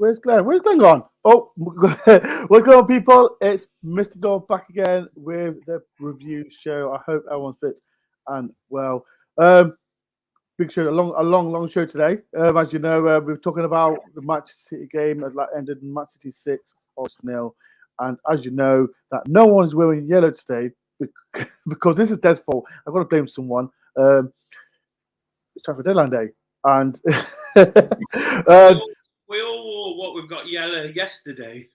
Where's Glenn? Where's Glenn gone? Oh, what's going on, people? It's Mr. Dog back again with the review show. I hope everyone's fit and well. Big show, a long show today. As you know, we're talking about the Manchester City game that ended in Man City 6, 0. And as you know, that no one is wearing yellow today because this is Des' fault. I've got to blame someone. It's time for deadline day, and we all wore what we've got yellow yesterday.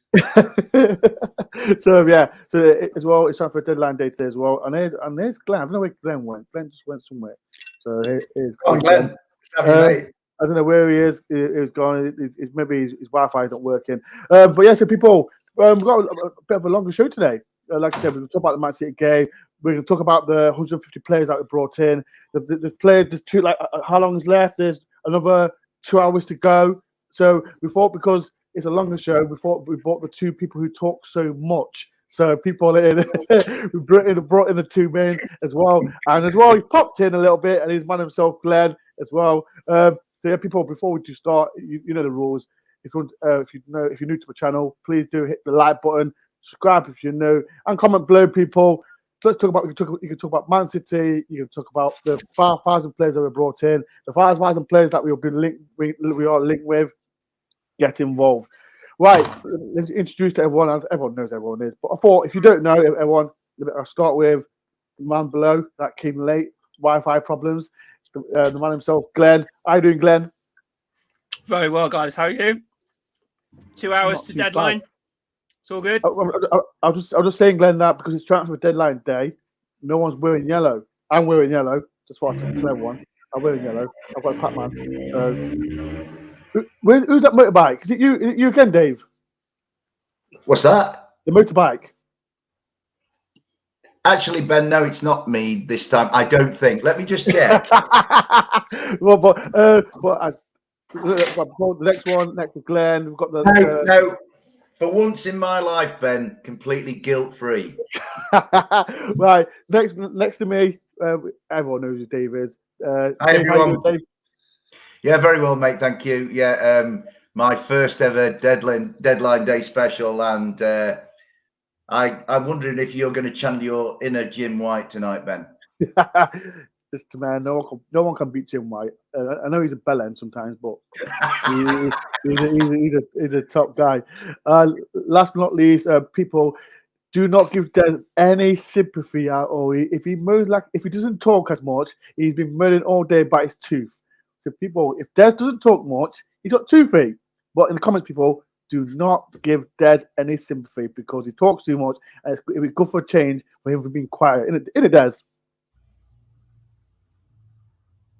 so as well, it's time for deadline day today as well. And there's Glenn. I don't know where Glenn went. Glenn just went somewhere. So here's Glenn. I don't know where he is. He's gone. Maybe his Wi-Fi isn't working. But yeah, so people, we've got a bit of a longer show today. Like I said, we're going to talk about the Man City game. We're going to talk about the 150 players that we brought in. There's players. There's two. Like how long is left? There's another 2 hours to go. So we thought, because it's a longer show, we thought we brought the two people who talk so much. So people we brought in the two men as well, and as well he popped in a little bit, and he's man himself, Glenn, as well. So yeah, people, before we do start, you know the rules. If you're new to the channel, please do hit the like button, subscribe if you're new, and comment below, people. Let's talk about. You can talk about Man City. You can talk about the 5,000 players that were brought in, the 5,000 players that we are linked with. Get involved. Right, let's introduce to everyone, as everyone knows everyone is. But I thought, if you don't know everyone, I'll start with the man below that came late, Wi-Fi problems. The man himself, Glenn. How you doing, Glenn? Very well, guys. How are you? 2 hours to deadline. Bad. It's all good. I was just saying, Glenn, that because it's transfer deadline day, no one's wearing yellow. I'm wearing yellow. Just want to tell everyone. I'm wearing yellow. I've got a Pac-Man. Who's that motorbike? Is it you again, Dave? What's that? The motorbike. Actually, Ben, no, it's not me this time. I don't think. Let me just check. Well, the next one, next to Glenn, we've got the. No. For once in my life, Ben, completely guilt-free. Right, next to me, everyone knows who Dave is. Hi, everyone. Dave? Yeah, very well, mate. Thank you. Yeah, my first ever deadline day special, and I'm wondering if you're going to channel your inner Jim White tonight, Ben. Just man, no one can beat Jim White. I know he's a bellend sometimes, but he's a top guy. Last but not least, people, do not give Des any sympathy at all. If he doesn't talk as much, he's been moaning all day about his tooth. So people, if Des doesn't talk much, he's got toothache. But in the comments, people, do not give Des any sympathy because he talks too much, and it would be good for a change for him for being quiet. In it, Des.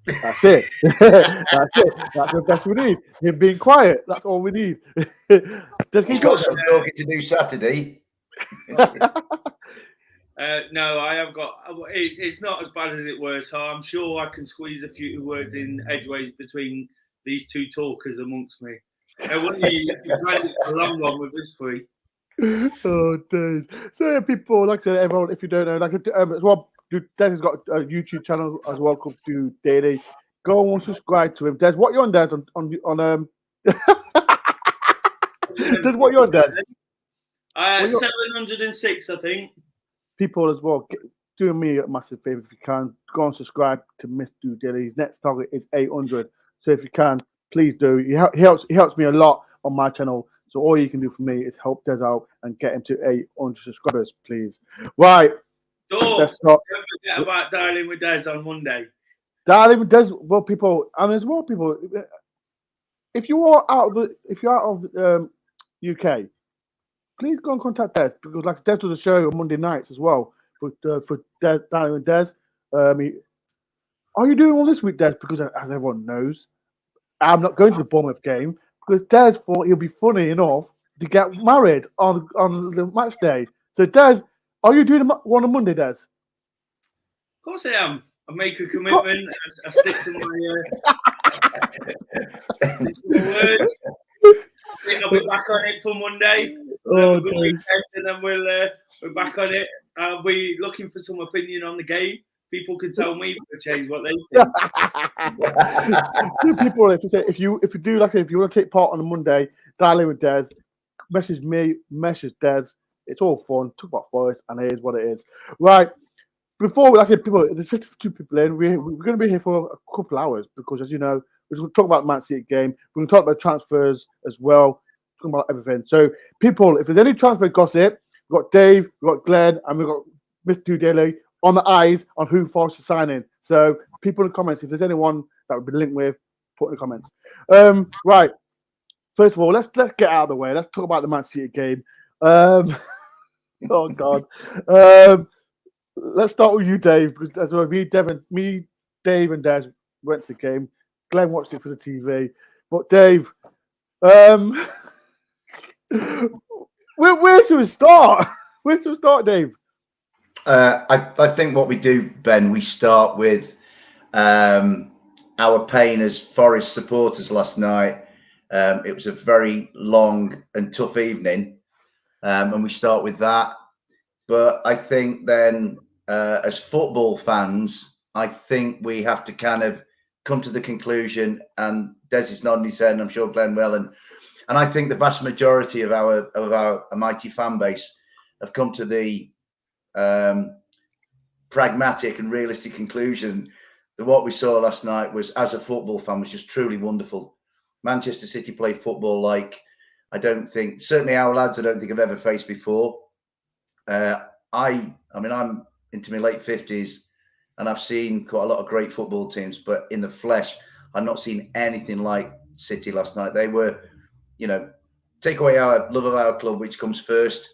That's it. That's it. That's the best we need. Him being quiet. That's all we need. He's got some talking to do Saturday. No, I have got. It's not as bad as it was, so I'm sure I can squeeze a few words in edgeways between these two talkers amongst me. You ran it for a long one with this three. Oh, days. So, yeah, people, like I said, everyone, if you don't know, like as well, Des has got a YouTube channel as well called Do Daily. Go and subscribe to him. Des, what you on, Des? On Des, what you on, Des? 706, I think. People as well, do me a massive favor if you can. Go and subscribe to Mr. Do Daily. His next target is 800. So if you can, please do. He helps me a lot on my channel. So all you can do for me is help Des out and get him to 800 subscribers, please. Right. Let's start. Don't forget about dialing with Des on Monday. Dialing with Des. Well, people, and as well, people, if you're out of the UK, please go and contact Des, because like Des does a show on Monday nights as well for dialing with Des. Are you doing all this week, Des? Because as everyone knows, I'm not going to the Bournemouth game because Des thought he'll be funny enough to get married on the match day. So Des, are you doing one on Monday, Des? Of course I am. I make a commitment. I stick to my words. I think I'll be back on it for Monday. We'll have a good weekend, and then we're back on it. I'll be looking for some opinion on the game. People can tell me for a change what they think. People, if you do, like I said, if you want to take part on a Monday, dial in with Des, message me, message Des. It's all fun. Talk about Forest, and it is what it is. Right. Before I said people, there's 52 people in. We're going to be here for a couple hours because, as you know, we're going to talk about Man City game. We're going to talk about transfers as well. Talking about everything. So, people, if there's any transfer gossip, we've got Dave, we've got Glenn, and we've got Mr. Daly on the eyes on who Forest is signing. So, people in the comments, if there's anyone that would be linked with, put in the comments. Right. First of all, let's get out of the way. Let's talk about the Man City game. Oh God. Let's start with you, Dave. Because as well, me, Dave, and Des went to the game. Glenn watched it for the TV. But Dave, where should we start? Where should we start, Dave? I think what we do, Ben, we start with our pain as Forest supporters last night. It was a very long and tough evening, and we start with that. But I think then, as football fans, I think we have to kind of come to the conclusion, and Des is nodding his head, and I'm sure Glenn will, and I think the vast majority of our mighty fan base have come to the pragmatic and realistic conclusion that what we saw last night was, as a football fan, was just truly wonderful. Manchester City play football like certainly our lads, I don't think I've ever faced before. I mean, I'm into my late 50s and I've seen quite a lot of great football teams, but in the flesh, I've not seen anything like City last night. They were, take away our love of our club, which comes first.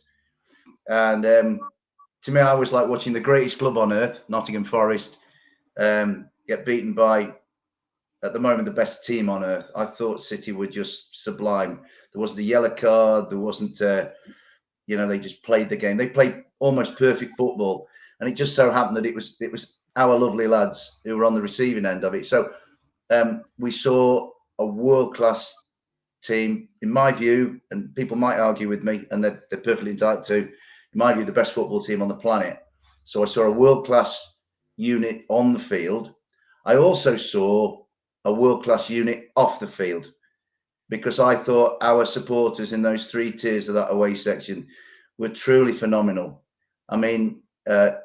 And to me, I was like watching the greatest club on earth, Nottingham Forest, get beaten by, at the moment, the best team on earth. I thought City were just sublime. There wasn't a yellow card. There wasn't, they just played the game. They played almost perfect football. And it just so happened that it was our lovely lads who were on the receiving end of it. So we saw a world-class team, in my view, and people might argue with me, and they're perfectly entitled to, in my view, the best football team on the planet. So I saw a world-class unit on the field. I also saw a world-class unit off the field, because I thought our supporters in those three tiers of that away section were truly phenomenal. I mean, I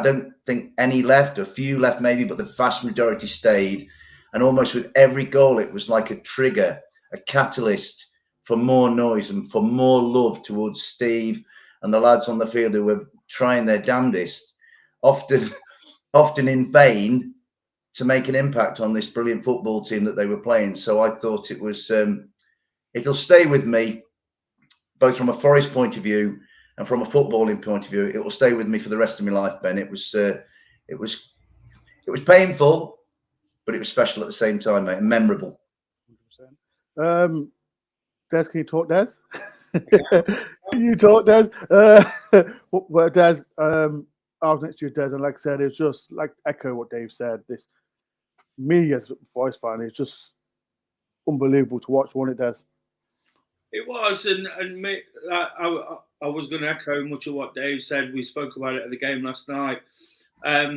don't think any left, a few left maybe, but the vast majority stayed. And almost with every goal, it was like a trigger, a catalyst for more noise and for more love towards Steve and the lads on the field who were trying their damnedest, often in vain, to make an impact on this brilliant football team that they were playing. So I thought it was, it'll stay with me, both from a Forest point of view and from a footballing point of view. It will stay with me for the rest of my life, Ben. It was painful, but it was special at the same time, mate, and memorable. 100%. Des, can you talk, Des? Can you talk, Des? Well, Des, I was next to you, Des, and like I said, it's just like echo what Dave said. Me as a Forest fan, it's just unbelievable to watch, wasn't it, Des? It was, and me, I was going to echo much of what Dave said. We spoke about it at the game last night. As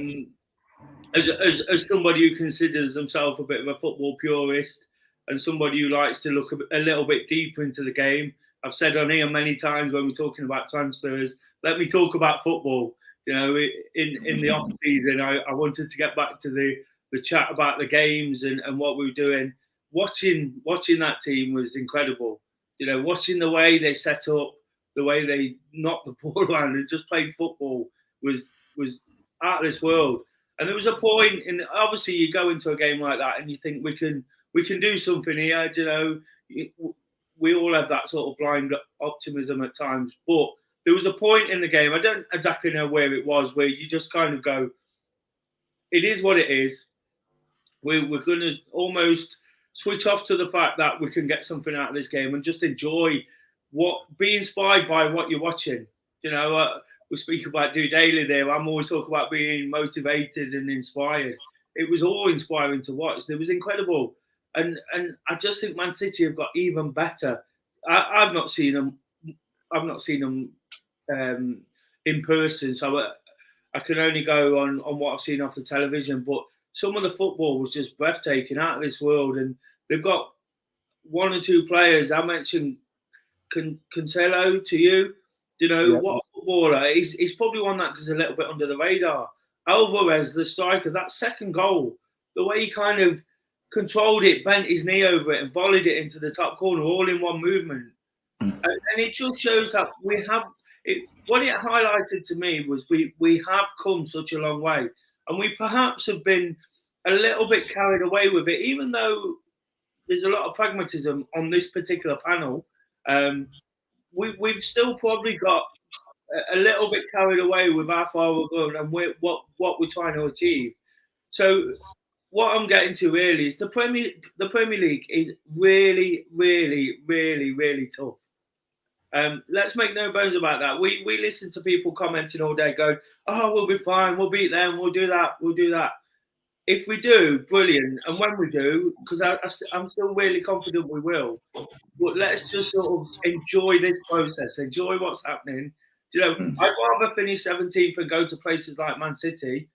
somebody who considers himself a bit of a football purist and somebody who likes to look a little bit deeper into the game, I've said on here many times when we're talking about transfers, let me talk about football. In the off season, I wanted to get back to the chat about the games and what we were doing. Watching that team was incredible. Watching the way they set up, the way they knocked the ball around and just played football was out of this world. And there was a point obviously you go into a game like that and you think we can do something here. We all have that sort of blind optimism at times, but there was a point in the game, I don't exactly know where it was, where you just kind of go, it is what it is. We're going to almost switch off to the fact that we can get something out of this game and just enjoy be inspired by what you're watching. We speak about Do Daily there. I'm always talking about being motivated and inspired. It was all inspiring to watch. It was incredible. And I just think Man City have got even better. I've not seen them in person, so I can only go on what I've seen off the television. But some of the football was just breathtaking, out of this world, and they've got one or two players. I mentioned Cancelo to you. What a footballer. He's probably one that goes a little bit under the radar. Alvarez, the striker, that second goal, the way he kind of controlled it, bent his knee over it and volleyed it into the top corner all in one movement. And it just shows that we have it. What it highlighted to me was we have come such a long way, and we perhaps have been a little bit carried away with it, even though there's a lot of pragmatism on this particular panel. We've still probably got a little bit carried away with how far we're going and what we're trying to achieve. So what I'm getting to really is the Premier League is really, really, really, really tough. Let's make no bones about that. We listen to people commenting all day going, oh, we'll be fine, we'll beat them, we'll do that. If we do, brilliant. And when we do, because I'm still really confident we will, but let's just sort of enjoy this process, enjoy what's happening. I'd rather finish 17th and go to places like Man City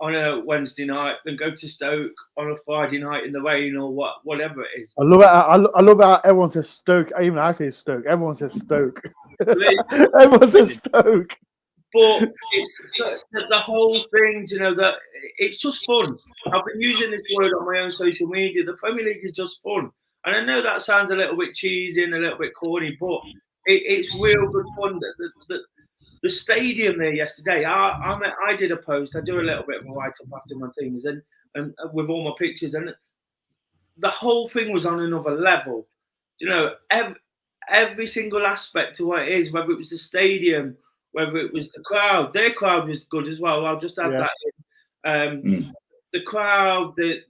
on a Wednesday night than go to Stoke on a Friday night in the rain or whatever it is. I love how everyone says Stoke. Even I say Stoke. Everyone says Stoke. Everyone says Stoke. But it's the whole thing, that it's just fun. I've been using this word on my own social media. The Premier League is just fun. And I know that sounds a little bit cheesy and a little bit corny, but it's real good fun. The stadium there yesterday, I did a post. I do a little bit of a write-up after my things and with all my pictures. And the whole thing was on another level. Every single aspect to what it is, whether it was the stadium, whether it was the crowd. Their crowd was good as well. I'll just add that in. The crowd, the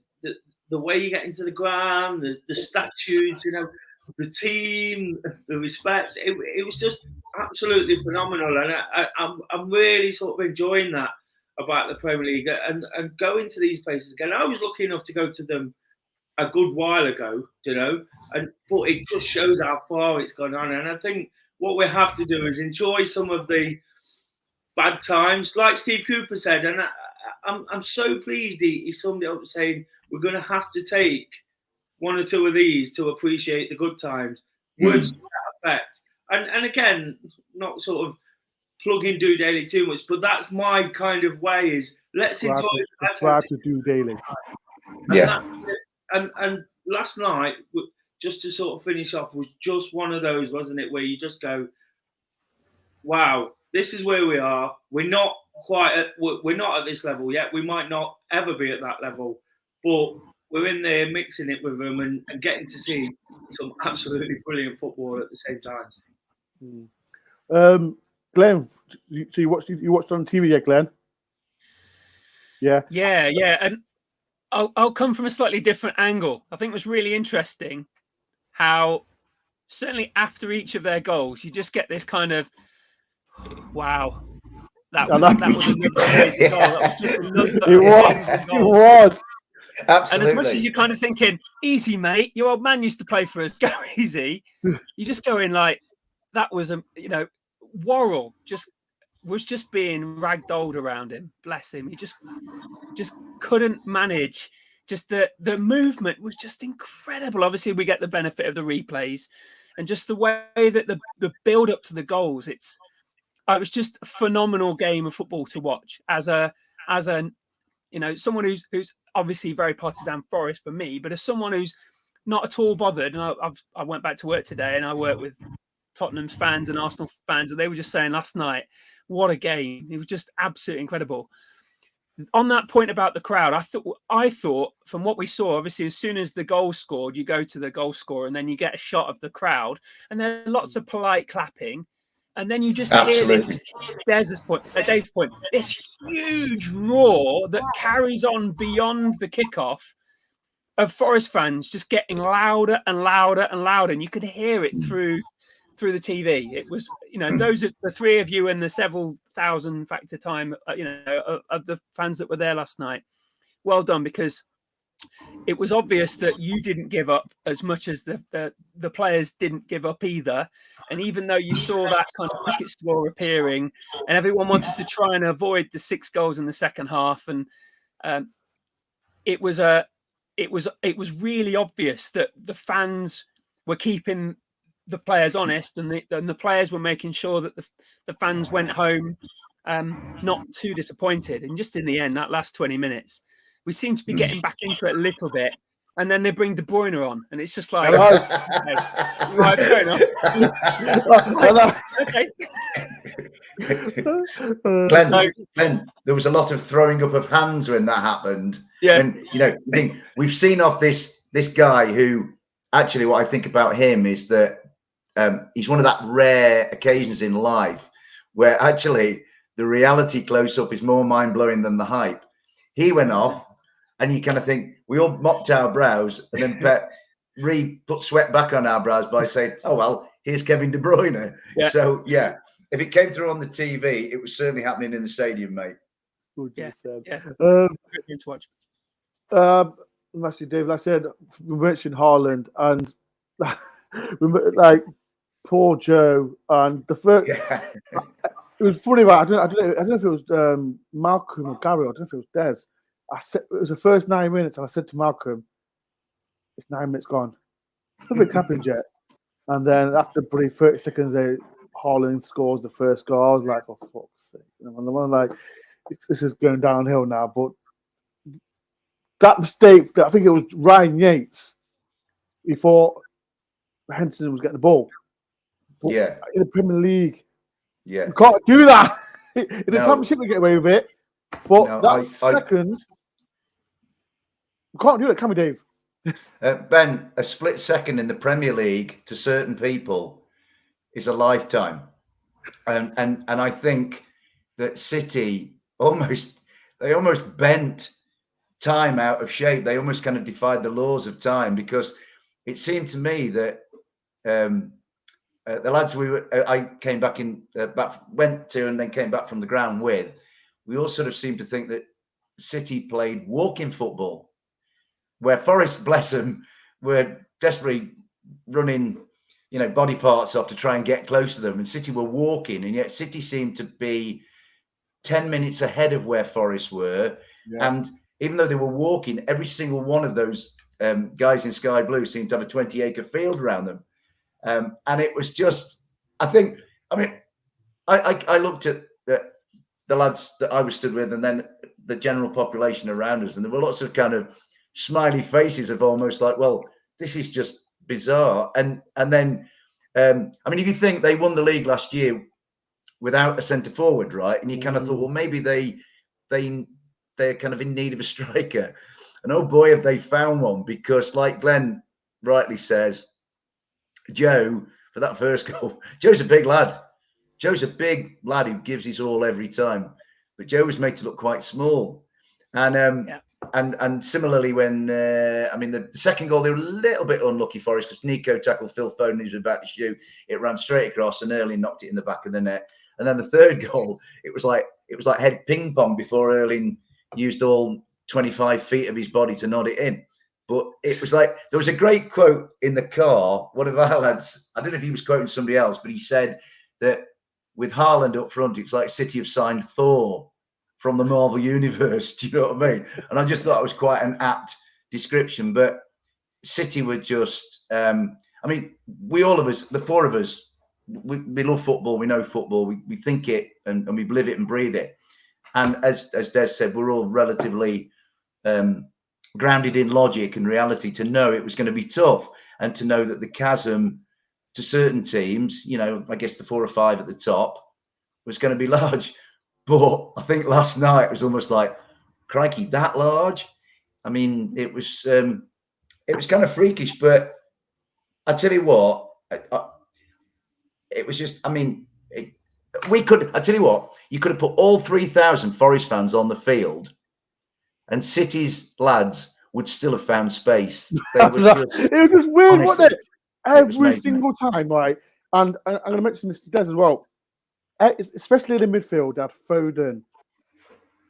way you get into the ground, the statues, the team, the respect. It was just absolutely phenomenal. And I'm really sort of enjoying that about the Premier League and going to these places again. I was lucky enough to go to them a good while ago, but it just shows how far it's gone on. And I think what we have to do is enjoy some of the bad times, like Steve Cooper said. And I'm so pleased he summed it up saying we're going to have to take one or two of these to appreciate the good times. Words to that effect. And again, not sort of plugging Do Daily too much, but that's my kind of way is let's enjoy it. That's to Do Daily. And last night, just to sort of finish off, was just one of those, wasn't it, where you just go, wow, this is where we are. We're not at this level yet. We might not ever be at that level, but we're in there mixing it with them and getting to see some absolutely brilliant football at the same time. Glenn, so you watched on TV yet, Glenn? Yeah. And I'll come from a slightly different angle. I think it was really interesting how certainly after each of their goals, you just get this kind of, wow, that was another amazing goal. That was just another It was. Absolutely. And as much as you're kind of thinking, easy, mate, your old man used to play for us, go easy, you just go in like, that was, Worrell was just being ragdolled around him. Bless him. He just couldn't manage. Just the movement was just incredible. Obviously, we get the benefit of the replays and just the way that the build up to the goals. It was just a phenomenal game of football to watch as someone who's obviously very partisan Forest for me, but as someone who's not at all bothered. And I went back to work today and I worked with Tottenham's fans and Arsenal fans, and they were just saying last night, what a game. It was just absolutely incredible. On that point about the crowd, I thought from what we saw, obviously, as soon as the goal scored, you go to the goal scorer and then you get a shot of the crowd and there's lots of polite clapping. And then you just hear Dave's point, this huge roar that carries on beyond the kickoff of Forest fans just getting louder and louder and louder. And you could hear it through the TV. It was, those are the three of you and the several thousand factor time, of the fans that were there last night. Well done, because it was obvious that you didn't give up as much as the players didn't give up either. And even though you saw that kind of wicket score appearing and everyone wanted to try and avoid the 6 goals in the second half, and it was it was really obvious that the fans were keeping the players honest, and the players were making sure that the fans went home not too disappointed. And just in the end, that last 20 minutes, we seem to be getting back into it a little bit. And then they bring De Bruyne on, and it's just like, right, fair enough. Okay. Glenn, there was a lot of throwing up of hands when that happened. Yeah. And, you know, we've seen off this guy who, actually, what I think about him is that he's one of that rare occasions in life where actually the reality close up is more mind blowing than the hype. He went off, and you kind of think we all mopped our brows, and then Pep put sweat back on our brows by saying, "Oh well, here's Kevin De Bruyne." Yeah. So yeah, if it came through on the TV, it was certainly happening in the stadium, mate. Yeah. Great to watch. Actually, Dave, like I said, we mentioned Haaland, and like poor Joe, and the first. Yeah. It was funny, right? I don't know if it was Malcolm or Gary, or I don't know if it was Des. I said it was the first 9 minutes, and I said to Malcolm, "It's 9 minutes gone. Nothing's happened yet." And then after 30 seconds, Haaland scores the first goal. I was like, "Oh fuck's sake!" And I'm like, "This is going downhill now." But that mistake, I think it was Ryan Yates, before Henderson was getting the ball. But Yeah. in the Premier League. Yeah, you can't do that. In the Championship, we get away with it, but second, we can't do it, can we, Dave? Ben, a split second in the Premier League to certain people is a lifetime, and I think that City almost bent time out of shape. They almost kind of defied the laws of time, because it seemed to me that. The lads I came back went to and then came back from the ground with, we all sort of seemed to think that City played walking football, where Forest, bless them, were desperately running, you know, body parts off to try and get close to them, and City were walking, and yet City seemed to be 10 minutes ahead of where Forest were. Yeah. And even though they were walking, every single one of those guys in sky blue seemed to have a 20-acre field around them. And it was just, I looked at the lads that I was stood with, and then the general population around us, and there were lots of kind of smiley faces of almost like, well, this is just bizarre. And then, if you think they won the league last year without a centre forward, right? And you kind of thought, well, maybe they're kind of in need of a striker. And oh boy, have they found one, because like Glenn rightly says, Joe, for that first goal, Joe's a big lad. Joe's a big lad who gives his all every time. But Joe was made to look quite small. And similarly, when the second goal, they were a little bit unlucky for us, because Nico tackled Phil Foden, who was about to shoot. It ran straight across, and Erling knocked it in the back of the net. And then the third goal, it was like head ping pong before Erling used all 25 feet of his body to nod it in. But it was like, there was a great quote in the car. One of our lads, I don't know if he was quoting somebody else, but he said that with Haaland up front, it's like City have signed Thor from the Marvel Universe. Do you know what I mean? And I just thought it was quite an apt description. But City were just, we all of us, the four of us, we love football. We know football. We think it and we live it and breathe it. And as Des said, we're all relatively grounded in logic and reality to know it was going to be tough, and to know that the chasm to certain teams, you know, I guess the 4 or 5 at the top, was going to be large. But I think last night was almost like, crikey, that large? I mean, it was kind of freakish, but I tell you what, it was just, I tell you what, you could have put all 3,000 Forest fans on the field, and City's lads would still have found space. It was just weird, wasn't it? Every single time, right? And I'm going to mention this to Des as well. Especially in the midfield, they had Foden,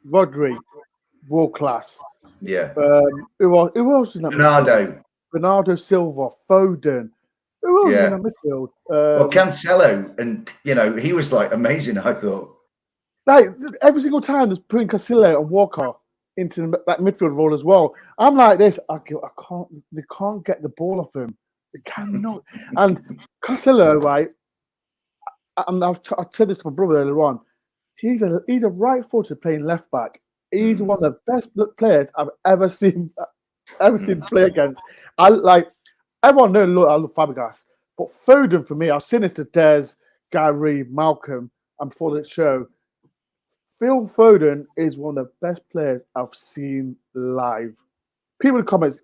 Rodri, world class. Yeah. Who else in that midfield? Bernardo Silva, Foden. Who else in that midfield? Well, Cancelo, and you know, he was like amazing, I thought. Like every single time, there's putting Cancelo and Walker into that midfield role as well. I'm like this. I can't. They can't get the ball off him. They cannot. And Casillo, right? I've said this to my brother earlier on. He's a right-footed playing left back. He's one of the best players I've ever seen play against. Everyone knows I love Fabregas, but Foden for me, I've seen this to Des, Gary, Malcolm, and before the show. Phil Foden is one of the best players I've seen live. People in the comments,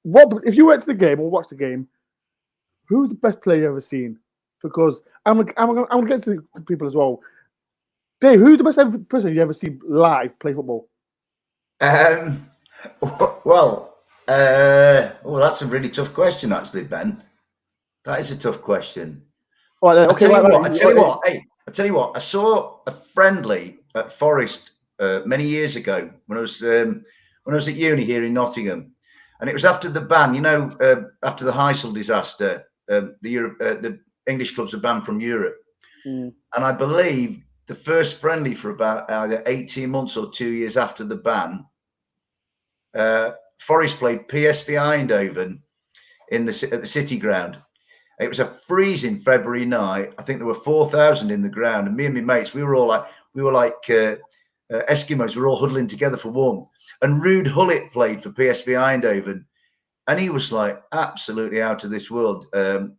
what if you went to the game or watched the game? Who's the best player you've ever seen? Because I'm gonna get to the people as well. Dave, who's the best person you ever seen live play football? That's a really tough question, actually, Ben. That is a tough question. All right, okay, I tell you what. I saw a friendly at Forest many years ago when I was at uni here in Nottingham, and it was after the ban. After the Heysel disaster, the English clubs were banned from Europe, and I believe the first friendly for about either 18 months or 2 years after the ban, Forest played PSV Eindhoven at the City Ground. It was a freezing February night. I think there were 4,000 in the ground, and me and my mates, we were like Eskimos. We were all huddling together for warmth. And Ruud Gullit played for PSV Eindhoven, and he was like absolutely out of this world. I've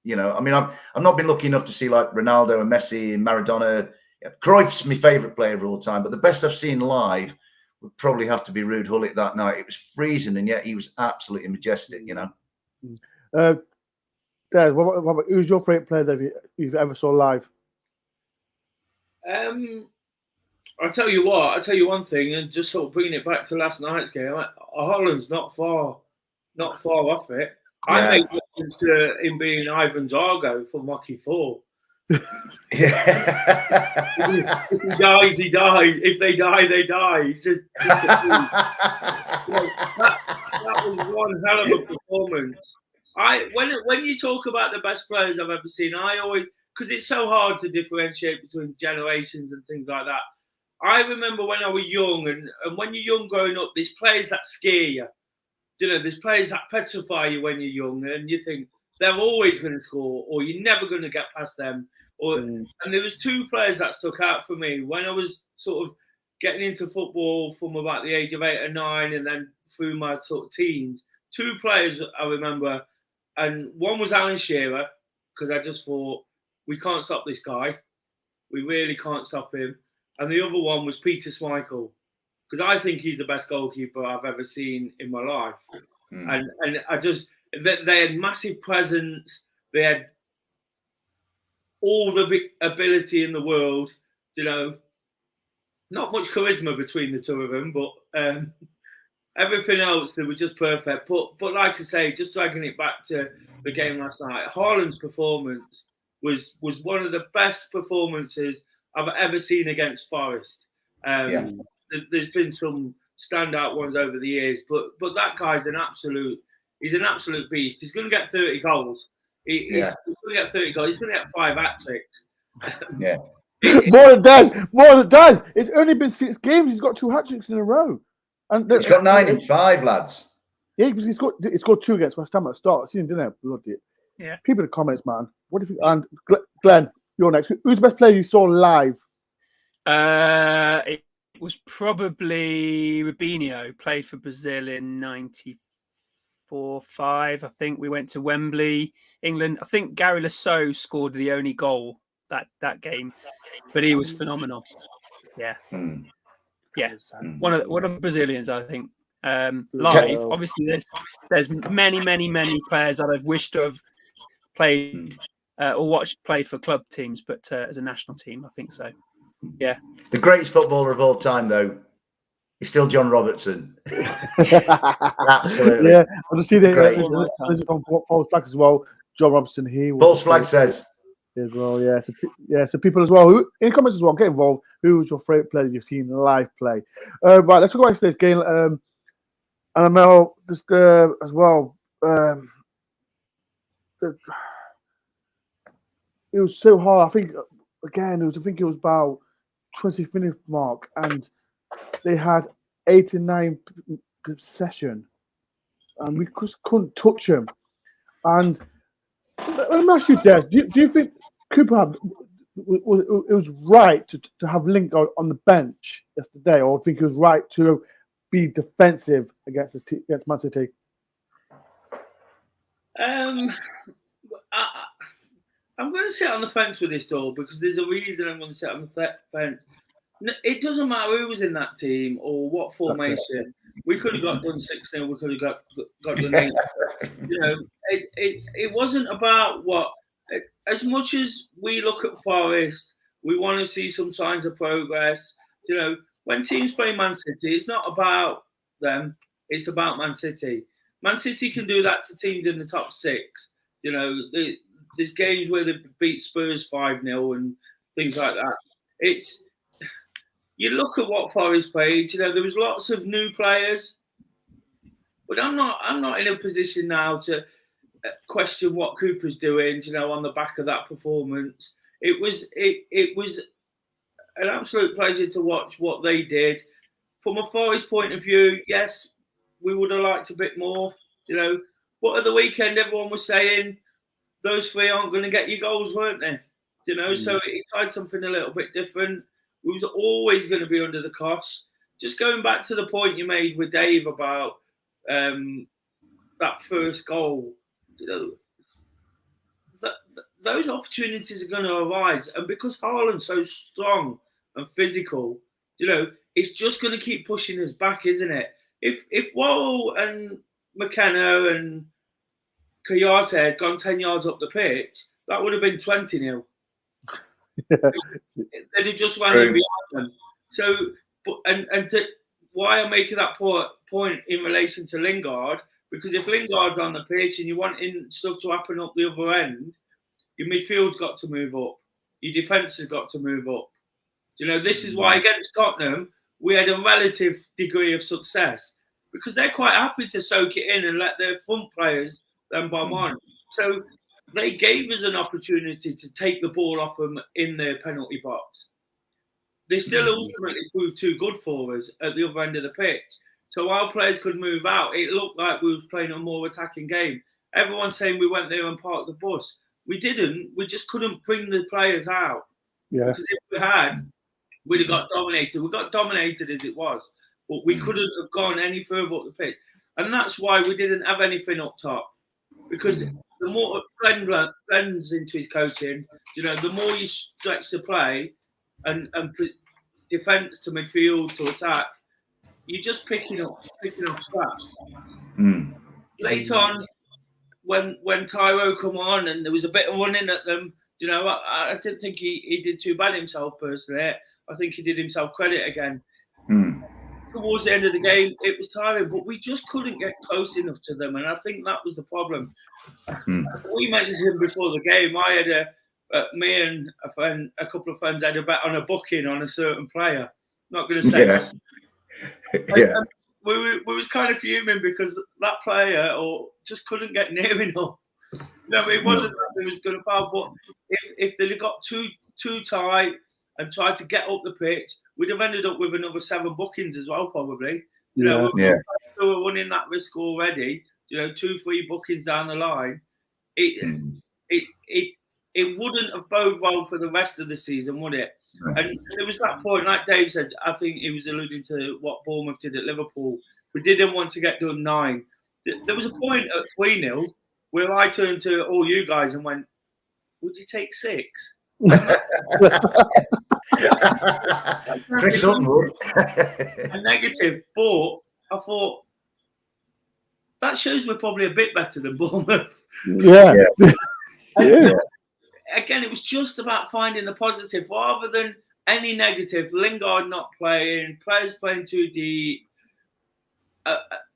not been lucky enough to see like Ronaldo and Messi and Maradona. Cruyff's my favourite player of all time, but the best I've seen live would probably have to be Ruud Gullit that night. It was freezing, and yet he was absolutely majestic. Des, who's your favourite player that you've ever saw live? I'll tell you one thing, and just sort of bringing it back to last night's game. Haaland's not far off it. Yeah. I made reference to him being Ivan Drago from Rocky 4. Yeah. If he dies, he dies. If they die, they die. It's just that was one hell of a performance. When you talk about the best players I've ever seen, I always, because it's so hard to differentiate between generations and things like that. I remember when I was young, and when you're young growing up, there's players that scare you. There's players that petrify you when you're young, and you think they're always going to score, or you're never going to get past them. And there was two players that stuck out for me when I was sort of getting into football from about the age of 8 or 9, and then through my sort of teens. Two players I remember, and one was Alan Shearer, because I just thought, we can't stop this guy. We really can't stop him. And the other one was Peter Schmeichel, because I think he's the best goalkeeper I've ever seen in my life. And I just, they had massive presence. They had all the ability in the world, not much charisma between the two of them, but everything else, they were just perfect. But like I say, just dragging it back to the game last night, Haaland's performance was one of the best performances I've ever seen against Forest. There's been some standout ones over the years, but that guy's an absolute beast. He's going to get 30 goals. He's going to get 30 goals. He's going to get 5 hat-tricks. Yeah. More than does. It's only been 6 games. He's got 2 hat-tricks in a row. And he's got 9 in 5, lads. Yeah, because he scored 2 against West Ham at the start. I seen him, didn't I? Bloody it. Yeah. People in the comments, man. What do you think? And Glenn, you're next. Who's the best player you saw live? It was probably Rubinho. Played for Brazil in 94-5. I think we went to Wembley, England. I think Gary Lasso scored the only goal that game, but he was phenomenal. Yeah. Yeah, one of the Brazilians, I think. Live, obviously, there's many players that I've wished to have played or watched play for club teams, but as a national team, I think so. Yeah, the greatest footballer of all time, though, is still John Robertson. Absolutely. Yeah, I just see that on false flags as well. John Robertson, false flag says as well. Yeah, so people as well who in the comments as well get involved. Who was your favourite player you've seen live play? Right, let's talk about today's game. And I know just as well. It was so hard. I think it was about 20th minute mark, and they had 89 possession, and we just couldn't touch him. And let me ask you, Des, do you think Cooper it was right to have Lingard on the bench yesterday, or think it was right to be defensive against Man City? I'm going to sit on the fence with this, Dole, because there's a reason I'm going to sit on the fence. It doesn't matter who was in that team or what formation. We could have got done 6-0. We could have got done 8. You know, it wasn't about what. As much as we look at Forest, we want to see some signs of progress. You know, when teams play Man City, it's not about them. It's about Man City. Man City can do that to teams in the top 6. You know, there's games where they beat Spurs 5-0 and things like that. You look at what Forest played. You know, there was lots of new players, but I'm not in a position now to question what Cooper's doing. You know, on the back of that performance, it was an absolute pleasure to watch what they did. From a Forest point of view, yes, we would have liked a bit more. You know, but at the weekend, everyone was saying those 3 aren't going to get you goals, weren't they? You know, so it tried something a little bit different. We was always going to be under the cosh. Just going back to the point you made with Dave about that first goal, you know, those opportunities are going to arise. And because Haaland's so strong and physical, you know, it's just going to keep pushing us back, isn't it? If Worrell and McKenna and Kayate had gone 10 yards up the pitch, that would have been 20-0. They'd have just ran in behind them. So, why I'm making that point in relation to Lingard, because if Lingard's on the pitch and you want stuff to happen up the other end, your midfield's got to move up. Your defence has got to move up. You know, this is why against Tottenham, we had a relative degree of success, because they're quite happy to soak it in and let their front players then bomb on. So they gave us an opportunity to take the ball off them in their penalty box. They still ultimately proved too good for us at the other end of the pitch. So while players could move out, it looked like we were playing a more attacking game. Everyone's saying we went there and parked the bus. We didn't. We just couldn't bring the players out. Yeah. Because if we had, we'd have got dominated. We got dominated as it was. But we couldn't have gone any further up the pitch. And that's why we didn't have anything up top. Because the more Glenn blends into his coaching, you know, the more you stretch the play and defence to midfield to attack, you're just picking up scraps. Late on, when Tyro come on and there was a bit of running at them, you know, I didn't think he did too bad himself personally. I think he did himself credit again. Towards the end of the game, it was tiring, but we just couldn't get close enough to them, and I think that was the problem. We mentioned him before the game. I had me and a couple of friends had a bet on a booking on a certain player. Not going to say. And we was kind of fuming because that player just couldn't get near enough. You know, it wasn't that he was going to foul, but if they'd got too tight and tried to get up the pitch, we'd have ended up with another 7 bookings as well, probably. You know, we were running that risk already. You know, 2-3 bookings down the line. It wouldn't have boded well for the rest of the season, would it? And there was that point, like Dave said, I think he was alluding to what Bournemouth did at Liverpool. We didn't want to get done 9. There was a point at 3-0 where I turned to all you guys and went, "Would you take 6?" That's a negative, but I thought that shows we're probably a bit better than Bournemouth. Again, it was just about finding the positive rather than any negative. Lingard not playing, players playing too deep,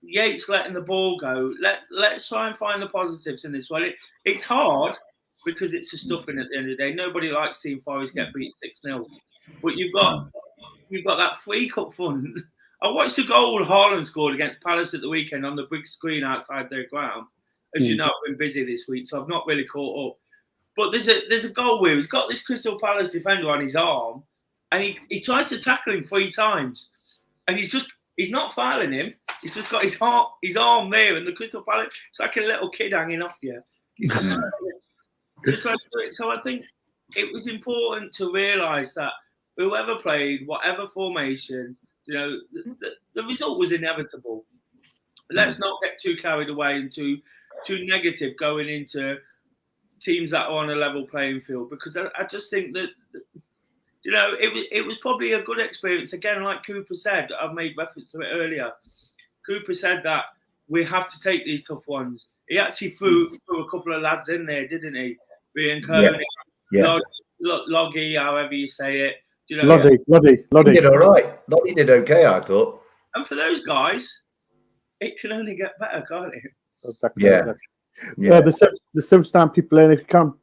Yates letting the ball go. Let's try and find the positives in this one. It's hard because it's a stuffing at the end of the day. Nobody likes seeing Forest get beat 6-0. But you've got that freak up front. I watched the goal Haaland scored against Palace at the weekend on the big screen outside their ground. As you know, I've been busy this week, so I've not really caught up. But there's a goal where he's got this Crystal Palace defender on his arm, and he tries to tackle him 3 times, and he's just He's not fouling him. He's just got his arm there, and the Crystal Palace. It's like a little kid hanging off you. He's just trying to do it. So I think it was important to realise that whoever played, whatever formation, the result was inevitable. Let's not get too carried away and too negative going into teams that are on a level playing field, because I just think that it was probably a good experience. Again, like Cooper said, I've made reference to it earlier. Cooper said that we have to take these tough ones. He actually threw a couple of lads in there, didn't he? Ian Kearney, Loggy, however you say it. Loddy. He did all right. Loddy did okay, I thought. And for those guys, it can only get better, can't it? Exactly. Yeah. The 7 people in. If you can,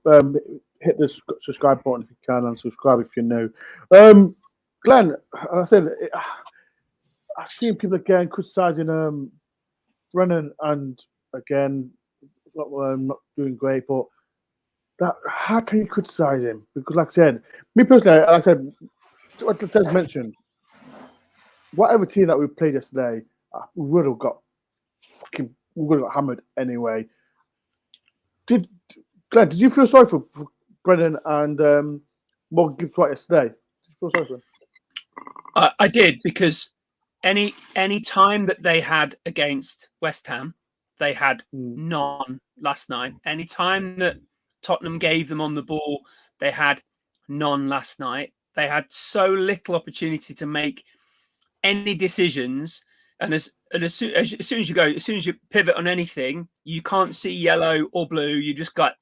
hit the subscribe button if you can, and subscribe if you're new. Glenn, I said I've seen people again criticising Brennan, and again not doing great, but that how can you criticise him? Because like I said, me personally, like I said, what Tez mentioned, whatever team that we played yesterday, we would have got hammered anyway. Glenn, did you feel sorry for Brennan and Morgan Gibbs-White yesterday? Did you feel sorry for him? I did, because any time that they had against West Ham, they had none last night. Any time that Tottenham gave them on the ball, they had none last night. They had so little opportunity to make any decisions, and as soon as you pivot on anything, you can't see yellow or blue. You just get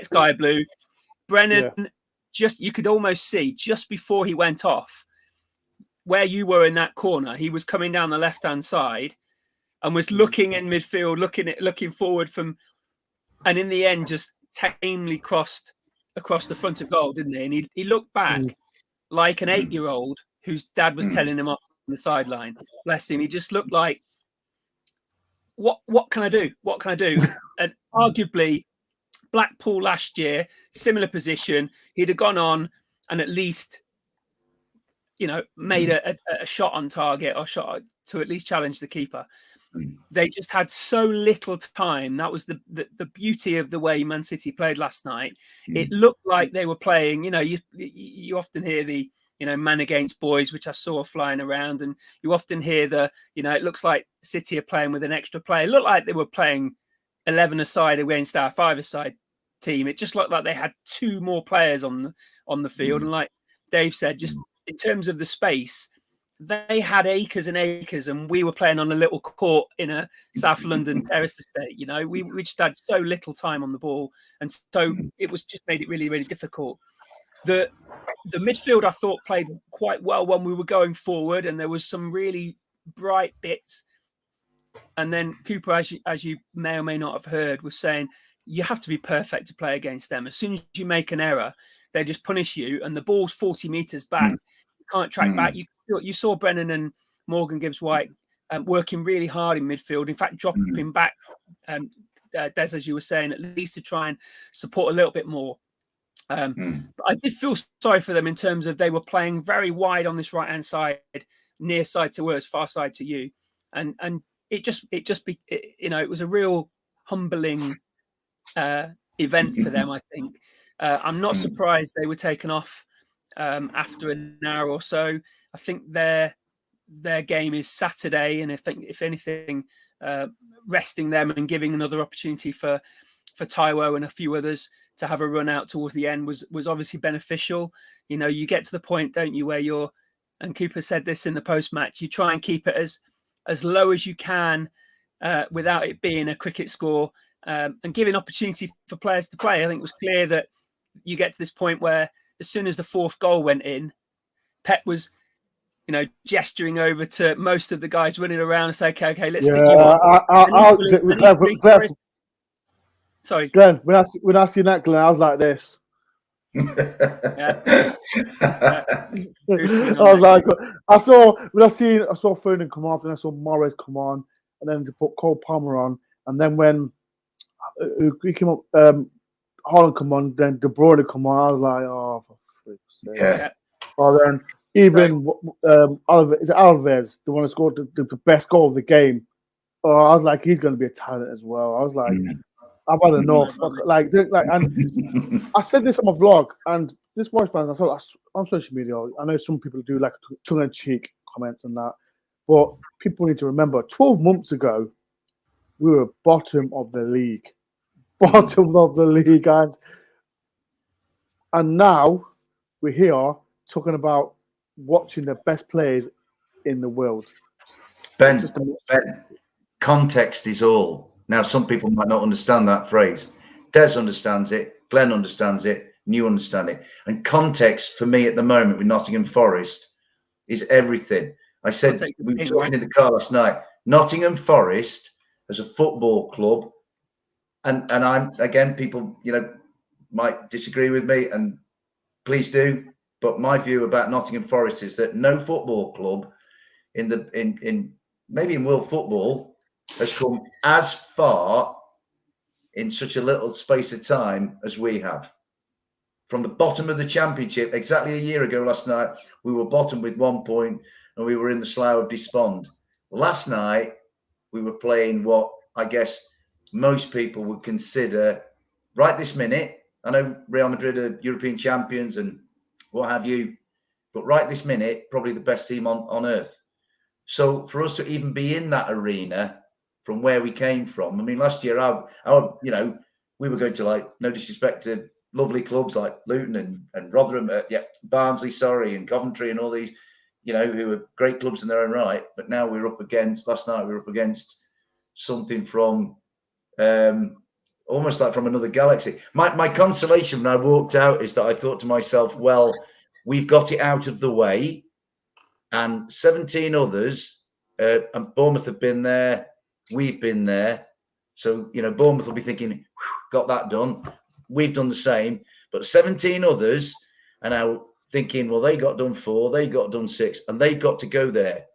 sky blue. Brennan, you could almost see just before he went off, where you were in that corner, he was coming down the left-hand side and was looking in midfield, looking forward and in the end just tamely crossed across the front of goal, didn't he? And he looked back like an 8-year-old whose dad was telling him off on the sideline. Bless him. He just looked like, what can I do? What can I do? And arguably, Blackpool last year, similar position, he'd have gone on and at least, made a shot on target or shot to at least challenge the keeper. They just had so little time. That was the beauty of the way Man City played last night. It looked like they were playing, you often hear the, man against boys, which I saw flying around, and you often hear it looks like City are playing with an extra player. It looked like they were playing 11 aside against our 5-a-side team. It just looked like they had 2 more players on the field. And like Dave said, just in terms of the space, they had acres and acres, and we were playing on a little court in a South London terraced estate. We just had so little time on the ball, and so it was just made it really, really difficult. The midfield, I thought, played quite well when we were going forward, and there was some really bright bits. And then Cooper, as you may or may not have heard, was saying you have to be perfect to play against them. As soon as you make an error, they just punish you, and the ball's 40 meters back. You can't track back. You saw Brennan and Morgan Gibbs-White working really hard in midfield. In fact, dropping back, Des, as you were saying, at least to try and support a little bit more. But I did feel sorry for them in terms of they were playing very wide on this right-hand side, near side to us, far side to you, and it was a real humbling event for them. I think I'm not surprised they were taken off after an hour or so. I think their game is Saturday, and I think if anything, resting them and giving another opportunity for Taiwo and a few others to have a run out towards the end was obviously beneficial. You get to the point, don't you, where and Cooper said this in the post-match, you try and keep it as low as you can without it being a cricket score, and giving opportunity for players to play. I think it was clear that you get to this point where as soon as the 4th goal went in, Pep was gesturing over to most of the guys running around and say, okay, let's stick you on. Sorry, Glenn, when I seen that, Glenn, I was like this. Yeah. I was like, I saw Foden come off, and I saw Morris come on, and then to put Cole Palmer on, and then when he came up, Holland come on, then De Bruyne come on. I was like, oh, for freak's sake. Yeah. Well then, Even Alvarez, the one who scored the best goal of the game. Oh, I was like, he's going to be a talent as well. I was like, I've had enough. And I said this on my vlog, and this voice fans, I saw on social media. I know some people do like tongue-in-cheek comments and that, but people need to remember 12 months ago, we were bottom of the league. Bottom of the league, and now we're here talking about watching the best players in the world. Ben, context is all. Now, some people might not understand that phrase. Des understands it, Glenn understands it, and you understand it. And context for me at the moment with Nottingham Forest is everything. I said, we were talking in the car last night, Nottingham Forest as a football club, and I'm, again, people, might disagree with me, and please do, but my view about Nottingham Forest is that no football club in maybe in world football has come as far in such a little space of time as we have. From the bottom of the championship, exactly a year ago last night, we were bottom with 1 point and we were in the slough of despond. Last night, we were playing what I guess most people would consider, right this minute, I know Real Madrid are European champions and what have you, but right this minute, probably the best team on earth. So for us to even be in that arena from where we came from, I mean, last year, we were going to, like, no disrespect to lovely clubs like Luton and Rotherham, Barnsley, and Coventry and all these, who are great clubs in their own right. But now last night we were up against something from almost like from another galaxy. My consolation when I walked out is that I thought to myself, well, we've got it out of the way. And 17 others, and Bournemouth have been there, we've been there. So, Bournemouth will be thinking, got that done. We've done the same. But 17 others are now thinking, well, they got done 4, they got done 6, and they've got to go there.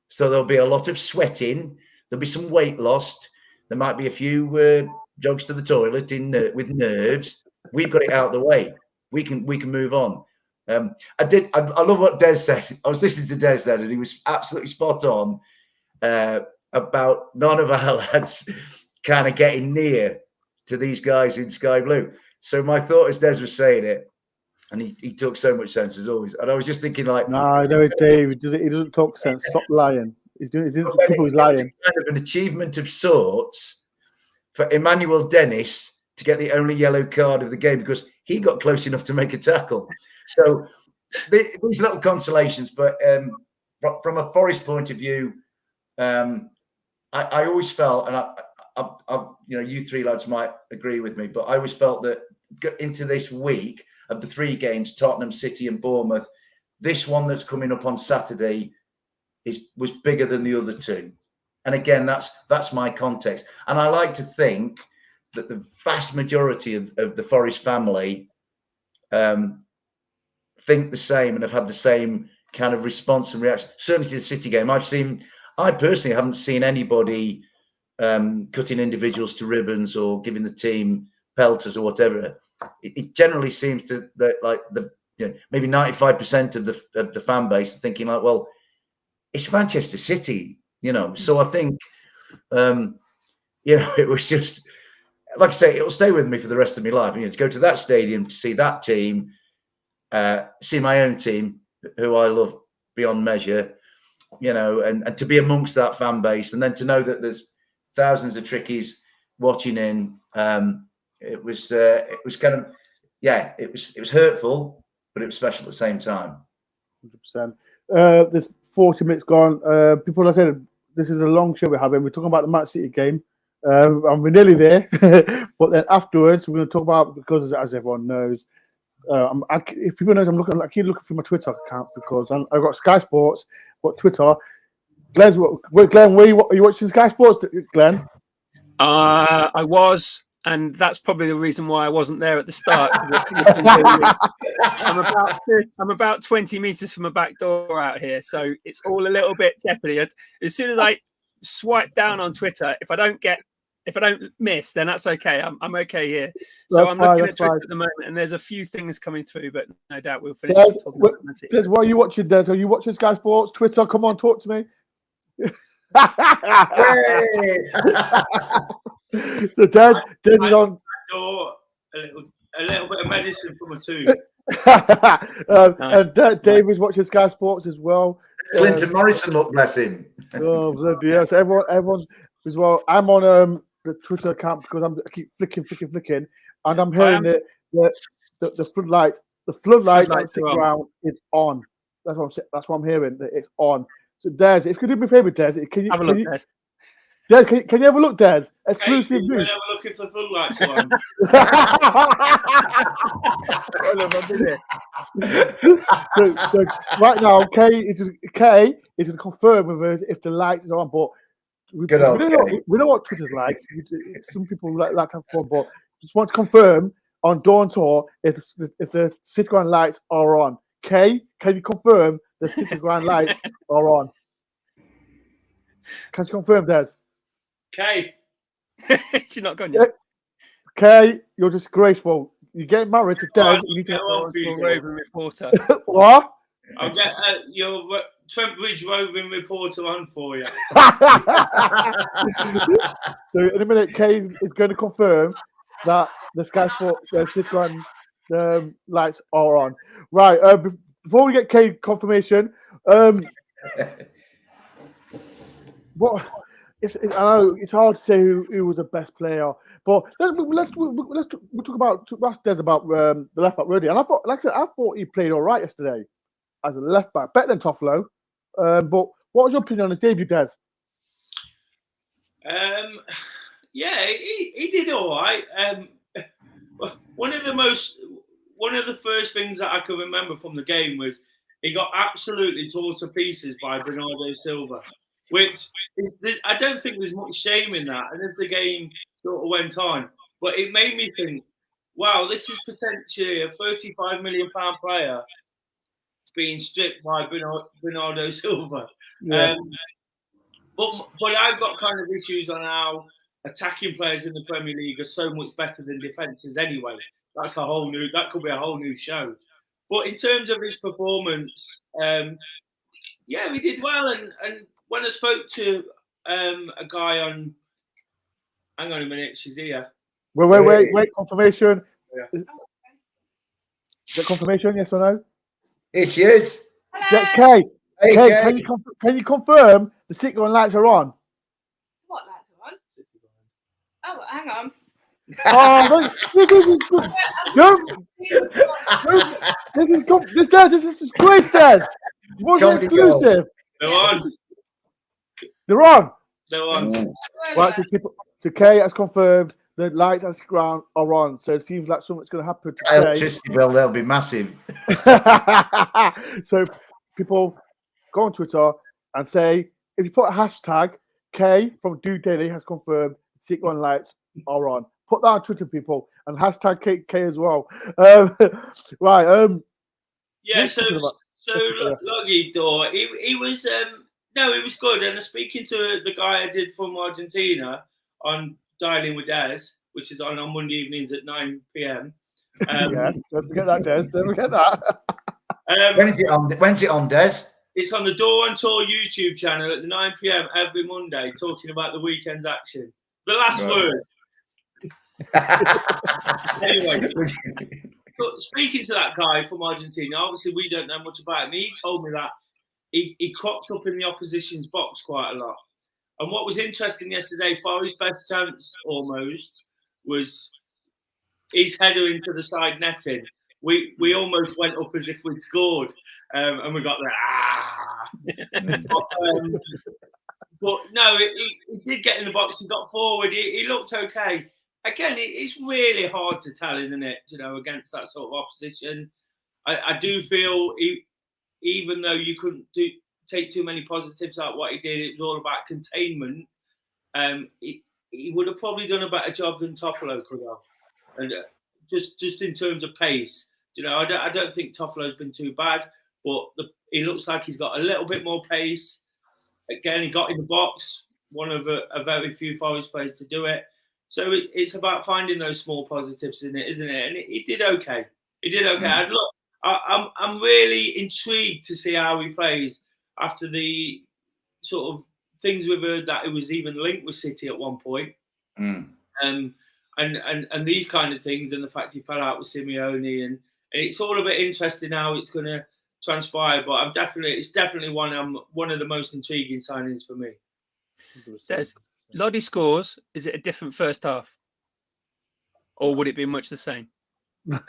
So there'll be a lot of sweating. There'll be some weight lost. There might be a few jogs to the toilet with nerves. We've got it out of the way. We can move on. I love what Des said. I was listening to Des then, and he was absolutely spot on about none of our lads kind of getting near to these guys in sky blue. So my thought as Des was saying it, and he took so much sense as always. And I was just thinking, like, no, Dave, he doesn't talk sense. Stop lying. He's doing people who's lying. Kind of an achievement of sorts for Emmanuel Dennis to get the only yellow card of the game because he got close enough to make a tackle. So these little consolations, but from a Forest point of view, I always felt, and I you three lads might agree with me, but I always felt that into this week of the 3 games, Tottenham, City, and Bournemouth, this one that's coming up on Saturday was bigger than the other 2. And again, that's my context. And I like to think that the vast majority of the Forest family think the same and have had the same kind of response and reaction. Certainly to the City game, I personally haven't seen anybody cutting individuals to ribbons or giving the team pelters or whatever. It generally seems that maybe 95% of the fan base are thinking like, well, it's Manchester City, So I think, it was just, like I say, it'll stay with me for the rest of my life. To go to that stadium to see that team, see my own team, who I love beyond measure, and to be amongst that fan base, and then to know that there's thousands of trickies watching in. It was kind of, it was hurtful, but it was special at the same time. 100%. There's 40 minutes gone. People, I said, this is a long show we're having. We're talking about the Man City game. And we're nearly there. But then afterwards, we're going to talk about, because as everyone knows, if people know, I keep looking through my Twitter account because I've got Sky Sports, got Twitter. Glenn, are you watching Sky Sports, Glenn? I was, and that's probably the reason why I wasn't there at the start. I'm about 20 meters from a back door out here, so it's all a little bit jeopardy. As soon as I swipe down on Twitter, if I don't get if I don't miss, then that's okay. I'm okay here. So I'm looking at Twitter at the moment, and there's a few things coming through, but no doubt we'll finish talking about Man City. Des, what are you watching, Des? Are you watching Sky Sports, Twitter? Come on, talk to me. So Des is on. A little bit of medicine for my tooth. And David's watching Sky Sports as well. Clinton Morrison, look, bless him. Oh, bloody hell. So everyone's as well. I'm on the Twitter account because I keep flicking, and I'm hearing that the floodlights on the ground is on. That's what I'm hearing. That it's on. So Des, if you could do me a favour, Des, can you have a look, Des? Des, can you have a look, Des? Exclusive news. Never looking for floodlights on. so right now, Kay is going to confirm with us if the lights are on. But we know what Twitter's like. Some people like to have fun, but just want to confirm on DoreOnTour if the City Ground lights are on. Kay, can you confirm the City Ground lights are on? Can you confirm, Des? Kay. She's not gone yet. Kay, you're disgraceful. You get married to Des. You need to roving reporter. What? I'll get your Trent Bridge roving reporter on for you. So in a minute, Kay is going to confirm that the Sky Sports City Ground lights are on. Right. Before we get Kay confirmation, what? I know it's hard to say who was the best player, but let's talk about Des about the left back really. And I thought he played all right yesterday as a left back, better than Toffolo. But what was your opinion on his debut, Des? Yeah, he did all right. One of the first things that I can remember from the game was he got absolutely tore to pieces by Bernardo Silva, which I don't think there's much shame in that. And as the game sort of went on, but it made me think, wow, this is potentially a £35 million player being stripped by Bernardo Silva. Yeah. But I've got kind of issues on how attacking players in the Premier League are so much better than defences anyway. That could be a whole new show. But in terms of his performance, yeah, we did well. And when I spoke to a guy on, hang on a minute, she's here. Wait, confirmation. Yeah. Is it confirmation? Yes or no? Here she is. Kay, can you confirm the City Ground lights are on? What lights are on? Oh, hang on. This is great, Des. What's exclusive? They're on. They're on. They're on. Right, so Kay has confirmed the lights at the ground are on. So it seems like something's going to happen today. Electricity bill, they'll be massive. So people go on Twitter and say, if you put a hashtag, Kay from Do Daily has confirmed City Ground lights are on. Put that on Twitter, people, and hashtag K as well. Right. Yeah. So Loggy Door, he was he was good. And speaking to the guy I did from Argentina on Dialing with Des, which is on Monday evenings at 9 p.m. Yes, don't forget that, Des. Don't forget that. When's it on, Des? It's on the DoreOnTour YouTube channel at 9 p.m. every Monday, talking about the weekend's action. The last word. Anyway, but speaking to that guy from Argentina, obviously we don't know much about him. He told me that he crops up in the opposition's box quite a lot. And what was interesting yesterday, for his best chance almost, was his header into the side netting. We almost went up as if we'd scored, and we got there. But no, he did get in the box. He got forward. He looked okay. Again, it's really hard to tell, isn't it? Against that sort of opposition. I do feel even though you couldn't take too many positives out of what he did, it was all about containment. He would have probably done a better job than Toffolo could have, and just in terms of pace. I don't think Toffolo's been too bad, but he looks like he's got a little bit more pace. Again, he got in the box, one of a very few Forest players to do it. So it's about finding those small positives in it, isn't it? And it did okay. It did okay. I'm really intrigued to see how he plays after the sort of things we've heard that it was even linked with City at one point. And these kind of things, and the fact he fell out with Simeone, and it's all a bit interesting how it's going to transpire. But it's definitely one of the most intriguing signings for me. Lodi scores. Is it a different first half, or would it be much the same? No.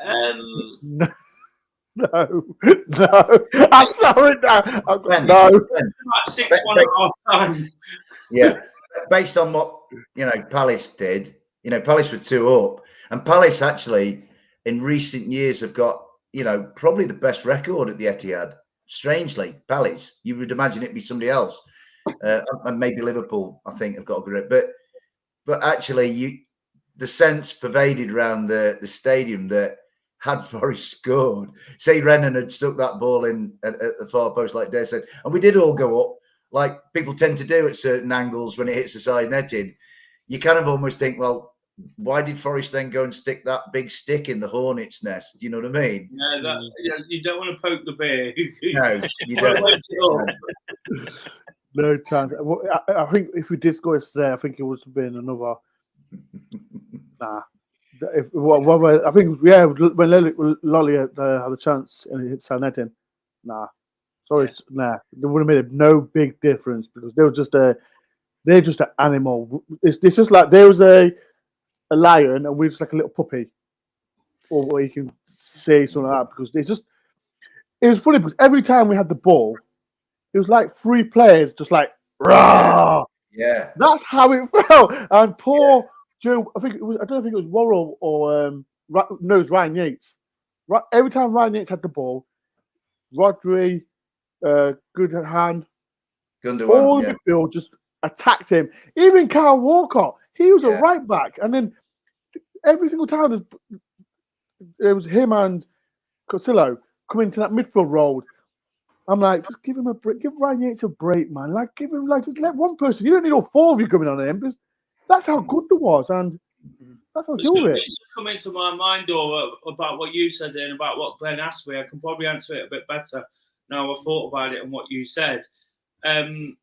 I'm sorry. No. About 6-1 at half time. Yeah, based on what Palace did. Palace were 2 up, and Palace actually in recent years have got probably the best record at the Etihad. Strangely, Palace. You would imagine it'd be somebody else, and maybe Liverpool. I think have got a grip, but actually, the sense pervaded around the stadium that had Forest scored, say Renan had stuck that ball in at the far post, like Des said, and we did all go up, like people tend to do at certain angles when it hits the side netting. You kind of almost think, well, why did Forest then go and stick that big stick in the hornet's nest? Do you know what I mean? Yeah, you don't want to poke the bear. No, you don't. No chance. I think if we did score yesterday, I think it would have been another. Nah. I think when Lolly had the chance and he hit Sanettin, there would have made no big difference because they're just an animal. It's just like there was a lion and we're just like a little puppy, or you can say something like that because it was funny because every time we had the ball, it was like 3 players just like rah. Yeah, that's how it felt. And poor. Joe, I don't know if it was Worrell or it was Ryan Yates. Every time Ryan Yates had the ball, Rodri, Goodhand, all the midfield just attacked him. Even Kyle Walcott, he was a right back, and then every single time it was him and Cosillo coming to that midfield role. I'm like, just give him a break. Give Ryan Yates a break, man. Like, give him just let one person. You don't need all 4 of you coming on him. That's how good it was, and that's how I do it. It's just come into my mind, about what you said and about what Glenn asked me. I can probably answer it a bit better now I've thought about it and what you said. I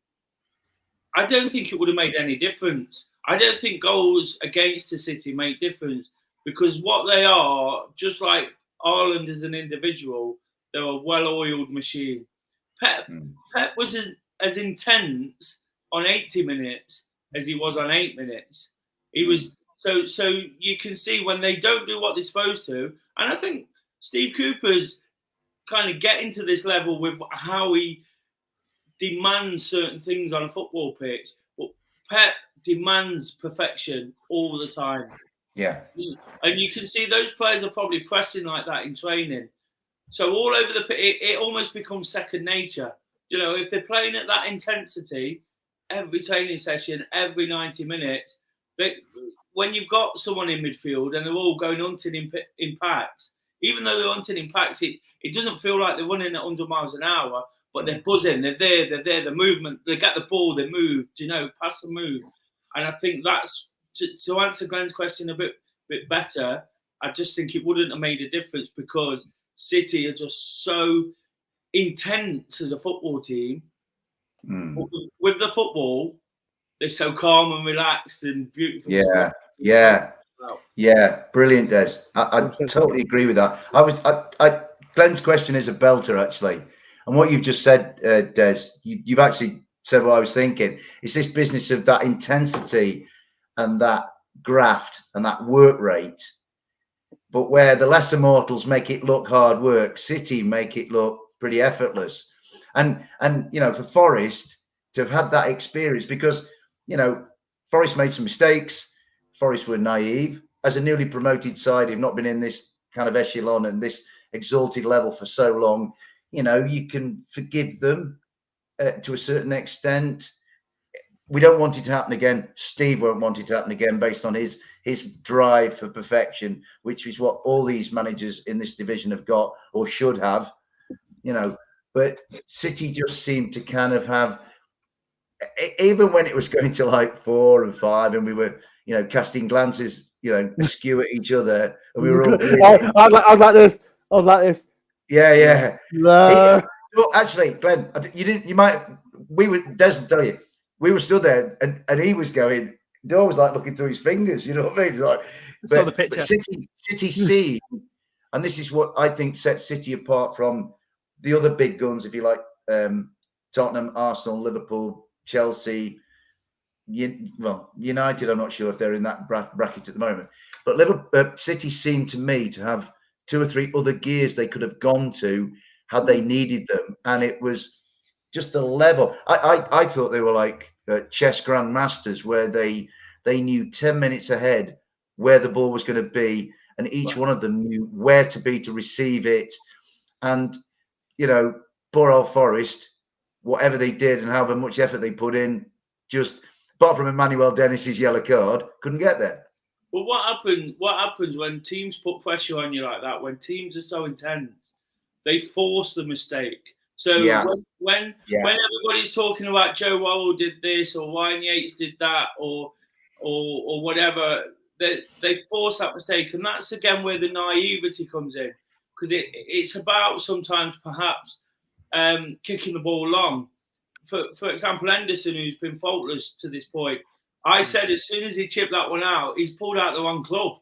don't think it would have made any difference. I don't think goals against the City make difference because what they are, just like Ireland as an individual, they're a well-oiled machine. Pep was as intense on 80 minutes as he was on 8 minutes. He was so you can see when they don't do what they're supposed to. And I think Steve Cooper's kind of getting to this level with how he demands certain things on a football pitch. But Pep demands perfection all the time. Yeah. And you can see those players are probably pressing like that in training. So all over the pitch, it almost becomes second nature. If they're playing at that intensity, every training session, every 90 minutes, when you've got someone in midfield and they're all going hunting in packs, even though they're hunting in packs, it doesn't feel like they're running at 100 miles an hour, but they're buzzing, they're there, the movement, they get the ball, they move, pass and move. And I think that's, to answer Glenn's question a bit better, I just think it wouldn't have made a difference because City are just so intense as a football team. With the football, they're so calm and relaxed and beautiful. Yeah, brilliant, Des. I totally agree with that. Glenn's question is a belter, actually, and what you've just said, Des, you've actually said what I was thinking. It's this business of that intensity and that graft and that work rate, but where the lesser mortals make it look hard work, City make it look pretty effortless. And for Forest to have had that experience, because Forest made some mistakes. Forest were naive as a newly promoted side. Who've not been in this kind of echelon and this exalted level for so long. You can forgive them to a certain extent. We don't want it to happen again. Steve won't want it to happen again, based on his drive for perfection, which is what all these managers in this division have got or should have. But City just seemed to kind of have, even when it was going to like 4 and 5, and we were, casting glances, askew at each other, and we were all. I was like this. I was like this. Yeah. No. Well, actually, Glenn, you didn't. You might. We were. Des will tell you. We were stood there, and he was going. Dore was like looking through his fingers. You know what I mean? Like, saw the picture. But City see, and this is what I think sets City apart from the other big guns, if you like. Tottenham, Arsenal, Liverpool, Chelsea. United. I'm not sure if they're in that bracket at the moment. But City seemed to me to have 2 or 3 other gears they could have gone to had they needed them, and it was just the level. I thought they were like chess grandmasters, where they knew 10 minutes ahead where the ball was going to be, and each one of them knew where to be to receive it. And poor old Forest, whatever they did and however much effort they put in, just apart from Emmanuel Dennis's yellow card, couldn't get there. Well, what happens when teams put pressure on you like that? When teams are so intense, they force the mistake. So when everybody's talking about Joe Worrell did this or Ryan Yates did that or whatever, they force that mistake, and that's again where the naivety comes in, because it's about sometimes perhaps kicking the ball long. For example, Henderson, who's been faultless to this point, I said as soon as he chipped that one out, he's pulled out the wrong club.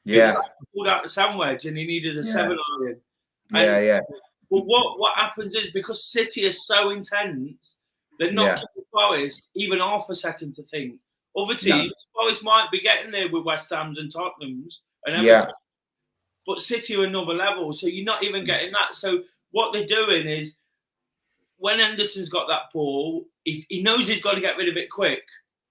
Yeah, he pulled out the sandwich, and he needed a 7 iron. But what happens is, because City is so intense, they're not giving Forest even half a second to think. Other teams, Forest might be getting there with West Ham's and Tottenham's and everything, but City are another level, so you're not even getting that. So what they're doing is, when Henderson's got that ball, he knows he's got to get rid of it quick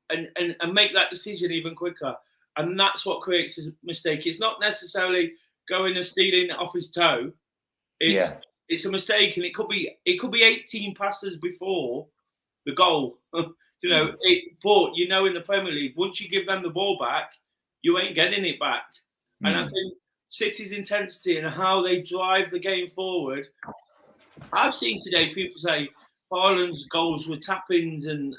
and make that decision even quicker. And that's what creates a mistake. It's not necessarily going and stealing it off his toe. It's a mistake, and it could be 18 passes before the goal. But in the Premier League, once you give them the ball back, you ain't getting it back. And I think City's intensity and how they drive the game forward. I've seen today people say Haaland's goals were tap-ins, and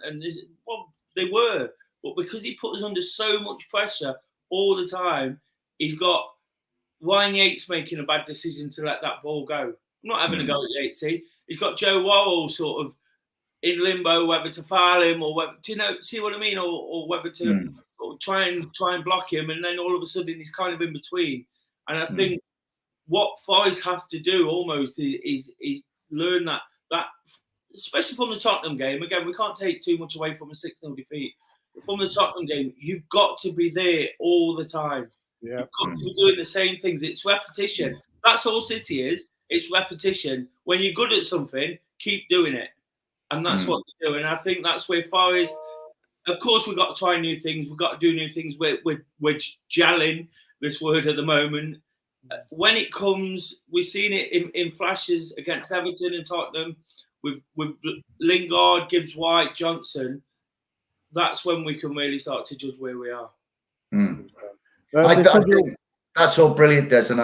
they were, but because he put us under so much pressure all the time, he's got Ryan Yates making a bad decision to let that ball go. I'm not having a go at Yatesy. He's got Joe Worrell sort of in limbo, whether to foul him or whether, see what I mean, or whether to try and block him, and then all of a sudden he's kind of in between. And I think what Forest have to do almost is learn that, especially from the Tottenham game. Again, we can't take too much away from a 6-0 defeat. But from the Tottenham game, you've got to be there all the time. Yeah. You've got to be doing the same things. It's repetition. That's all City is. It's repetition. When you're good at something, keep doing it. And that's what they do. And I think that's where Forest, of course, we've got to try new things. We've got to do new things. We're gelling, this word at the moment. When it comes, we've seen it in flashes against Everton and Tottenham with Lingard, Gibbs-White, Johnson. That's when we can really start to judge where we are. I think that's all brilliant, Des, and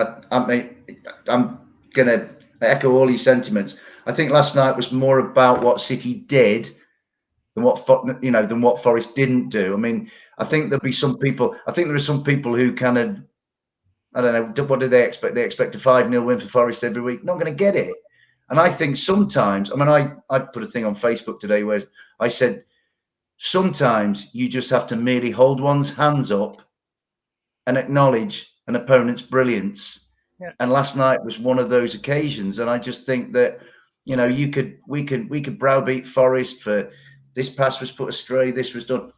I'm going to echo all your sentiments. I think last night was more about what City did than what Forest didn't do. I mean, I think there'll be some people. I think there are some people who kind of, I don't know, what do they expect? They expect a 5-0 win for Forest every week. Not going to get it. And I think sometimes, I mean, I put a thing on Facebook today where I said, sometimes you just have to merely hold one's hands up and acknowledge an opponent's brilliance. Yeah. And last night was one of those occasions. And I just think that, we could browbeat Forest for this pass was put astray, this was done.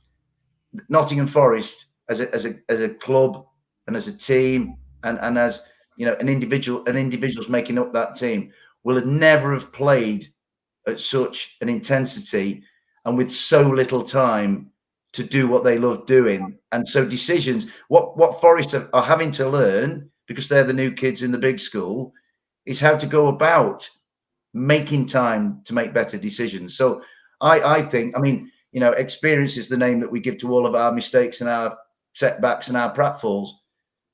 Nottingham Forest as a club and as a team and as an individuals making up that team will never have played at such an intensity and with so little time to do what they love doing. And so decisions, what Forest are having to learn, because they're the new kids in the big school, is how to go about making time to make better decisions. So I think, experience is the name that we give to all of our mistakes and our setbacks and our pratfalls.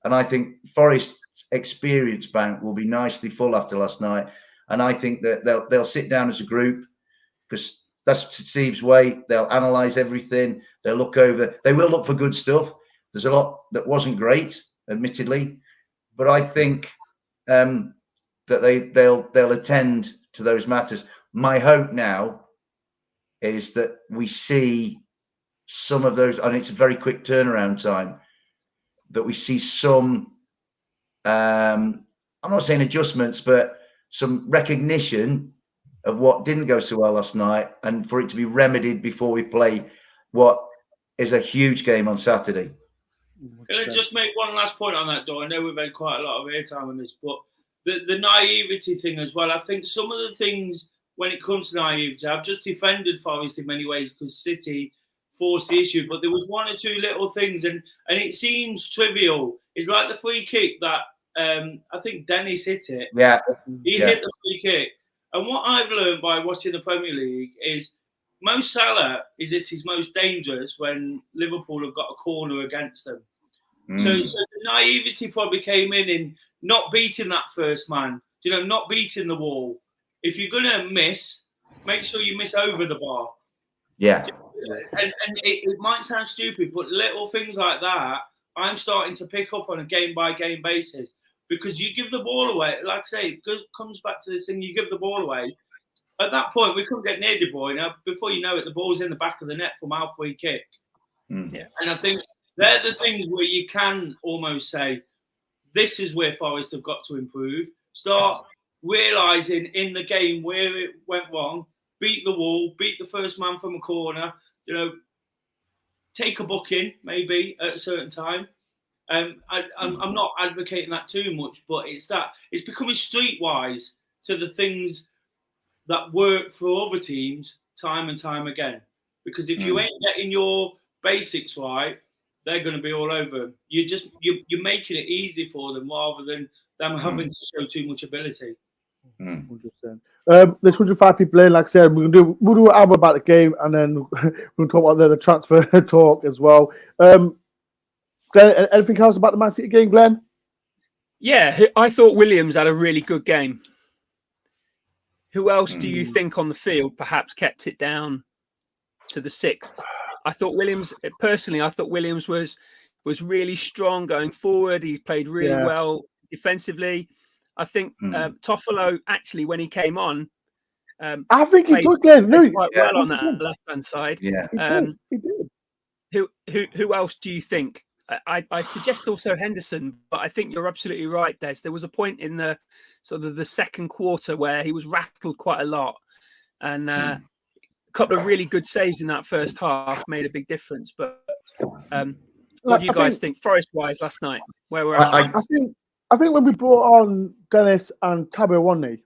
And I think Forest's experience bank will be nicely full after last night. And I think that they'll sit down as a group, because that's Steve's way. They'll analyse everything. They'll look over. They will look for good stuff. There's a lot that wasn't great, admittedly, but I think that they'll attend to those matters. My hope now is that we see some of those, and it's a very quick turnaround time, that we see some, I'm not saying adjustments, but some recognition of what didn't go so well last night, and for it to be remedied before we play what is a huge game on Saturday. Can I just make one last point on that, Dor? I know we've had quite a lot of airtime on this, but the naivety thing as well. I think some of the things when it comes to naivety, I've just defended Forest in many ways because City forced the issue, but there was one or two little things, and it seems trivial. It's like the free kick that I think Dennis hit it. Yeah, he hit the free kick. And what I've learned by watching the Premier League is Mo Salah is at his most dangerous when Liverpool have got a corner against them. So the naivety probably came in not beating that first man, not beating the wall. If you're going to miss, make sure you miss over the bar. Yeah. And it might sound stupid, but little things like that, I'm starting to pick up on a game-by-game basis. Because you give the ball away, like I say, it comes back to this thing, you give the ball away. At that point, we couldn't get near De Bruyne. Before you know it, the ball's in the back of the net from our free kick. Yeah. And I think they're the things where you can almost say, this is where Forest have got to improve. Start realising in the game where it went wrong, beat the wall, beat the first man from a corner, take a booking maybe at a certain time. I'm not advocating that too much, but it's becoming streetwise to the things that work for other teams time and time again. Because if you ain't getting your basics right, they're going to be all over them. You're making it easy for them rather than them having to show too much ability. 100%. There's 105 people in. Like I said, we'll do an album about the game, and then we'll talk about the transfer talk as well. Glenn, anything else about the Man City game, Glenn? Yeah, I thought Williams had a really good game. Who else do you think on the field perhaps kept it down to the 6? I thought Williams was really strong going forward. He played really well defensively. I think Toffolo, actually, when he came on, I think he took it quite well on that left-hand side. Yeah, he did. Who else do you think? I suggest also Henderson, but I think you're absolutely right, Des. There was a point in the sort of the second quarter where he was rattled quite a lot, and a couple of really good saves in that first half made a big difference. But what do you guys think, Forest-wise, last night? Where were I think when we brought on Dennis and Tabo Wanley,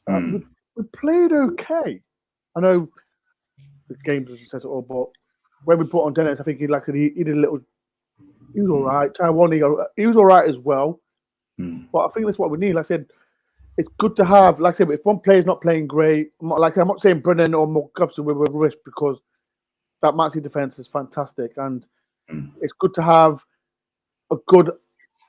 we played okay. I know the game doesn't say it all, but when we brought on Dennis, I think he did a little. He was all right. Taiwan, he was all right as well. But I think that's what we need. Like I said, it's good to have. Like I said, if one player's not playing great, I'm not saying Brennan or McGovern with a risk, because that Man City defense is fantastic, and it's good to have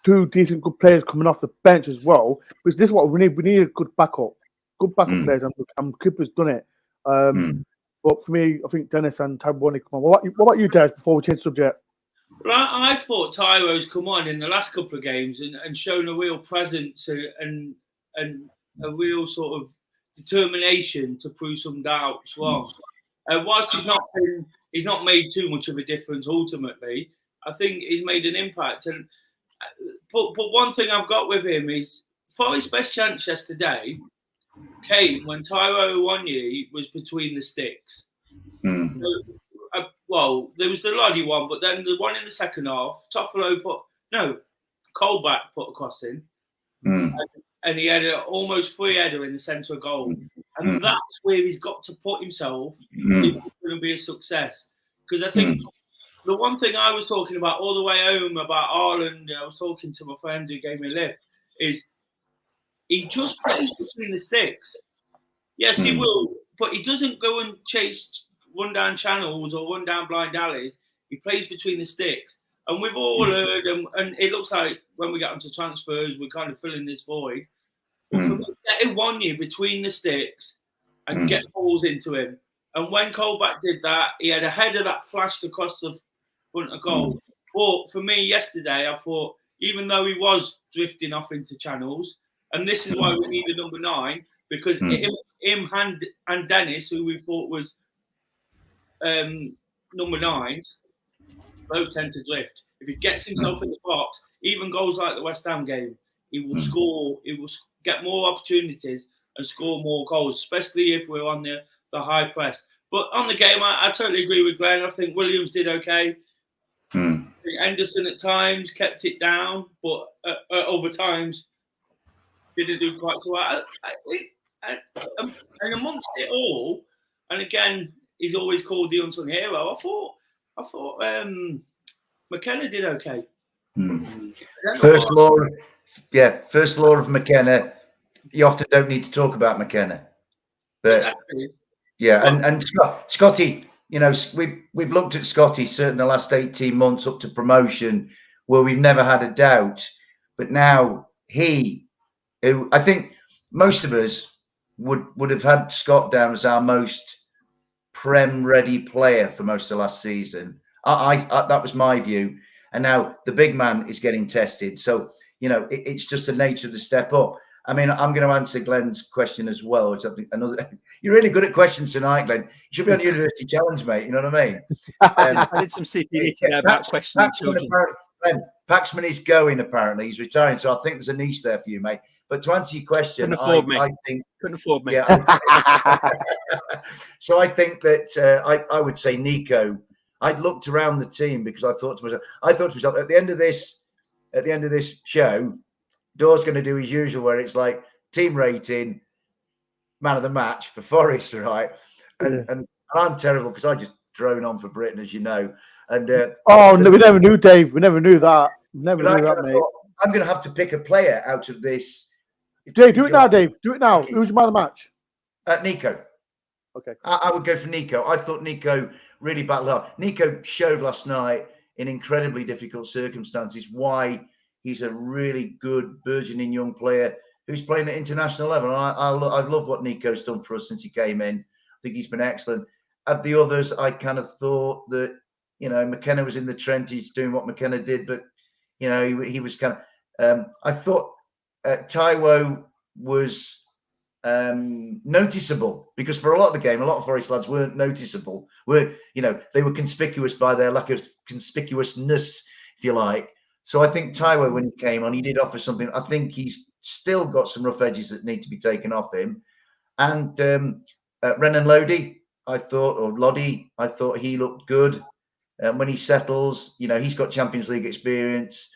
two decent good players coming off the bench as well. Because this is what we need. We need a good backup players, and Cooper's done it. But for me, I think Dennis and Taiwan come on. What about you, Des? Before we change subject. Well, I thought Tyro's come on in the last couple of games and shown a real presence and a real sort of determination to prove some doubts wrong. Whilst he's not made too much of a difference ultimately, I think he's made an impact. But one thing I've got with him is Forest's best chance yesterday came when Tyrone Aurier was between the sticks. Well, there was the Loddy one, but then the one in the second half, Toffolo Colback put a cross in. And he had an almost free header in the centre of goal. And that's where he's got to put himself if it's going to be a success. Because I think the one thing I was talking about all the way home about Ireland, I was talking to my friend who gave me a lift, is he just plays between the sticks. Yes, he will, but he doesn't go and run down channels or run down blind alleys. He plays between the sticks. And we've all heard, and it looks like when we get onto transfers, we're kind of filling this void. But for me, getting one year between the sticks and get balls into him. And when Colback did that, he had a header that flashed across the front of goal. But for me, yesterday, I thought, even though he was drifting off into channels, and this is why we need a number 9, because him and Dennis, who we thought was number 9s, both tend to drift. If he gets himself in the box, even goals like the West Ham game, he will score. He will get more opportunities and score more goals, especially if we're on the high press. But on the game, I totally agree with Glenn. I think Williams did okay. I think Henderson at times kept it down, but at other times didn't do quite so well. And amongst it all, and again, he's always called the unsung hero. I thought McKenna did okay. First law of McKenna. You often don't need to talk about McKenna, but and Scotty. You know, we've looked at Scotty certainly the last 18 months up to promotion, where we've never had a doubt. But now I think most of us would have had Scott down as our most Prem ready player for most of last season. I that was my view. And now the big man is getting tested. So, you know, it's just the nature of the step up. I mean, I'm going to answer Glenn's question as well. It's you're really good at questions tonight, Glenn. You should be on the University Challenge, mate. You know what I mean? I did some CPD about questioning children. Paxman is going, apparently. He's retiring. So I think there's a niche there for you, mate. But to answer your question, I think... Couldn't afford me. Yeah, so I think that I would say Nico. I'd looked around the team because I thought to myself, at the end of this show, Dore's going to do his usual, where it's like team rating, man of the match for Forest, right? And I'm terrible because I just drone on for Britain, as you know. And no, we never knew, Dave. We never knew that. Never knew that, mate. I'm going to have to pick a player out of this. Dave, do it now, Dave. Do it now. Who's your man of the match? Nico. Okay. I would go for Nico. I thought Nico really battled hard. Nico showed last night in incredibly difficult circumstances why he's a really good burgeoning young player who's playing at international level. And I love what Nico's done for us since he came in. I think he's been excellent. Of the others, I kind of thought that, you know, McKenna was in the trenches doing what McKenna did, but, you know, he was kind of... I thought Taiwo was noticeable, because for a lot of the game, a lot of Forest lads weren't noticeable. They were conspicuous by their lack of conspicuousness, if you like. So I think Taiwo, when he came on, he did offer something. I think he's still got some rough edges that need to be taken off him. And Renan Lodi, I thought he looked good. When he settles, you know, he's got Champions League experience.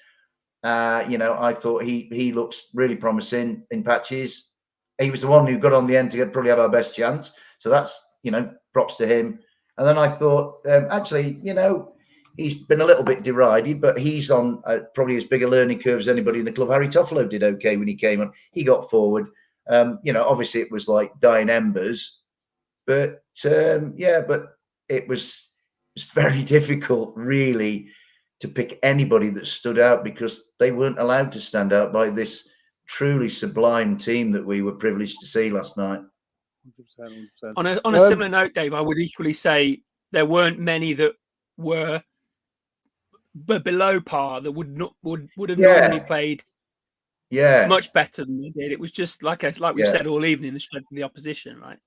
I thought he looks really promising in patches. He was the one who got on the end to probably have our best chance. So that's, you know, props to him. And then I thought, actually, you know, he's been a little bit derided, but he's on probably as big a learning curve as anybody in the club. Harry Toffolo did okay when he came on. He got forward. Obviously it was like dying embers. But, but it was very difficult, really, to pick anybody that stood out, because they weren't allowed to stand out by this truly sublime team that we were privileged to see last night. 100%. On a similar note, Dave, I would equally say there weren't many that were below par that would have normally played much better than they did. It was just like we've said all evening, the strength of the opposition, right?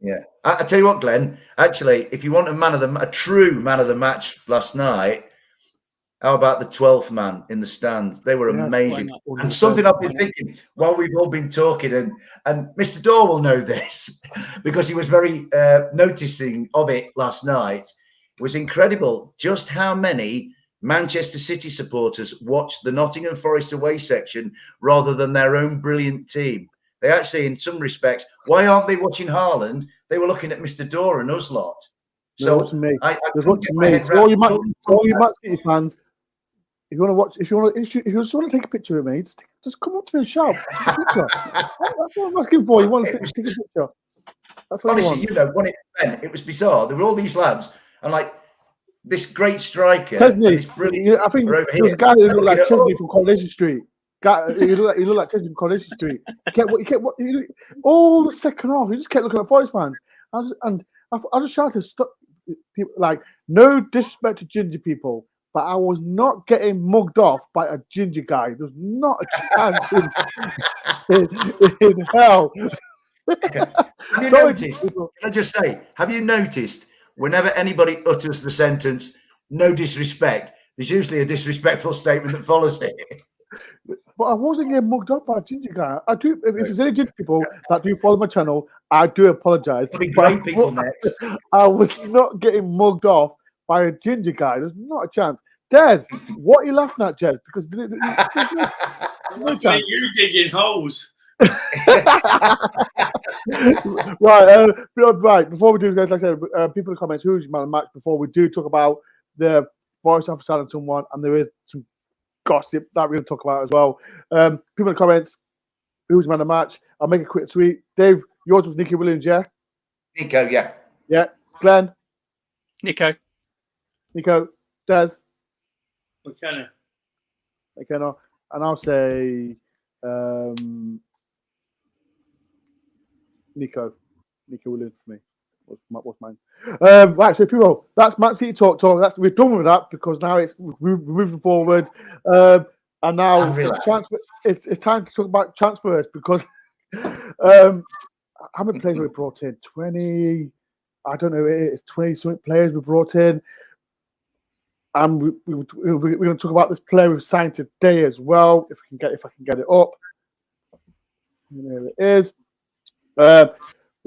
Yeah, I tell you what, Glenn. Actually, if you want a true man of the match last night, how about the 12th man in the stands? They were amazing. And something I've been thinking while we've all been talking, and Mr. Dore will know this because he was very noticing of it last night. It was incredible just how many Manchester City supporters watched the Nottingham Forest away section rather than their own brilliant team. They actually, in some respects, why aren't they watching Haaland? They were looking at Mr. Dore and us lot. So I watching me. All you Man City fans, if you just want to take a picture of me, just come up to me and shout. That's what I'm asking for. You want to take a picture? That's what honestly, you know, when it was bizarre. There were all these lads, and like this great striker, this brilliant. I think there was a guy who looked like Chesney from Coronation Street. He looked like Chesney from Coronation Street. All the second half, he just kept looking at Forest fans, I just shouted, "Stop!" People, like, no disrespect to ginger people, but I was not getting mugged off by a ginger guy. There's not a chance in hell. Have you noticed? Can I just say, have you noticed whenever anybody utters the sentence "no disrespect," there's usually a disrespectful statement that follows it. But I wasn't getting mugged up by a ginger guy. I do. If there's any ginger people that do follow my channel, I do apologize. There'll be great people next. I was not getting mugged off by a ginger guy. There's not a chance. Des, what are you laughing at, Jez? Because there's no chance. You digging holes. Right. Before we do this, like I said, people in the comments, who's your man of the match? Before we do talk about the Forest after signing someone, and there is some gossip that we're going to talk about as well. People in the comments, who's man of the match? I'll make a quick tweet. Dave, yours was Nicky Williams, yeah? Nico, yeah. Yeah. Glenn? Nico, Des? McKenna. McKenna. And I'll say Nico Williams for me. What's mine? Right, so people, that's Man City talk. We're done with that because now we're moving forward, and now it's time to talk about transfers because how many players we brought in? 20. I don't know. It's 20 something players we brought in, and we're going to talk about this player we've signed today as well. If I can get it up. There it is.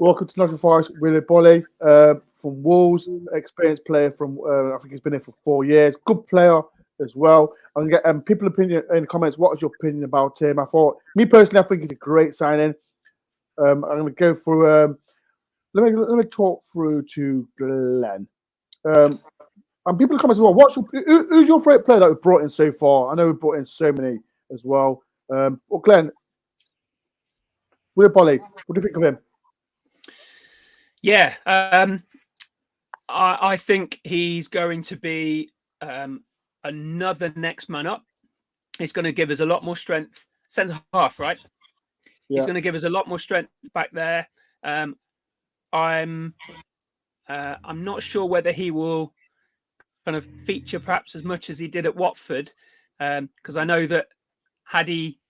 Welcome to Nottingham Forest, Willy Boly from Wolves, experienced player from I think he's been here for 4 years. Good player as well. I'm gonna get people's opinion in the comments. What is your opinion about him? I think he's a great signing. I'm gonna go through. Let me talk through to Glenn. And people in the comments as well. Who's your favourite player that we've brought in so far? I know we've brought in so many as well. Well, Glenn, Willy Boly, what do you think of him? Yeah, I think he's going to be another next man up. He's going to give us a lot more strength. Centre half, right? Yeah. He's going to give us a lot more strength back there. I'm not sure whether he will kind of feature perhaps as much as he did at Watford, because I know that had he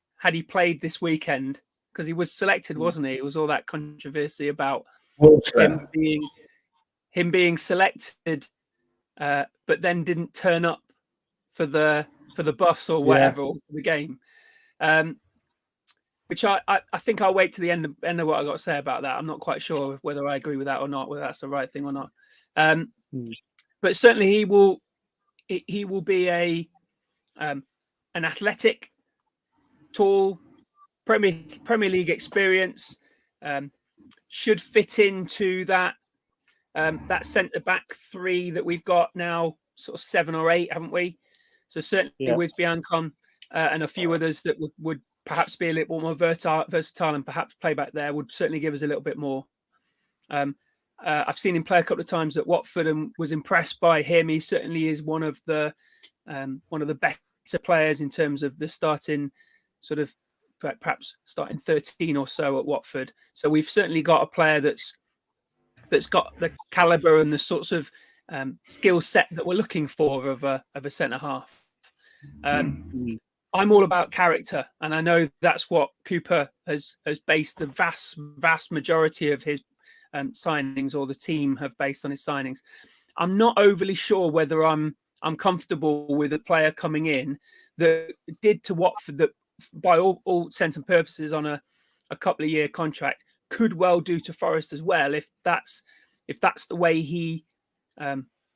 played this weekend, because he was selected, wasn't he? It was all that controversy about him being selected, but then didn't turn up for the bus or whatever, or for the game. Which I think I'll wait to the end of what I got to say about that. I'm not quite sure whether I agree with that or not, whether that's the right thing or not. But certainly he will be an athletic, tall, Premier League experience. Should fit into that centre back three that we've got now, sort of 7 or 8, haven't we? So certainly with Biancon and a few others that would perhaps be a little more versatile and perhaps play back there would certainly give us a little bit more. I've seen him play a couple of times at Watford and was impressed by him. He certainly is one of the better players in terms of the starting sort of perhaps starting 13 or so at Watford. So we've certainly got a player that's got the caliber and the sorts of skill set that we're looking for of a centre half. I'm all about character, and I know that's what Cooper has based the vast majority of his signings, or the team have based on his signings. I'm not overly sure whether I'm comfortable with a player coming in that did to Watford that, by all intents and purposes, on a couple of year contract, could well do to Forest as well, if that's the way he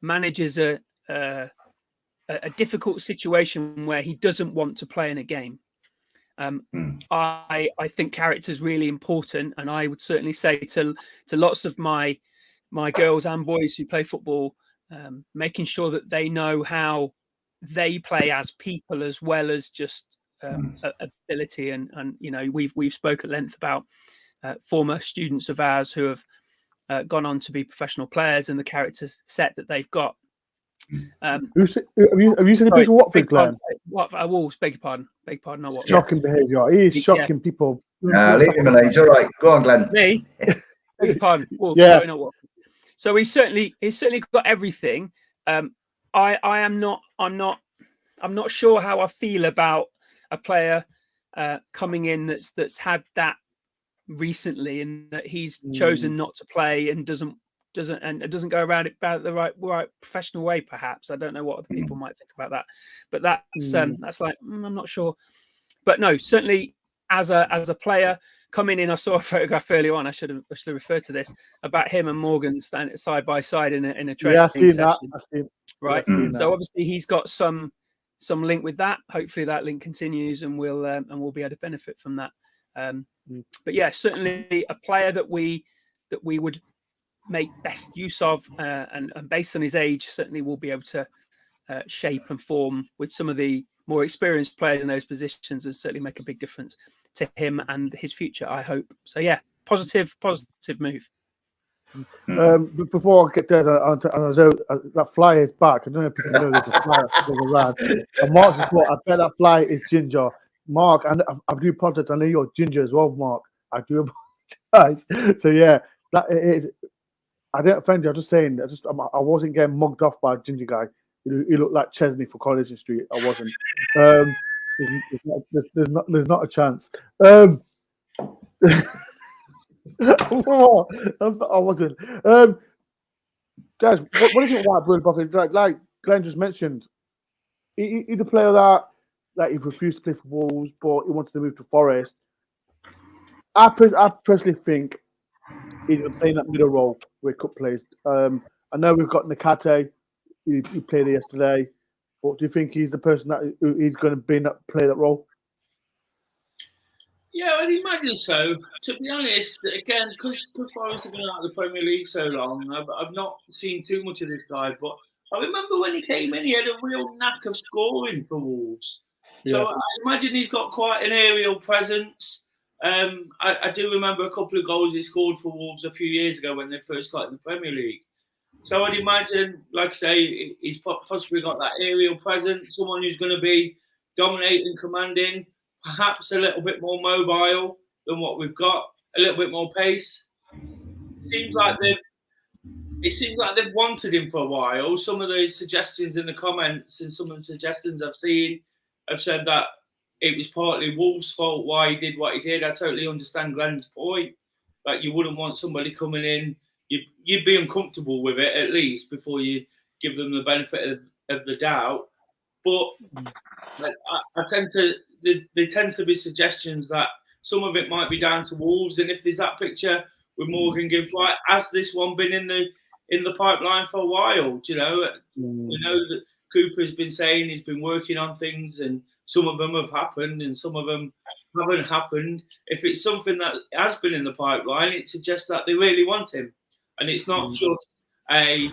manages a difficult situation where he doesn't want to play in a game. I think character is really important, and I would certainly say to lots of my girls and boys who play football, making sure that they know how they play as people as well as just ability. And you know, we've spoke at length about former students of ours who have gone on to be professional players and the character set that they've got. Have you seen a picture of Watford, Glenn? I will beg your pardon. Not Watford. Shocking behaviour. He is shocking people. Leave him alone. It's all right. Go on, Glenn. Me? Beg your pardon. Wolves, sorry, not Watford. So he's certainly got everything. I'm not sure how I feel about a player coming in that's had that recently, and that he's chosen not to play and doesn't go around it about the right professional way. Perhaps I don't know what other people might think about that, but that's like I'm not sure. But no, certainly as a player coming in, I saw a photograph earlier on. I should have referred to this about him and Morgan standing side by side in a training session. Right. So obviously he's got some link with that. Hopefully that link continues, and we'll be able to benefit from that. But yeah, certainly a player that we would make best use of, and based on his age, certainly will be able to shape and form with some of the more experienced players in those positions, and certainly make a big difference to him and his future, I hope. So yeah, positive move. Before I get there, that fly is back. I don't know if people know there's a fly going around. And Mark just thought, I bet that fly is Ginger. Mark, and I do apologize. I know you're Ginger as well, Mark. I do apologize. So yeah, that is. I didn't offend you. I'm just saying. I wasn't getting mugged off by a Ginger guy. He looked like Chesney for Coronation Street. I wasn't. There's not a chance. I wasn't. Guys, what is it about Willy Boly? Like Glenn just mentioned, he's a player that he refused to play for Wolves, but he wanted to move to Forest. I personally think he's going to play in that middle role where Cup plays. I know we've got Nakate. He played it yesterday. But do you think he's the person that he's going to play that role? Yeah, I'd imagine so. To be honest, again, because Forest have been out of the Premier League so long, I've not seen too much of this guy. But I remember when he came in, he had a real knack of scoring for Wolves. Yeah. So I imagine he's got quite an aerial presence. I do remember a couple of goals he scored for Wolves a few years ago when they first got in the Premier League. So I'd imagine, like I say, he's possibly got that aerial presence, someone who's going to be dominating, commanding, perhaps a little bit more mobile than what we've got, a little bit more pace. It seems like they've wanted him for a while. Some of the suggestions in the comments and some of the suggestions I've seen have said that it was partly Wolves' fault why he did what he did. I totally understand Glenn's point. Like, you wouldn't want somebody coming in. You'd be uncomfortable with it, at least, before you give them the benefit of the doubt. But I tend to... There tends to be suggestions that some of it might be down to Wolves, and if there's that picture with Morgan Gibbs White, has this one been in the pipeline for a while? You know, we know that Cooper's been saying he's been working on things, and some of them have happened, and some of them haven't happened. If it's something that has been in the pipeline, it suggests that they really want him, and it's not just a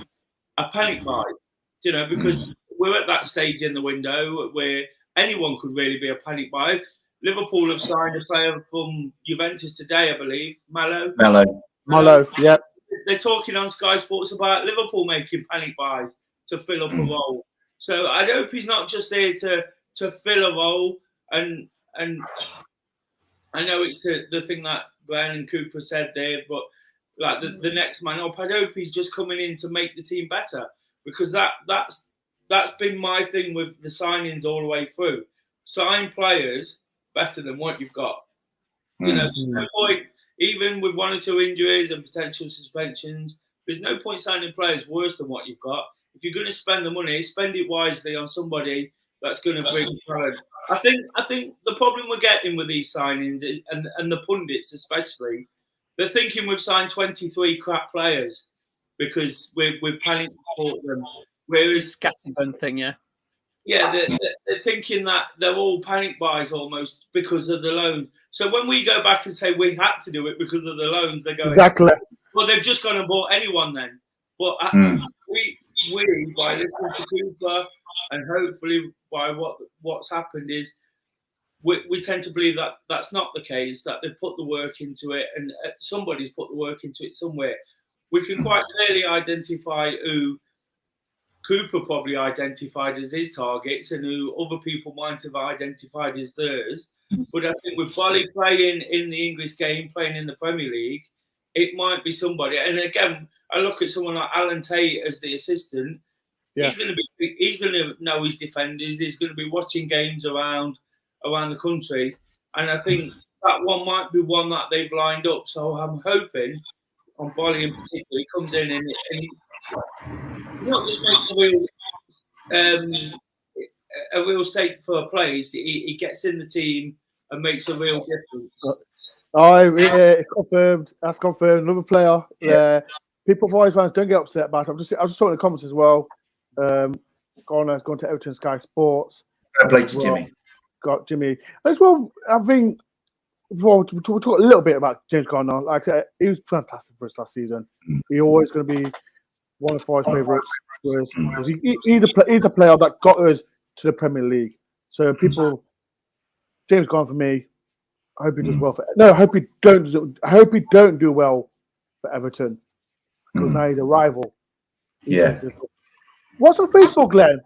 panic buy. You know, because we're at that stage in the window where anyone could really be a panic buy. Liverpool have signed a player from Juventus today, I believe, Malo. Yeah. They're talking on Sky Sports about Liverpool making panic buys to fill up a role. So I hope he's not just there to fill a role. And I know it's the thing that Glenn and Cooper said there, but like the next man up, I hope he's just coming in to make the team better, because that's been my thing with the signings all the way through. Sign players better than what you've got. You know, there's no point, even with 1 or 2 injuries and potential suspensions, there's no point signing players worse than what you've got. If you're going to spend the money, spend it wisely on somebody that's going to bring talent. I think the problem we're getting with these signings is, and the pundits especially, they're thinking we've signed 23 crap players because we're planning to support them. Whereas scattergun thing, yeah, they're thinking that they're all panic buys almost because of the loans. So when we go back and say we had to do it because of the loans, they're going, exactly. Well, they've just gone and bought anyone then. But we by listening to Cooper and hopefully by what's happened is we tend to believe that that's not the case, that they've put the work into it and somebody's put the work into it somewhere. We can quite clearly identify who Cooper probably identified as his targets and who other people might have identified as theirs. But I think with Boly playing in the English game, playing in the Premier League, it might be somebody. And again, I look at someone like Alan Tate as the assistant. Yeah. He's going to know his defenders. He's going to be watching games around the country, and I think that one might be one that they've lined up. So I'm hoping on Boly in particular, he comes in and he not just makes a real stake for a place. He gets in the team and makes a real difference. It's confirmed. That's confirmed. Another player. Yeah. People, Forest fans, don't get upset about it. I was just talking in the comments as well. Going to Everton Sky Sports. Fair play to Jimmy. Got Jimmy as well. I think we'll talk a little bit about James Garner. Like I said, he was fantastic for us last season. He's always going to be one of Forest favourites. He's a player that got us to the Premier League. So people, James Garner for me. I hope he does well I hope he don't do well for Everton because now he's a rival. Yeah. What's on Facebook, Glenn?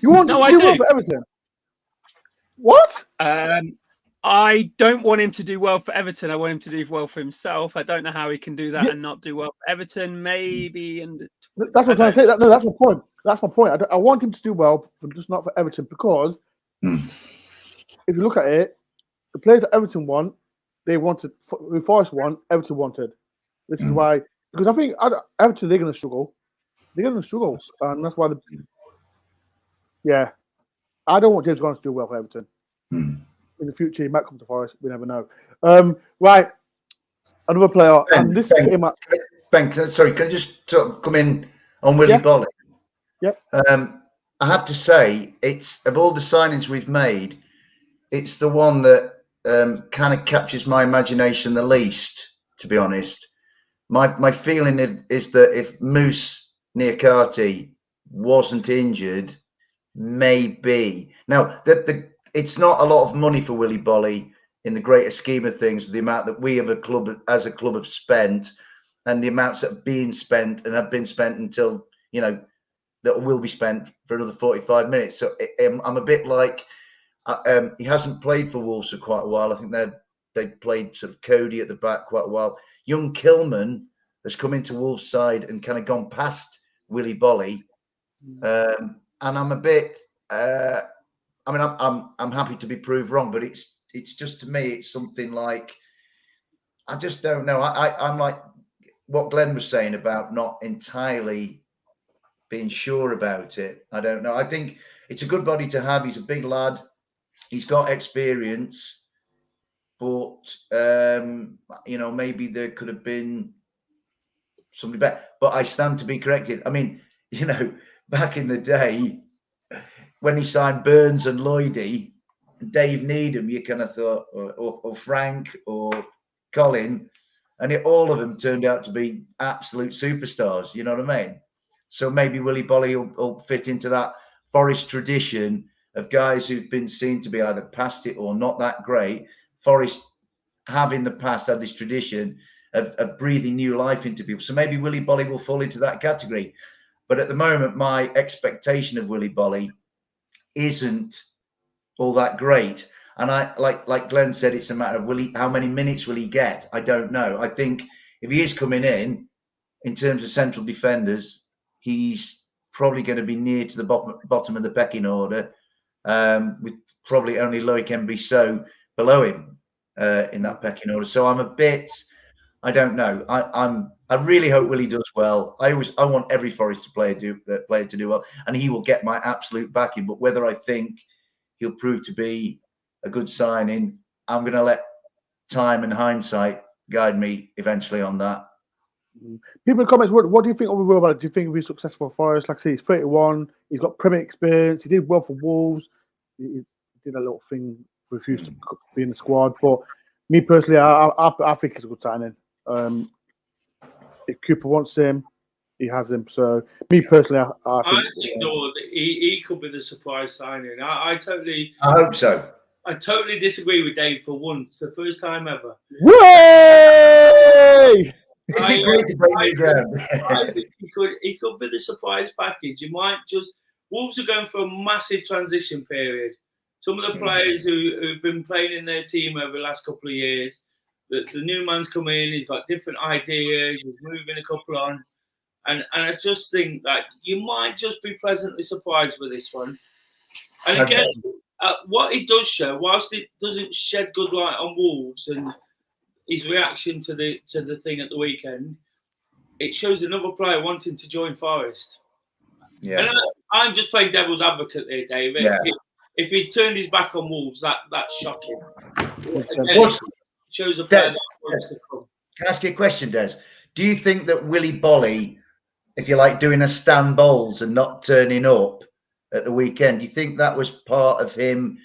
You want to do well for Everton? What? I don't want him to do well for Everton. I want him to do well for himself. I don't know how he can do that and not do well for Everton. Maybe, and that's what I'm trying to say. That's my point. That's my point. I want him to do well, but just not for Everton because if you look at it, the players that Everton want, they wanted. Forest want, Everton wanted. This is why, because I think Everton they're going to struggle. They're going to struggle, and that's why. I don't want James Garner to do well for Everton. In the future, he might come to Forest. We never know. Right, another player, and this came up. Ben, sorry, can I just come in on Willy Boly? Yep. I have to say, it's of all the signings we've made, it's the one that kind of captures my imagination the least, to be honest. My feeling is that if Moose Niakate wasn't injured, maybe. Now, it's not a lot of money for Willy Boly in the greater scheme of things, the amount that we as a club have spent and the amounts that are being spent and have been spent until, that will be spent for another 45 minutes. So I'm a bit like, he hasn't played for Wolves for quite a while. I think they played sort of Cody at the back quite a while. Young Kilman has come into Wolves' side and kind of gone past Willy Boly, and I'm a bit. I'm happy to be proved wrong, but it's just, to me, it's something like, I just don't know. I'm like what Glenn was saying about not entirely being sure about it. I don't know. I think it's a good body to have. He's a big lad. He's got experience, but maybe there could have been somebody better. But I stand to be corrected. I mean, back in the day when he signed Burns and Lloydie, Dave Needham, you kind of thought, or Frank or Colin, and all of them turned out to be absolute superstars. You know what I mean? So maybe Willy Boly will fit into that Forest tradition of guys who've been seen to be either past it or not that great. Forest have in the past had this tradition of breathing new life into people. So maybe Willy Boly will fall into that category. But at the moment, my expectation of Willy Boly isn't all that great. And I like Glenn said, it's a matter of how many minutes will he get? I don't know. I think if he is coming in terms of central defenders, he's probably going to be near to the bottom of the pecking order, with probably only Loic Mbiso below him in that pecking order. So I'm a bit, I don't know. I really hope Willy does well. I want every Forest player to do well, and he will get my absolute backing. But whether I think he'll prove to be a good signing, I'm going to let time and hindsight guide me eventually on that. People in the comments, what do you think of Will about it? Do you think he'll be successful for Forest? Like I say, he's 31. He's got Premier experience. He did well for Wolves. He did a little thing, refused to be in the squad. But me personally, I think it's a good signing. If Cooper wants him, he has him. So me personally, I think he could be the surprise signing. I hope so. I totally disagree with Dave for once. The first time ever. Way! I think he could be the surprise package. You might Wolves are going for a massive transition period. Some of the players who've been playing in their team over the last couple of years, the new man's come in, he's got different ideas, he's moving a couple on. And I just think that you might just be pleasantly surprised with this one. And again, what it does show, whilst it doesn't shed good light on Wolves and his reaction to the thing at the weekend, it shows another player wanting to join Forest. Yeah. And I'm just playing devil's advocate there, David. Yeah. If he turned his back on Wolves, that's shocking. Again, What- it shows a player that wants to come. Can I ask you a question, Des? Do you think that Willy Boly, if you like, doing a Stan Bowles and not turning up at the weekend, do you think that was part of him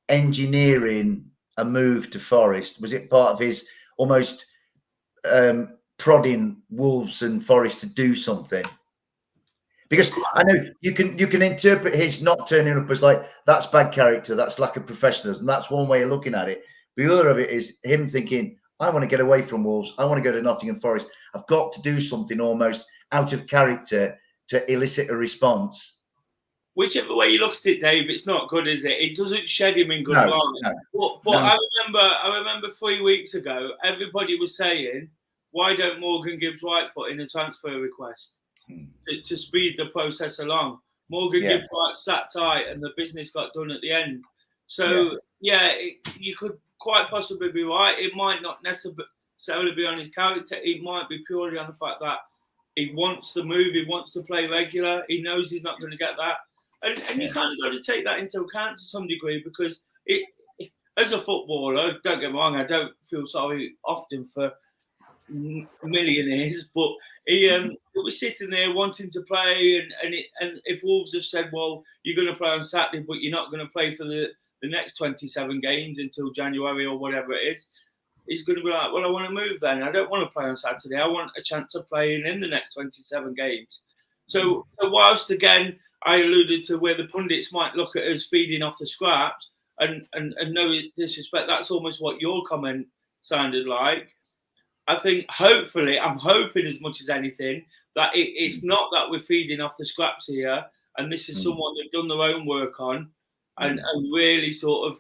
engineering a move to Forest? Was it part of his almost prodding Wolves and Forest to do something? Because I know you can interpret his not turning up as like, that's bad character, that's lack of professionalism. That's one way of looking at it. The other of it is him thinking, I want to get away from Wolves. I want to go to Nottingham Forest. I've got to do something almost out of character to elicit a response. Whichever way you look at it, Dave, it's not good, is it? It doesn't shed him in good light. But No. I remember 3 weeks ago, everybody was saying, why don't Morgan Gibbs-White put in a transfer request to speed the process along? Morgan Gibbs-White sat tight and the business got done at the end. So, you could quite possibly be right. It might not necessarily be on his character. It might be purely on the fact that he wants to move. He wants to play regular. He knows he's not going to get that. And you kind of got to take that into account to some degree, because as a footballer, don't get me wrong, I don't feel sorry often for millionaires, but he was sitting there wanting to play, and if Wolves have said, well, you're going to play on Saturday, but you're not going to play for the next 27 games until January or whatever it is, he's going to be like, well, I want to move then. I don't want to play on Saturday. I want a chance of playing in the next 27 games. So whilst, again, I alluded to where the pundits might look at us feeding off the scraps, and no disrespect, that's almost what your comment sounded like. I think, hopefully, I'm hoping as much as anything, that it's not that we're feeding off the scraps here, and this is someone they've done their own work on and really sort of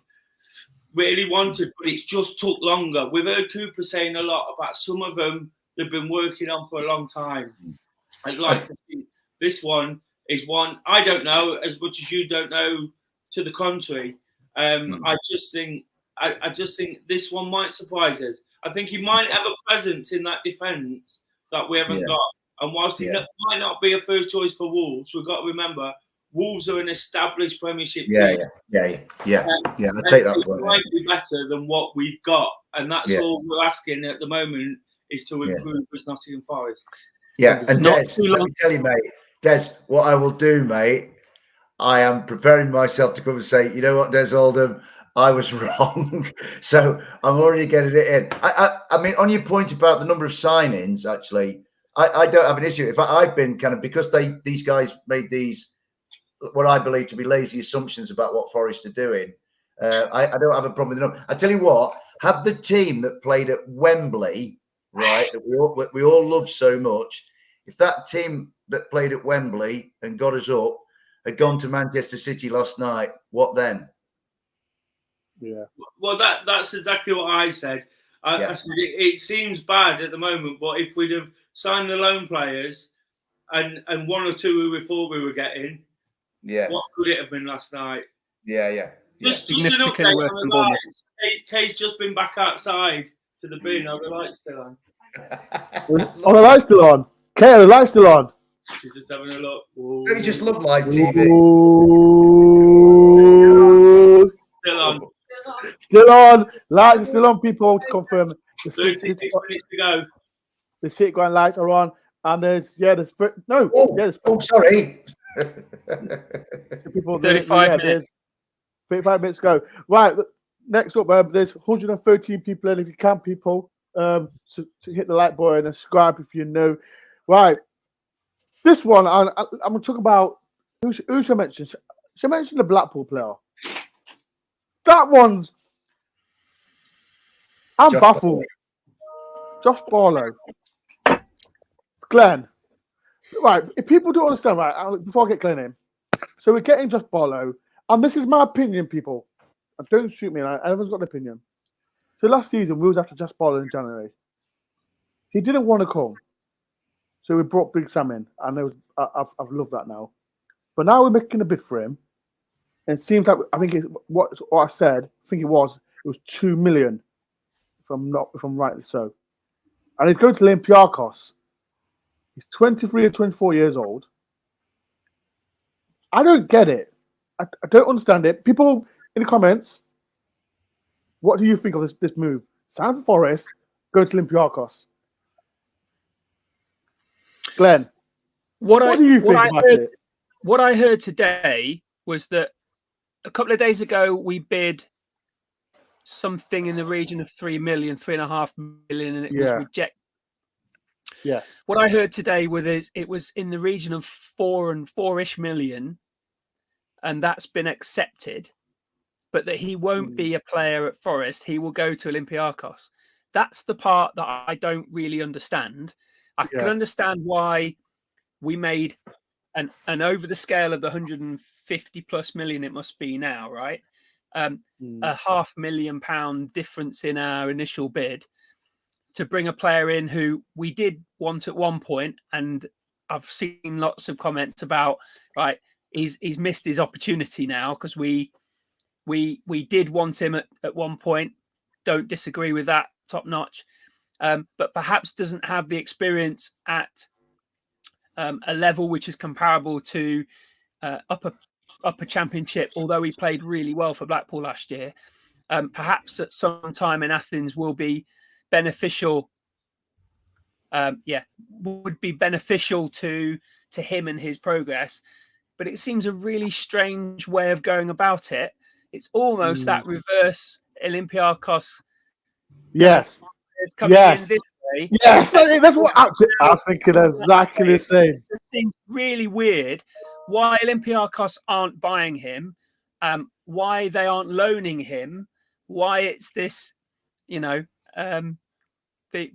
really wanted, but it's just took longer. We've heard Cooper saying a lot about some of them they've been working on for a long time. I'd like to think this one is one, I don't know as much as you don't know to the contrary. I just think this one might surprise us. I think he might have a presence in that defence that we haven't got. And whilst he might not be a first choice for Wolves, we've got to remember Wolves are an established Premiership team. I take that point. It might be better than what we've got, and that's all we're asking at the moment is to improve as Nottingham Forest. Yeah, and Des, let me tell you, mate, Des, what I will do, mate, I am preparing myself to come and say, you know what, Des Oldham, I was wrong. So I'm already getting it in. I mean, on your point about the number of signings, actually, I don't have an issue. If I've been kind of, because these guys made these, what I believe to be lazy assumptions about what Forest are doing, I don't have a problem with the number. I tell you what, have the team that played at Wembley, right, that we all love so much, if that team that played at Wembley and got us up had gone to Manchester City last night, what then? Yeah. Well, that's exactly what I said. I said it seems bad at the moment, but if we'd have signed the loan players and one or two who we thought we were getting, what could it have been last night? Just an update on the lights. Kate's just been back outside to the bin. Are the lights still on? The lights still on. Kate, are the lights still on? She's just having a look. Don't you just love live TV? Still on. Still on. Lights are still on, people, to confirm. 36 minutes to go. The City Ground lights are on. And there's, sorry. People, 35 minutes. 35 minutes ago. Right, next up, there's 113 people in. If you can, people, to hit the like button and subscribe if you're new. Right, this one, I'm going to talk about, who should I mention? Should I mention the Blackpool player? That one's, I'm baffled. Josh Barlow. Glenn. Right, if people don't understand, right, before I get Glenn in, so we're getting Josh Barlow, and this is my opinion, people. And don't shoot me, everyone's got an opinion. So last season, we was after Josh Barlow in January. He didn't want to come. So we brought Big Sam in, and I've loved that now. But now we're making a bid for him, and it seems like I think what I said. I think it was 2 million, if I'm rightly so. And he's going to Olympiacos. He's 23 or 24 years old. I don't get it. I don't understand it. People in the comments, what do you think of this move? Sign for Forest, go to Olympiacos. Glenn, what do you think about it? What I heard today was that a couple of days ago we bid something in the region of 3 million, 3.5 million, and it was rejected. Yeah. What I heard today was it was in the region of 4-ish million, and that's been accepted, but that he won't be a player at Forest. He will go to Olympiacos. That's the part that I don't really understand. I can understand why we made an over the scale of the 150 plus million it must be now, right? A £500,000 difference in our initial bid to bring a player in who we did want at one point, and I've seen lots of comments about, right, he's missed his opportunity now because we did want him at one point. Don't disagree with that, top notch, but perhaps doesn't have the experience at a level which is comparable to upper championship, although he played really well for Blackpool last year. Perhaps at some time in Athens will be beneficial. Would be beneficial to him and his progress. But it seems a really strange way of going about it. It's almost that reverse Olympiacos. Yes. It's coming in this way. Yes, that's what I'm thinking exactly the same. It seems really weird why Olympiacos aren't buying him, why they aren't loaning him, why it's this, the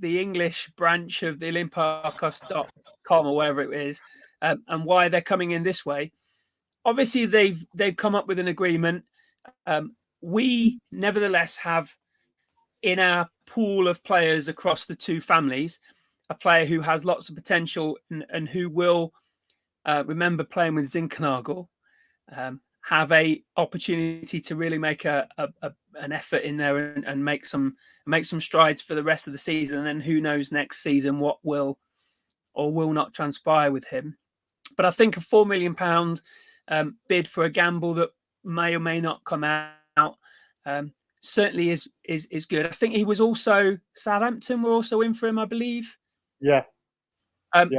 English branch of the Olympiacos.com or whatever it is, and why they're coming in this way. Obviously, they've come up with an agreement. We nevertheless have in our pool of players across the two families a player who has lots of potential and who will remember playing with Zinkernagel, have a opportunity to really make an effort in there and make some strides for the rest of the season. And then who knows next season what will or will not transpire with him. But I think a £4 million bid for a gamble that may or may not come out certainly is good. I think he was also Southampton were also in for him, I believe. Yeah.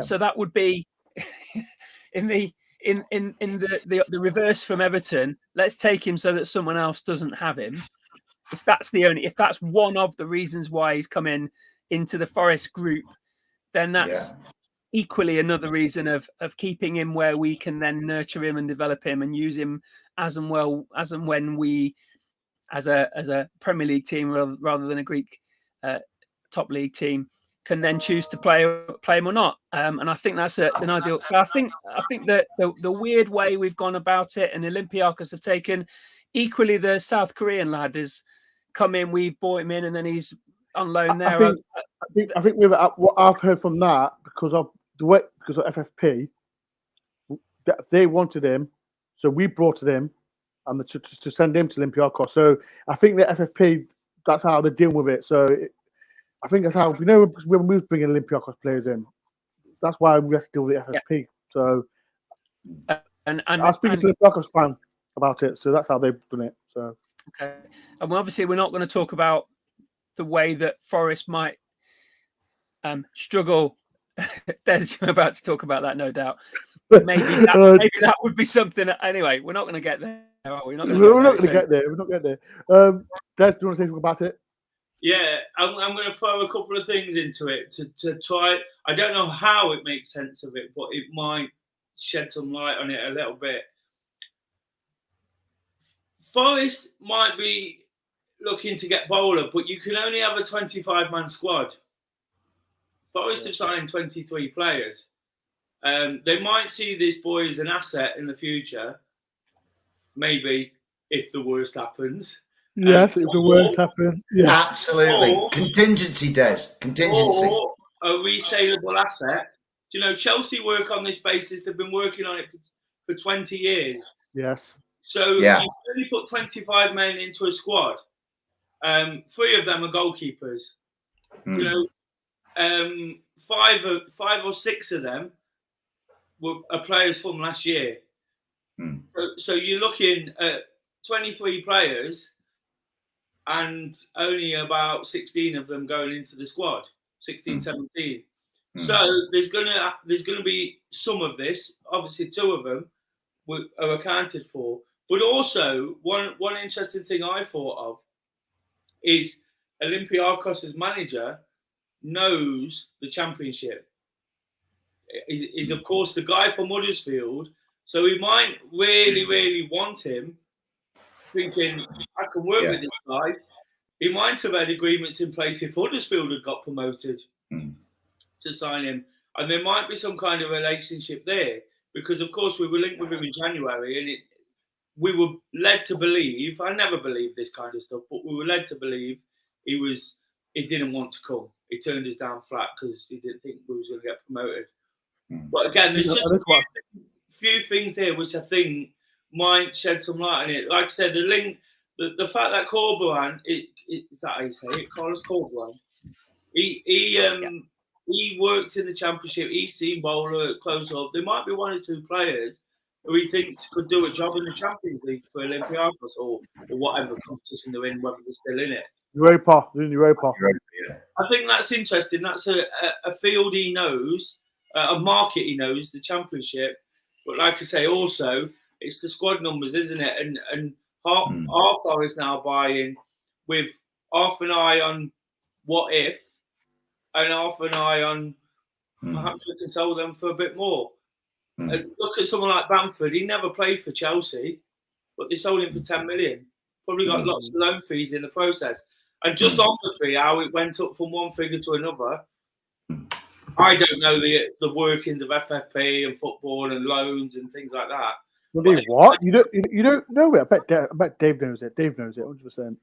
So that would be in the reverse from Everton. Let's take him so that someone else doesn't have him. If that's one of the reasons why he's come into the Forest group, then that's equally another reason of keeping him where we can then nurture him and develop him and use him as and when we, as a Premier League team rather than a Greek top league team, can then choose to play him or not. And I think that's an ideal. I think that the weird way we've gone about it, and Olympiacos have taken, equally the South Korean lad has come in, we've bought him in, and then he's on loan there. I think with what I've heard from that, because of FFP, they wanted him, so we brought him, and to send him to Olympiacos. So I think the FFP, that's how they're dealing with it. So I think that's how when we bringing Olympiacos players in, that's why we have to deal with the FFP. So and I was speaking to the Olympiacos fan about it, so that's how they've done it. So okay, and obviously we're not going to talk about the way that Forest might struggle. There's about to talk about that, no doubt. Maybe that would be something. Anyway, we're not going to get there, are we? We're not going to get there. Des, do you want to say something about it? Yeah, I'm going to throw a couple of things into it to try. I don't know how it makes sense of it, but it might shed some light on it a little bit. Forest might be looking to get Bowler, but you can only have a 25-man squad. Forest have signed 23 players. They might see this boy as an asset in the future, maybe if the worst happens. Yes, if the worst happens. Yeah. Absolutely. Contingency, Des. Contingency. Or a resaleable asset you know, Chelsea work on this basis. They've been working on it for 20 years. Yes. So Yeah. you only put 25 men into a squad. 3 of them are goalkeepers. You know, 5 or 6 of them are players from last year. So you're looking at 23 players and only about 16 of them going into the squad, 16, 17. So there's gonna be some of this. Obviously, 2 of them are accounted for. But also, one interesting thing I thought of is Olympiacos' manager knows the Championship. He's of course the guy from Huddersfield, so he might really want him, thinking I can work with this guy. He might have had agreements in place if Huddersfield had got promoted to sign him, and there might be some kind of relationship there because, of course, we were linked with him in January, and we were led to believe. I never believed this kind of stuff, but we were led to believe he didn't want to come. He turned us down flat because he didn't think we was going to get promoted. But again, there's just a few things here which I think might shed some light on it. Like I said, the link, the fact that Corberan, is that how you say it? Carlos Corberan. He worked in the Championship. He's seen Bowler close up. There might be 1 or 2 players who he thinks could do a job in the Champions League for Olympiacos or whatever competition they're in, whether they're still in it. Europa. I think that's interesting. That's a field he knows, a market he knows, the Championship. But like I say, also it's the squad numbers, isn't it? And half Forest now buying with half an eye on what if, and half an eye on perhaps we can sell them for a bit more. And look at someone like Bamford. He never played for Chelsea, but they sold him for 10 million. Probably got lots of loan fees in the process. And just on the fee, how it went up from one figure to another, I don't know the workings of FFP and football and loans and things like that. What? You don't know it? I bet Dave knows it. Dave knows it 100%.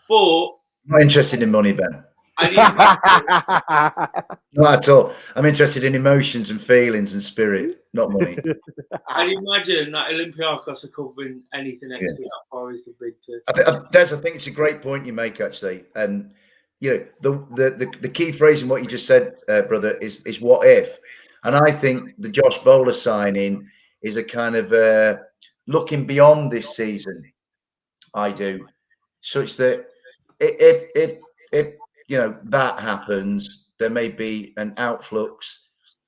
But I'm not interested in money, Ben. Not at all. I'm interested in emotions and feelings and spirit, not money. I'd imagine that Olympiacos are covering anything extra that Forest have bid to. Des, I think it's a great point you make, actually. And you know, the key phrase in what you just said, brother, is what if. And I think the Josh Bowler signing is a kind of looking beyond this season. I do, such that if you know that happens, there may be an outflux,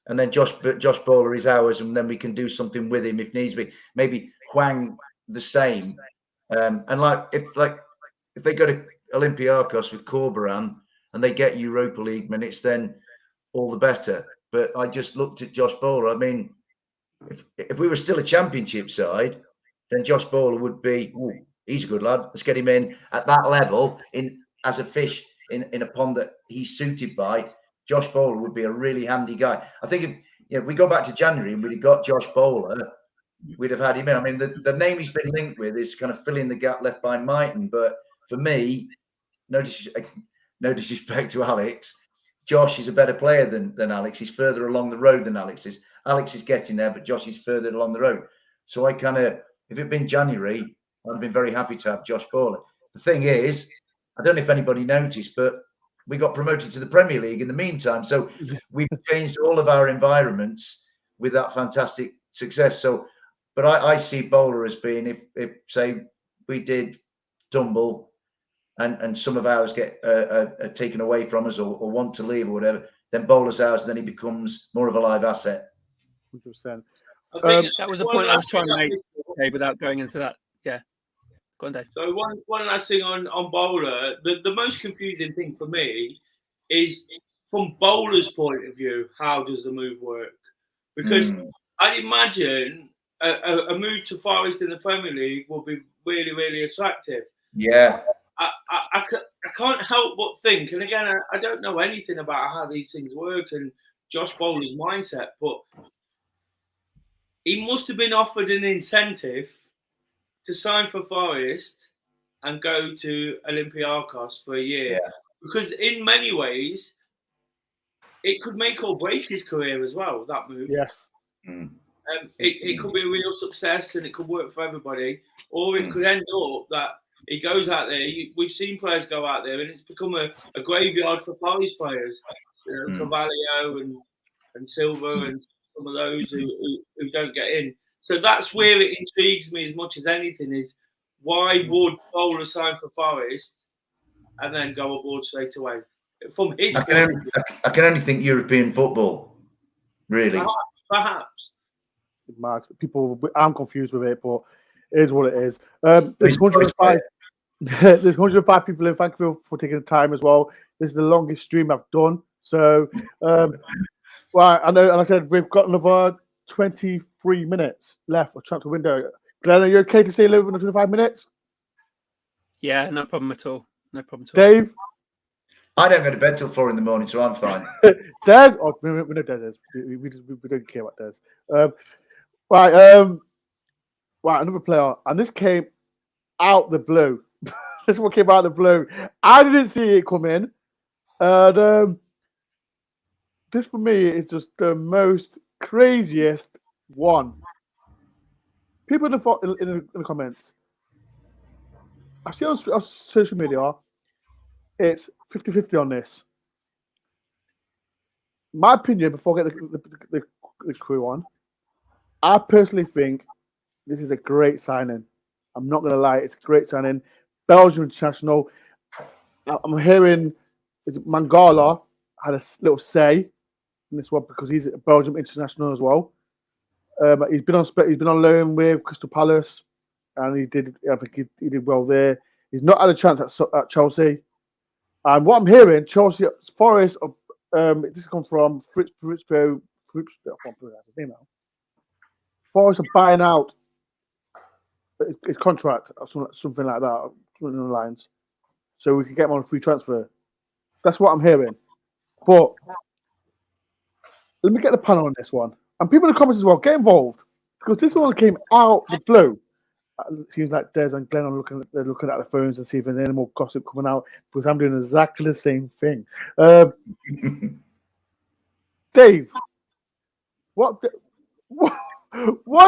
and then Josh Bowler is ours, and then we can do something with him if needs be. Maybe Hwang the same, and if they go to Olympiacos with Corberan and they get Europa League minutes, then all the better. But I just looked at Josh Bowler. I mean, if we were still a Championship side, then Josh Bowler would be. Ooh, he's a good lad. Let's get him in at that level as a fish in a pond that he's suited by. Josh Bowler would be a really handy guy. I think if we go back to January and we'd have got Josh Bowler, we'd have had him in. I mean, the name he's been linked with is kind of filling the gap left by Mighton. But for me, no disrespect to Alex, Josh is a better player than Alex. He's further along the road than Alex is. Alex is getting there, but Josh is further along the road. So I kind of, if it'd been January, I'd been very happy to have Josh Bowler. The thing is, I don't know if anybody noticed, but we got promoted to the Premier League in the meantime. So we've changed all of our environments with that fantastic success. So, but I see Bowler as being, if say we did tumble and some of ours get taken away from us or want to leave or whatever, then Bowler's ours, and then he becomes more of a live asset. 100%. That was a point I was trying to make, okay, without going into that. Yeah. Go on, Dave. So one last thing on Bowler. The most confusing thing for me is from Bowler's point of view, how does the move work? Because I'd imagine a move to Forest in the Premier League will be really, really attractive. Yeah. I can't help but think, and again, I don't know anything about how these things work and Josh Bowler's mindset, but he must have been offered an incentive to sign for Forest and go to Olympiacos for a year. Yeah. Because in many ways, it could make or break his career as well. That move. Yes. It could be a real success and it could work for everybody, or it could end up that he goes out there. We've seen players go out there and it's become a graveyard for Forest players. Carvalho and Silva and some of those who don't get in. So that's where it intrigues me as much as anything is why would Bowler sign for Forest and then go aboard straight away? From his I can only think European football, really. Perhaps. People, I'm confused with it, but it is what it is. There's 105. There's 105 people in. Thank you for taking the time as well. This is the longest stream I've done. So, well, I know, and I said we've got another 23 minutes left for transfer window. Glenn, are you okay to stay a little bit 25 minutes? Yeah, no problem at all. No problem at all. Dave? I don't go to bed till 4 a.m, so I'm fine. Des? Oh, we know Des is. We don't care about Des. Right, another player, and this came out the blue. This is what came out the blue. I didn't see it come in, and this for me is just the most craziest one. People in the comments, I see on social media, it's 50-50 on this. My opinion, before I get the crew on, I personally think this is a great signing. I'm not going to lie, it's a great signing. Belgium international. I'm hearing Mangala had a little say in this one because he's a Belgium international as well. He's been on loan with Crystal Palace, and I think he did well there. He's not had a chance at Chelsea. And what I'm hearing, Chelsea, Forest, this comes from Fritz. Forest are buying out his contract or something like that, something along the lines, so we can get him on a free transfer. That's what I'm hearing. But let me get the panel on this one. And people in the comments as well, get involved. Because this one came out the blue. It seems like Des and Glenn are looking at the phones and see if there's any more gossip coming out, because I'm doing exactly the same thing. Dave, what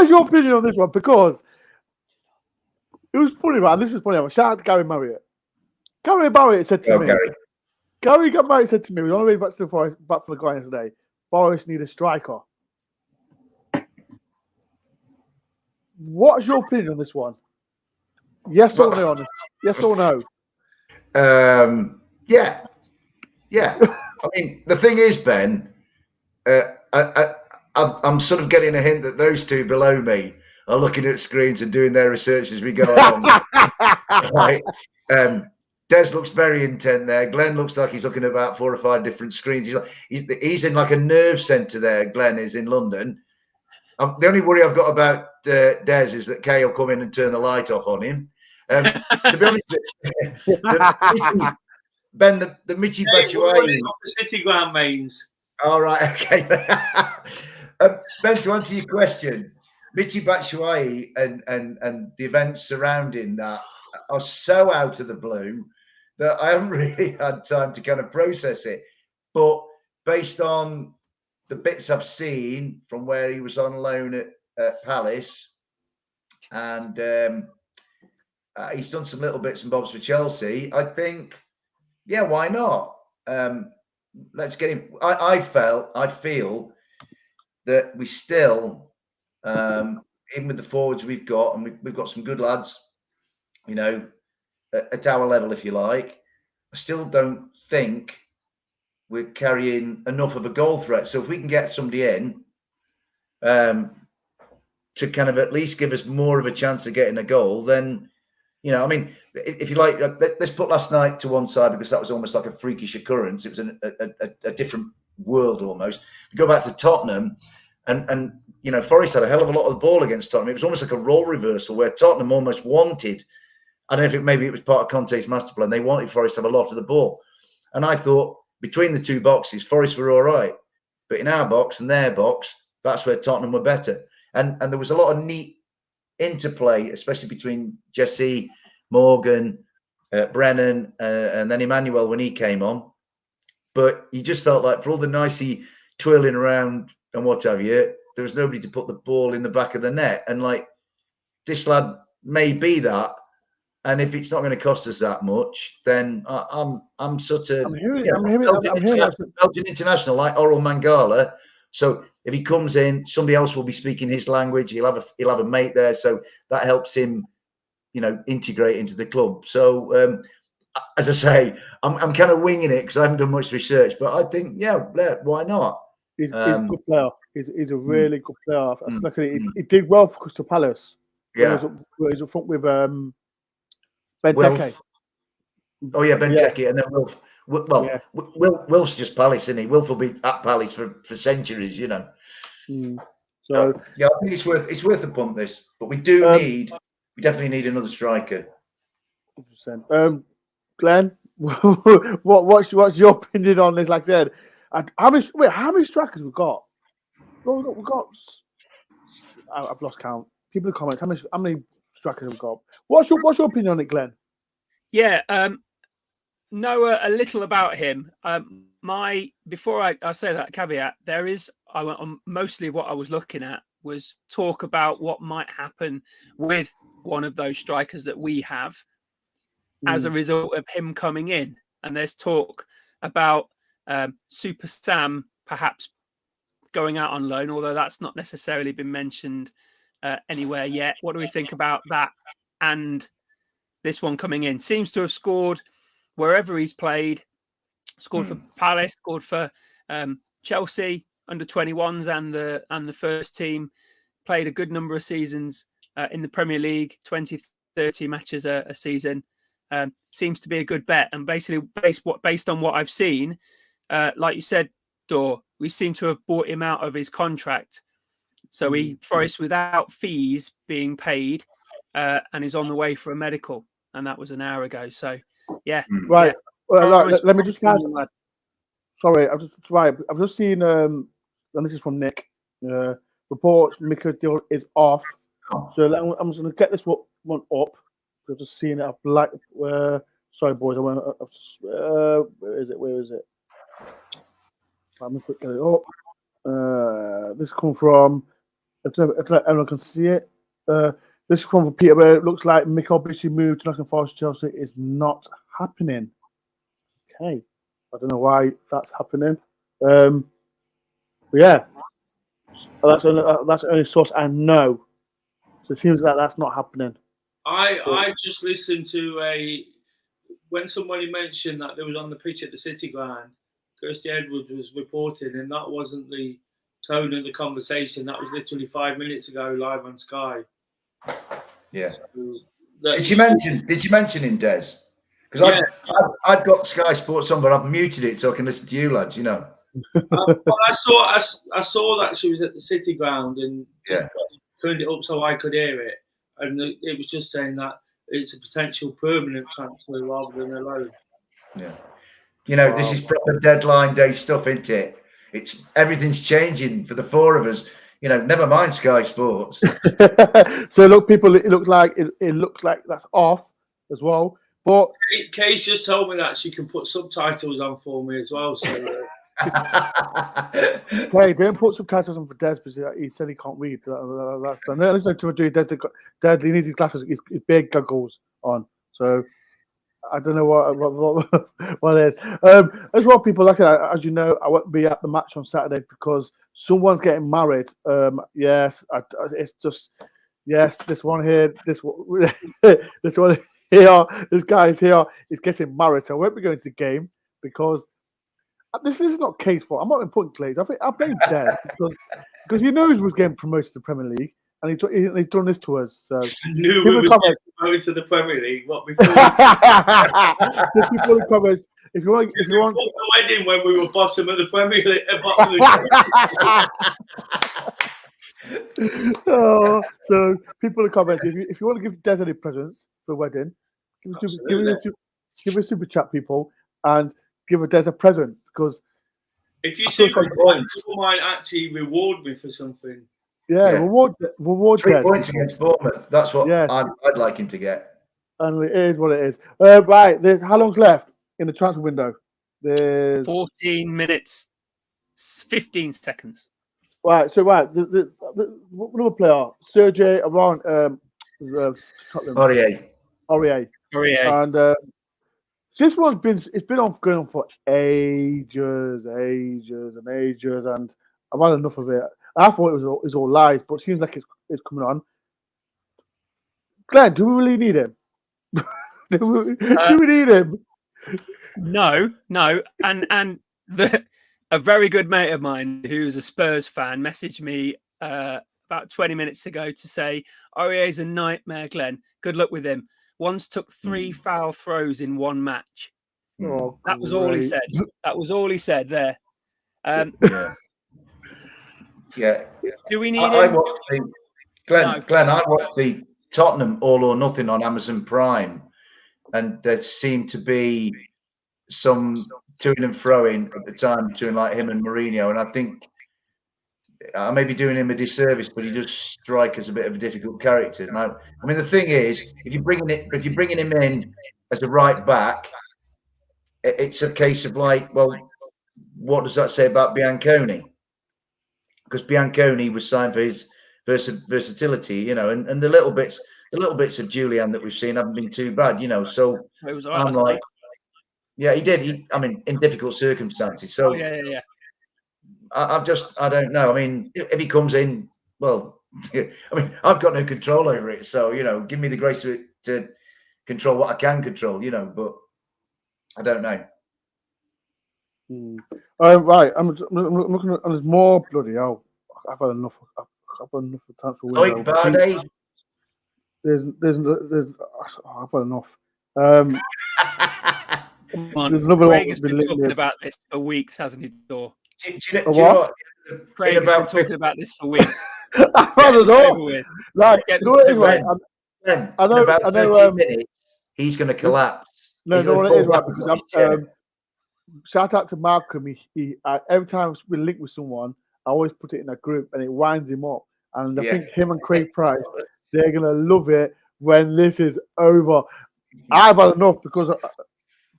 is your opinion on this one? Because it was funny, man. This is funny. Shout out to Gary Marriott. Gary Marriott said to me, Gary Marriott said to me, we're on the way back for the guy yesterday, Forest need a striker. What's your opinion on this one? Yes or no? Yes or no? Yeah. I mean, the thing is, Ben, I'm sort of getting a hint that those two below me are looking at screens and doing their research as we go along. Right? Des looks very intent there. Glenn looks like he's looking at about 4 or 5 different screens. He's in like a nerve centre there. Glenn is in London. The only worry I've got about Des is that Kay will come in and turn the light off on him. To be honest, Ben, the Michy Batshuayi off the City ground mains. All right, okay. Ben, to answer your question, Michy Batshuayi and the events surrounding that are so out of the blue that I haven't really had time to kind of process it. But based on the bits I've seen from where he was on loan at Palace, and he's done some little bits and bobs for Chelsea, I think, yeah, why not? Let's get him. I feel that we still, even with the forwards we've got, and we've got some good lads, you know, at our level, if you like, I still don't think we're carrying enough of a goal threat. So if we can get somebody in to kind of at least give us more of a chance of getting a goal, then, you know, I mean, if you like, let's put last night to one side because that was almost like a freakish occurrence. It was a different world almost. We go back to Tottenham, and you know, Forest had a hell of a lot of the ball against Tottenham. It was almost like a role reversal where Tottenham almost wanted. I don't know if maybe it was part of Conte's master plan. They wanted Forest to have a lot of the ball, and I thought between the two boxes, Forest were all right, but in our box and their box, that's where Tottenham were better. And there was a lot of neat interplay, especially between Jesse, Morgan, Brennan, and then Emmanuel when he came on. but you just felt like for all the nicey twirling around and what have you, there was nobody to put the ball in the back of the net. And like, this lad may be that. And if it's not going to cost us that much, then I'm sort of Belgian international, like Oral Mangala. So if he comes in, somebody else will be speaking his language. He'll have a mate there, so that helps him, integrate into the club. So as I say, I'm kind of winging it because I haven't done much research, but I think why not? He's a good player. He's a really good player. Like I said, he did well for Crystal Palace. Yeah, he's up front with Benteke. Oh yeah, Benteke, and then Wilf. Wilf's just Palace, isn't he? Wilf will be at Palace for centuries, So I think it's worth a punt. This, but we definitely need another striker. 100%. Glenn, what's your opinion on this? Like I said, how many strikers we've got? We've got. I've lost count. People in the comments, how many strikers have we got? What's your opinion on it, Glenn? Yeah, know a little about him. Before I say that caveat, mostly what I was looking at was talk about what might happen with one of those strikers that we have as a result of him coming in. And there's talk about Super Sam perhaps going out on loan, although that's not necessarily been mentioned anywhere yet. What do we think about that? And this one coming in seems to have scored wherever he's played. Scored for Palace, scored for Chelsea under 21s and the first team. Played a good number of seasons in the Premier League, 20, 30 matches a season. Seems to be a good bet. And basically, based on what I've seen, like you said, Dore, we seem to have bought him out of his contract. So Forest without fees being paid and is on the way for a medical. And that was an hour ago. So, yeah. Right. Yeah. Well, let me just add. Sorry, I've just seen, and this is from Nick, reports Mika deal is off. So I'm just going to get this one up. I've just seen it. Sorry, boys. Where is it? Let me quickly get it up. This comes from, if everyone can see it. This is from Peter. It looks like Mikel Bishi moved to Nottingham Forest. Chelsea is not happening. Okay, I don't know why that's happening. But yeah, that's the only source I know. So it seems like that's not happening. I just listened to when somebody mentioned that they was on the pitch at the City ground. Kirsty Edwards was reporting, and that wasn't the tone of the conversation. That was literally 5 minutes ago, live on Sky. Yeah. Did you mention him, Des? Because I've got Sky Sports on, but I've muted it so I can listen to you lads. Well, I saw that she was at the City ground and turned it up so I could hear it, and it was just saying that it's a potential permanent transfer rather than a loan. Yeah. This is proper deadline day stuff, isn't it? Everything's changing for the four of us. Never mind Sky Sports. So look, people, it looks like that's off as well. But Kay's just told me that she can put subtitles on for me as well. So okay, don't put subtitles on for Des because he said he can't read. That's done. Listen to him do Des. He needs his glasses, his big goggles on. So I don't know what it is. As well, people, like I said, as you know, I won't be at the match on Saturday because someone's getting married. Yes, it's just this one here, this one here, this guy's here is getting married. So I won't be going to the game because this is not Kay's fault. I'm not important Clay. I blame Des because he knows we're getting promoted to the Premier League. And he's done this to us. So knew we was promoted to the Premier League. What before? People in the comments. If you want the wedding when we were bottom of the Premier League. So people in the comments. If you want to give Des any presents for the wedding, give a super chat, people, and give Des a present because if you super chat, people might actually reward me for something. Yeah, reward 3 points against Bournemouth. That's what I'd like him to get. And it is what it is. Right, how long's left in the transfer window? There's 14 minutes, 15 seconds. right. So the another player, Serge Aurier, Tottenham, Aurier. and this one's been going on for ages, and I've had enough of it. I thought it was all lies, but it seems like it's coming on. Glenn, do we really need him? do we need him? No, and a very good mate of mine who's a Spurs fan messaged me about 20 minutes ago to say Aurier's a nightmare, Glenn. Good luck with him. Once took 3 foul throws in one match. Oh, that was all he said. That was all he said there. Yeah. Do we need him? Glenn, I watched the Tottenham All or Nothing on Amazon Prime, and there seemed to be some to-ing and fro-ing at the time between like him and Mourinho, and I think I may be doing him a disservice, but he does strike as a bit of a difficult character. And I mean, the thing is, if you're bringing him in as a right back, it's a case of like, well, what does that say about Bianconi? Because Bianconi was signed for his versatility, you know, and the little bits of Julian that we've seen haven't been too bad, you know. So it was I'm like, yeah, he did. I mean, in difficult circumstances. So yeah. I don't know. I mean, if he comes in, well, I mean, I've got no control over it. So, you know, give me the grace to control what I can control, you know, but I don't know. Right. I'm looking at, and there's more bloody hell. I've had enough. I've had enough of transfer window. There's I've had enough. There's another Craig has been talking about this for weeks, hasn't he, Dor? Do you know what? Craig has been talking about this for weeks. I don't know. Like, I know. About 30 minutes, he's going to collapse. No, it is right, because shout out to Malcolm. He every time we link with someone, I always put it in a group, and it winds him up. And I think him and Craig Price, they're gonna love it when this is over. I've had enough, because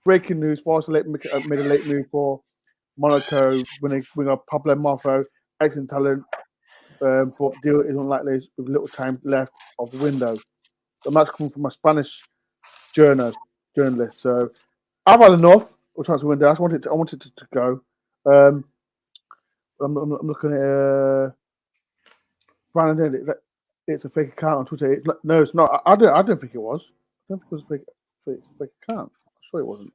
breaking news: Forest made a late move for Monaco when they got Pablo Marfo, excellent talent, but deal is unlikely with little time left of the window. And that's coming from a Spanish journalist. So I've had enough of transfer window. I wanted to go. I'm looking at Brandon. It's a fake account on Twitter. No, it's not. I don't think it was. I don't think it was a fake account. I'm sure it wasn't.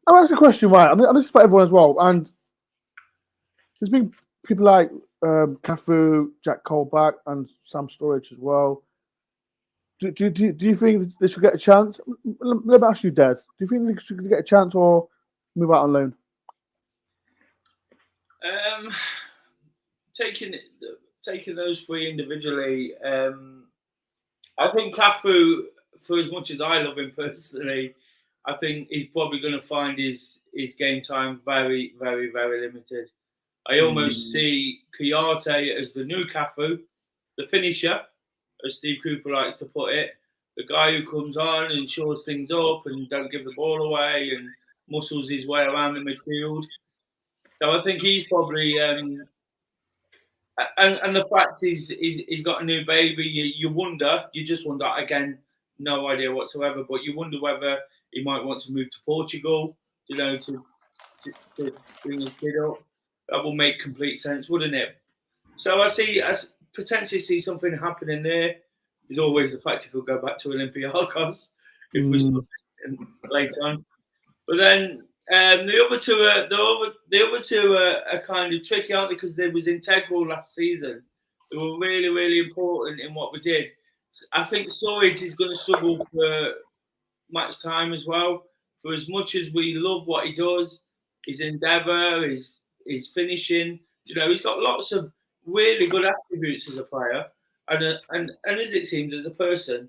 I'll ask a question, right? And this is for everyone as well. And there's been people like Cafu, Jack Colback, and Sam Sturridge as well. Do you think they should get a chance? Let me ask you, Des. Do you think they should get a chance or move out on loan? Taking those three individually, I think Cafu, for as much as I love him personally, I think he's probably going to find his game time very, very, very limited. I almost see Kouyaté as the new Cafu, the finisher, as Steve Cooper likes to put it, the guy who comes on and shores things up and don't give the ball away and muscles his way around the midfield. So I think he's probably, and the fact is he's got a new baby. You just wonder, again, no idea whatsoever, but you wonder whether he might want to move to Portugal, you know, to bring his kid up. That will make complete sense, wouldn't it? So I potentially see something happening there. There's always the fact he could go back to Olympiacos if we still later on. But then the other two are kind of tricky, aren't they? Because they was integral last season. They were really, really important in what we did. I think Sturridge is going to struggle for match time as well. For as much as we love what he does, his endeavour, his finishing, you know, he's got lots of really good attributes as a player, and as it seems as a person,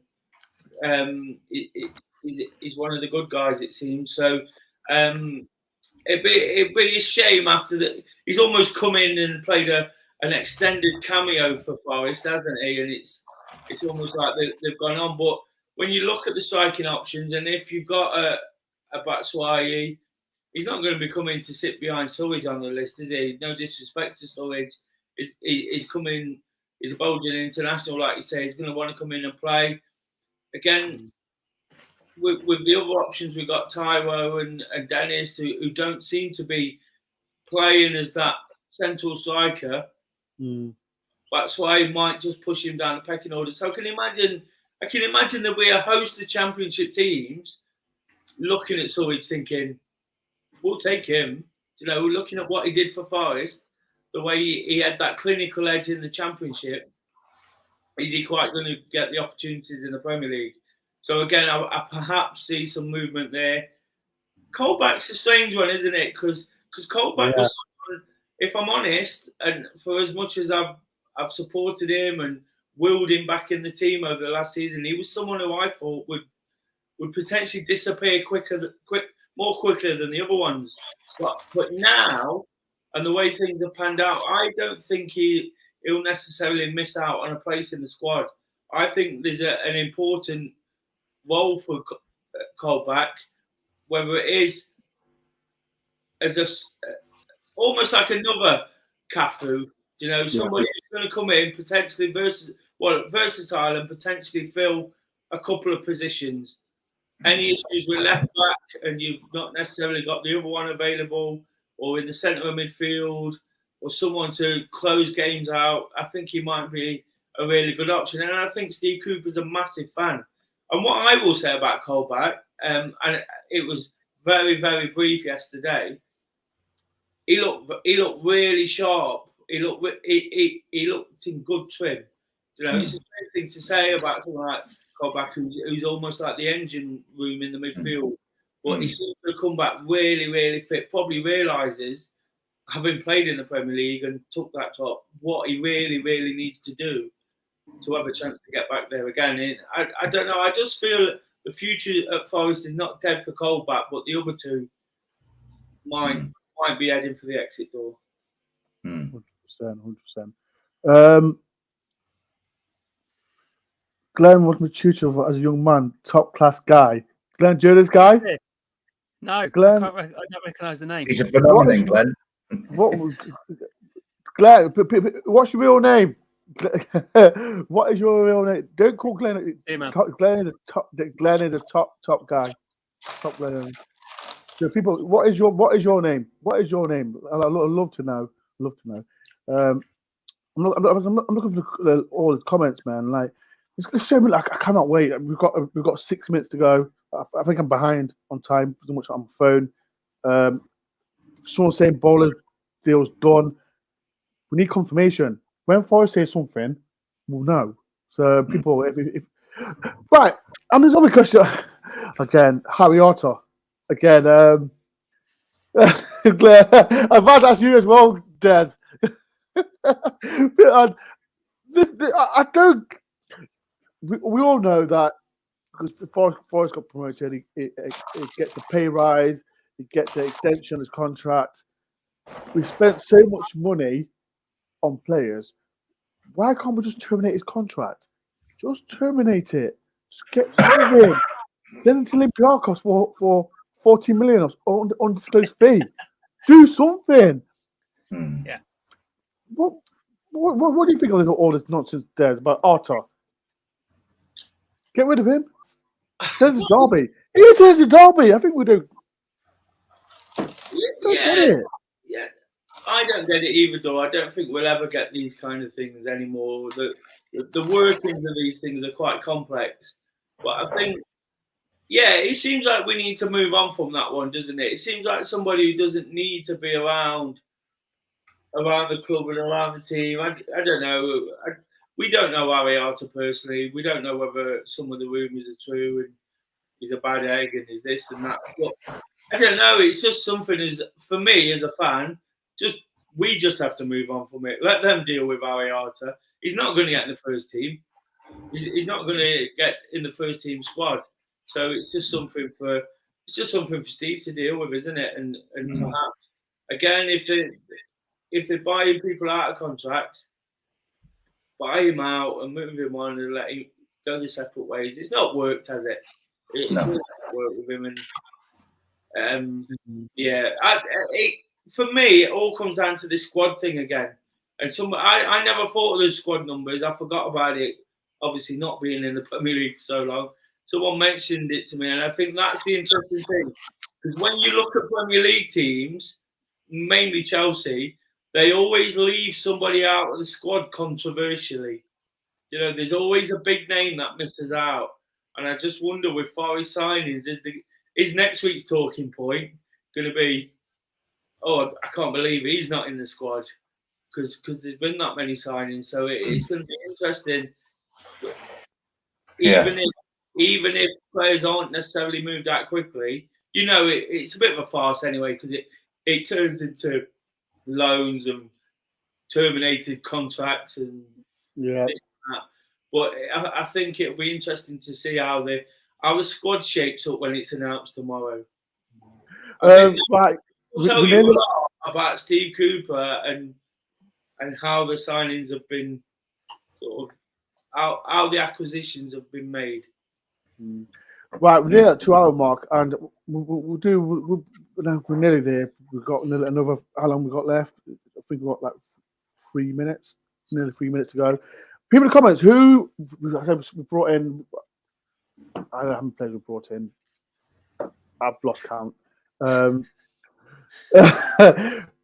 he's one of the good guys, it seems. So it'd be a shame after that. He's almost come in and played an extended cameo for Forest, hasn't he? And it's almost like they've gone on. But when you look at the striking options, and if you've got Batshuayi. He's not going to be coming to sit behind Surridge on the list, is he? No disrespect to Surridge. He's coming. He's a Belgian international, like you say. He's going to want to come in and play. Again, with the other options, we've got Taiwo and Dennis, who don't seem to be playing as that central striker. That's why he might just push him down the pecking order. So I can imagine there'll be a host of championship teams looking at Surridge thinking, we'll take him. You know, looking at what he did for Forest, the way he had that clinical edge in the championship, is he quite going to get the opportunities in the Premier League? So again, I perhaps see some movement there. Colback's a strange one, isn't it? Because Colback was someone, if I'm honest, and for as much as I've supported him and willed him back in the team over the last season, he was someone who I thought would potentially disappear more quickly than the other ones. But now, and the way things have panned out, I don't think he'll necessarily miss out on a place in the squad. I think there's an important role for Colback, whether it is as almost like another Cafu, you know, somebody who's going to come in potentially versatile and potentially fill a couple of positions. Any issues with left back and you've not necessarily got the other one available, or in the centre of midfield, or someone to close games out, I think he might be a really good option. And I think Steve Cooper's a massive fan. And what I will say about Colback, and it was very, very brief yesterday, he looked really sharp. He looked in good trim. You know, it's a great thing to say about someone like Colback, who's almost like the engine room in the midfield. But he seems to come back really, really fit. Probably realises, having played in the Premier League and took that top, what he really, really needs to do to have a chance to get back there again. And I don't know. I just feel the future at Forest is not dead for Colback, but the other two might be heading for the exit door. 100%. Glenn was my tutor as a young man, top class guy. Glenn, do you know this guy? No, Glenn. I don't recognise the name. He's a phenomenon, Glenn. Glenn, what's your real name? What is your real name? Don't call Glenn. Glenn is a top guy. Top Glenn. So people, what is your name? What is your name? I'd love to know. I'm looking for all the comments, man. Like, it's showing me like I cannot wait. We've got 6 minutes to go. I think I'm behind on time so much on my phone. Someone saying bowler deal's done. We need confirmation. When Forrest says something, we'll know. So people, if right, and there's other question again. Harry Otter again. Claire, I'm about to ask you as well, Des. I don't. We all know that because Forrest got promoted, he gets a pay rise, he gets an extension of his contract. We spent so much money on players. Why can't we just terminate his contract? Just terminate it. Just get rid of him. Send him to Olympiacos for 40 million or undisclosed fee. Do something. Yeah. What do you think of all this nonsense there about Otter? Get rid of him. Send him to Derby. He sends to Derby. I think we do. Yeah. I don't get it either, though. I don't think we'll ever get these kind of things anymore. The workings of these things are quite complex. But I think, it seems like we need to move on from that one, doesn't it? It seems like somebody who doesn't need to be around the club and around the team. I don't know. We don't know Harry Arter personally. We don't know whether some of the rumours are true and he's a bad egg and he's this and that. But I don't know. It's just something for me as a fan. We just have to move on from it. Let them deal with Harry Arter. He's not going to get in the first team. He's not going to get in the first team squad. So it's just something for Steve to deal with, isn't it? And perhaps again, if they're buying people out of contracts, buy him out and move him on and let him go their separate ways. It's not worked, has it? It's not worked with him, and For me, it all comes down to this squad thing again. And I never thought of the squad numbers. I forgot about it. Obviously, not being in the Premier League for so long. Someone mentioned it to me, and I think that's the interesting thing. Because when you look at Premier League teams, mainly Chelsea, they always leave somebody out of the squad controversially. You know, there's always a big name that misses out. And I just wonder with Forest signings, is next week's talking point going to be, oh, I can't believe he's not in the squad, because there's been that many signings. So it's going to be interesting. Even if players aren't necessarily moved out quickly, you know, it's a bit of a farce anyway, because it turns into loans and terminated contracts and this and that. But I think it'll be interesting to see how the squad shapes up when it's announced tomorrow. Right. I'll tell you a lot about Steve Cooper and how the signings have been sort of how the acquisitions have been made. Right, we're near that 2 hour mark, and we're nearly there. We've got another. How long we got left? I think we've got like 3 minutes, nearly 3 minutes to go. People in the comments, who we brought in? I haven't played. We brought in. I've lost count.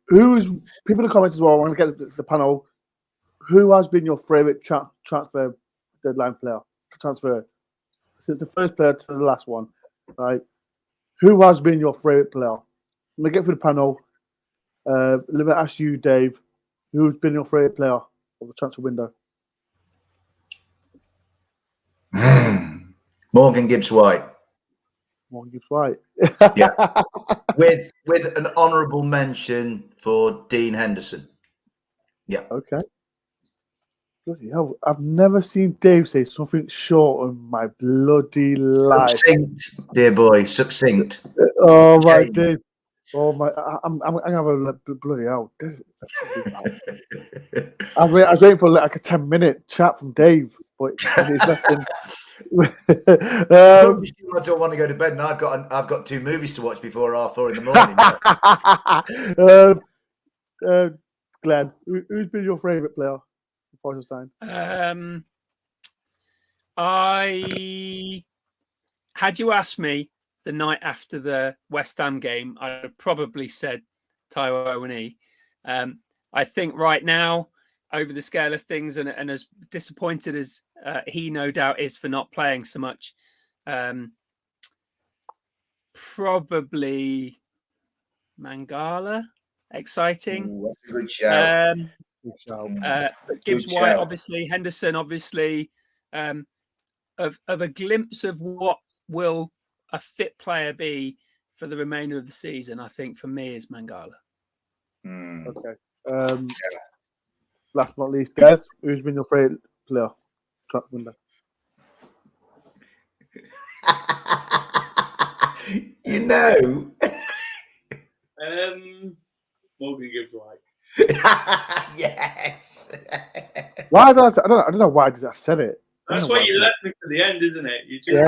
Who's people in the comments as well? I want to get the panel. Who has been your favourite transfer deadline player? Transfer since the first player to the last one, right? Who has been your favourite player? I'm gonna get through the panel. Let me ask you, Dave. Who's been your favourite player of the transfer window? Morgan Gibbs-White. Morgan Gibbs-White. Yeah. With an honourable mention for Dean Henderson. Yeah. Okay. Bloody hell. I've never seen Dave say something short in my bloody life. Succinct, dear boy. Succinct. Oh my Dave. Oh my! I'm gonna have a bloody hell. I was waiting for like a 10-minute chat from Dave, but it's nothing. I don't want to go to bed, and I've got 2 movies to watch before 4:30 in the morning. Glenn, who's been your favourite player before you signed? Had you asked me the night after the West Ham game, I'd have probably said Taiwo Awoniyi. I think right now, over the scale of things, and as disappointed as he no doubt is for not playing so much, probably Mangala. Exciting. Ooh, good shout. Gibbs-White, obviously. Henderson, obviously. Of a glimpse of what will a fit player be for the remainder of the season, I think for me is Mangala. Okay. Last but not least, Des, who's been your favourite player? You know. Morgan Gibbs-White. Yes. Why did I don't know why I said it. That's why you left me to the end, isn't it? You just...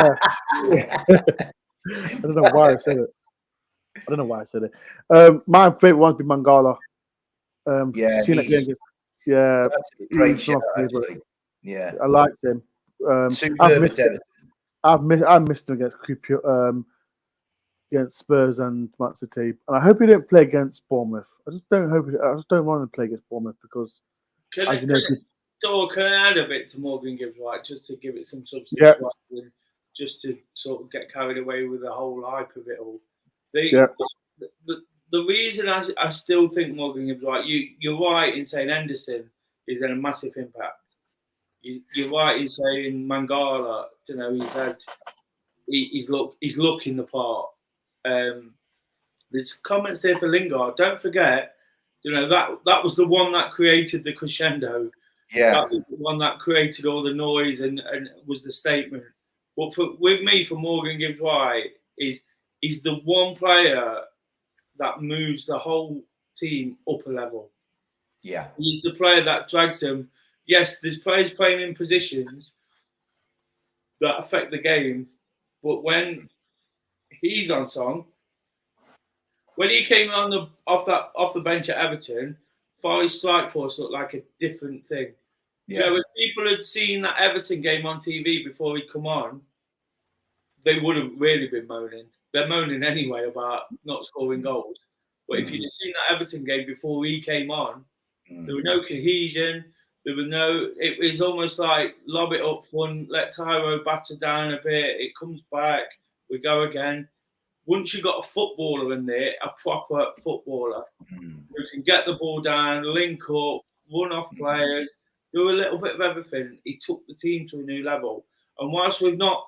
Yeah. I don't know why I said it. My favourite one's been Mangala. Yeah, that's a great shout, yeah, I liked him. I've missed him against Spurs and Man City, and I hope he didn't play against Bournemouth. I just don't want him to play against Bournemouth because. Can I add a bit to Morgan Gibbs-White just to give it some substance? Yeah. Just to sort of get carried away with the whole hype of it all. The reason I still think Morgan Gibbs-White, you're right in saying Henderson is had a massive impact. You're right in saying Mangala, you know, he's looking the part. There's comments there for Lingard. Don't forget, you know, that was the one that created the crescendo. Yeah. That was the one that created all the noise and was the statement. But for Morgan Gibbs-White he's the one player that moves the whole team up a level. Yeah. He's the player that drags them. Yes, there's players playing in positions that affect the game, but when he's on song, when he came on off the bench at Everton, Forest strike force looked like a different thing. Yeah. You know, if people had seen that Everton game on TV before he'd come on, they wouldn't really been moaning. They're moaning anyway about not scoring goals. But if you'd have seen that Everton game before he came on, there was no cohesion. There was no. It was almost like lob it up front, let Tyro batter down a bit. It comes back, we go again. Once you got a footballer in there, a proper footballer, who can get the ball down, link up, run off players, do a little bit of everything, he took the team to a new level. And whilst we've not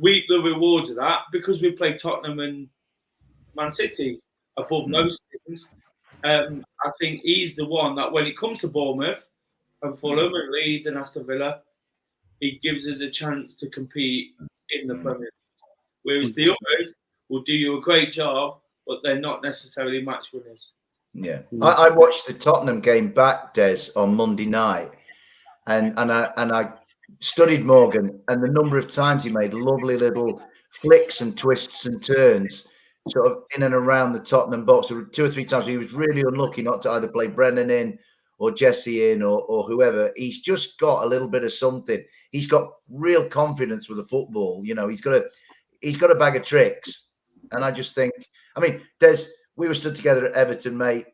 reaped the rewards of that, because we played Tottenham and Man City above most things, I think he's the one that when it comes to Bournemouth and Fulham and Leeds and Aston Villa, he gives us a chance to compete in the Premier League. Whereas the others will do you a great job, but they're not necessarily match winners. Yeah, I watched the Tottenham game back, Des, on Monday night, and I studied Morgan and the number of times he made lovely little flicks and twists and turns, sort of in and around the Tottenham box. 2 or 3 times he was really unlucky not to either play Brennan in or Jesse in or whoever. He's just got a little bit of something. He's got real confidence with the football. You know, he's got a bag of tricks, and I just think, I mean, Des. We were stood together at Everton, mate.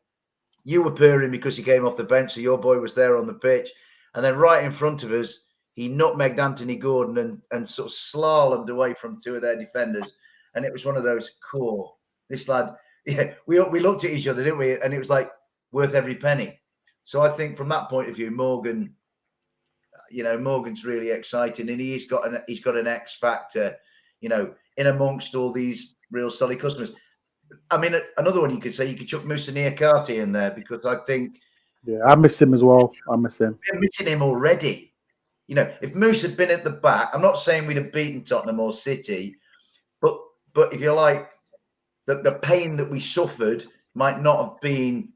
You were purring because he came off the bench, so your boy was there on the pitch. And then right in front of us, he nutmegged Anthony Gordon and sort of slalomed away from 2 of their defenders. And it was one of those, cool, this lad. Yeah, we looked at each other, didn't we? And it was like worth every penny. So I think from that point of view, Morgan, you know, Morgan's really exciting, and he's got an X factor, you know, in amongst all these real solid customers. I mean, another one you could say, you could chuck Moussa Niakate in there, because I think... Yeah, I miss him as well. I miss him. We're missing him already. You know, if Moose had been at the back, I'm not saying we'd have beaten Tottenham or City, but if you like, the pain that we suffered might not have been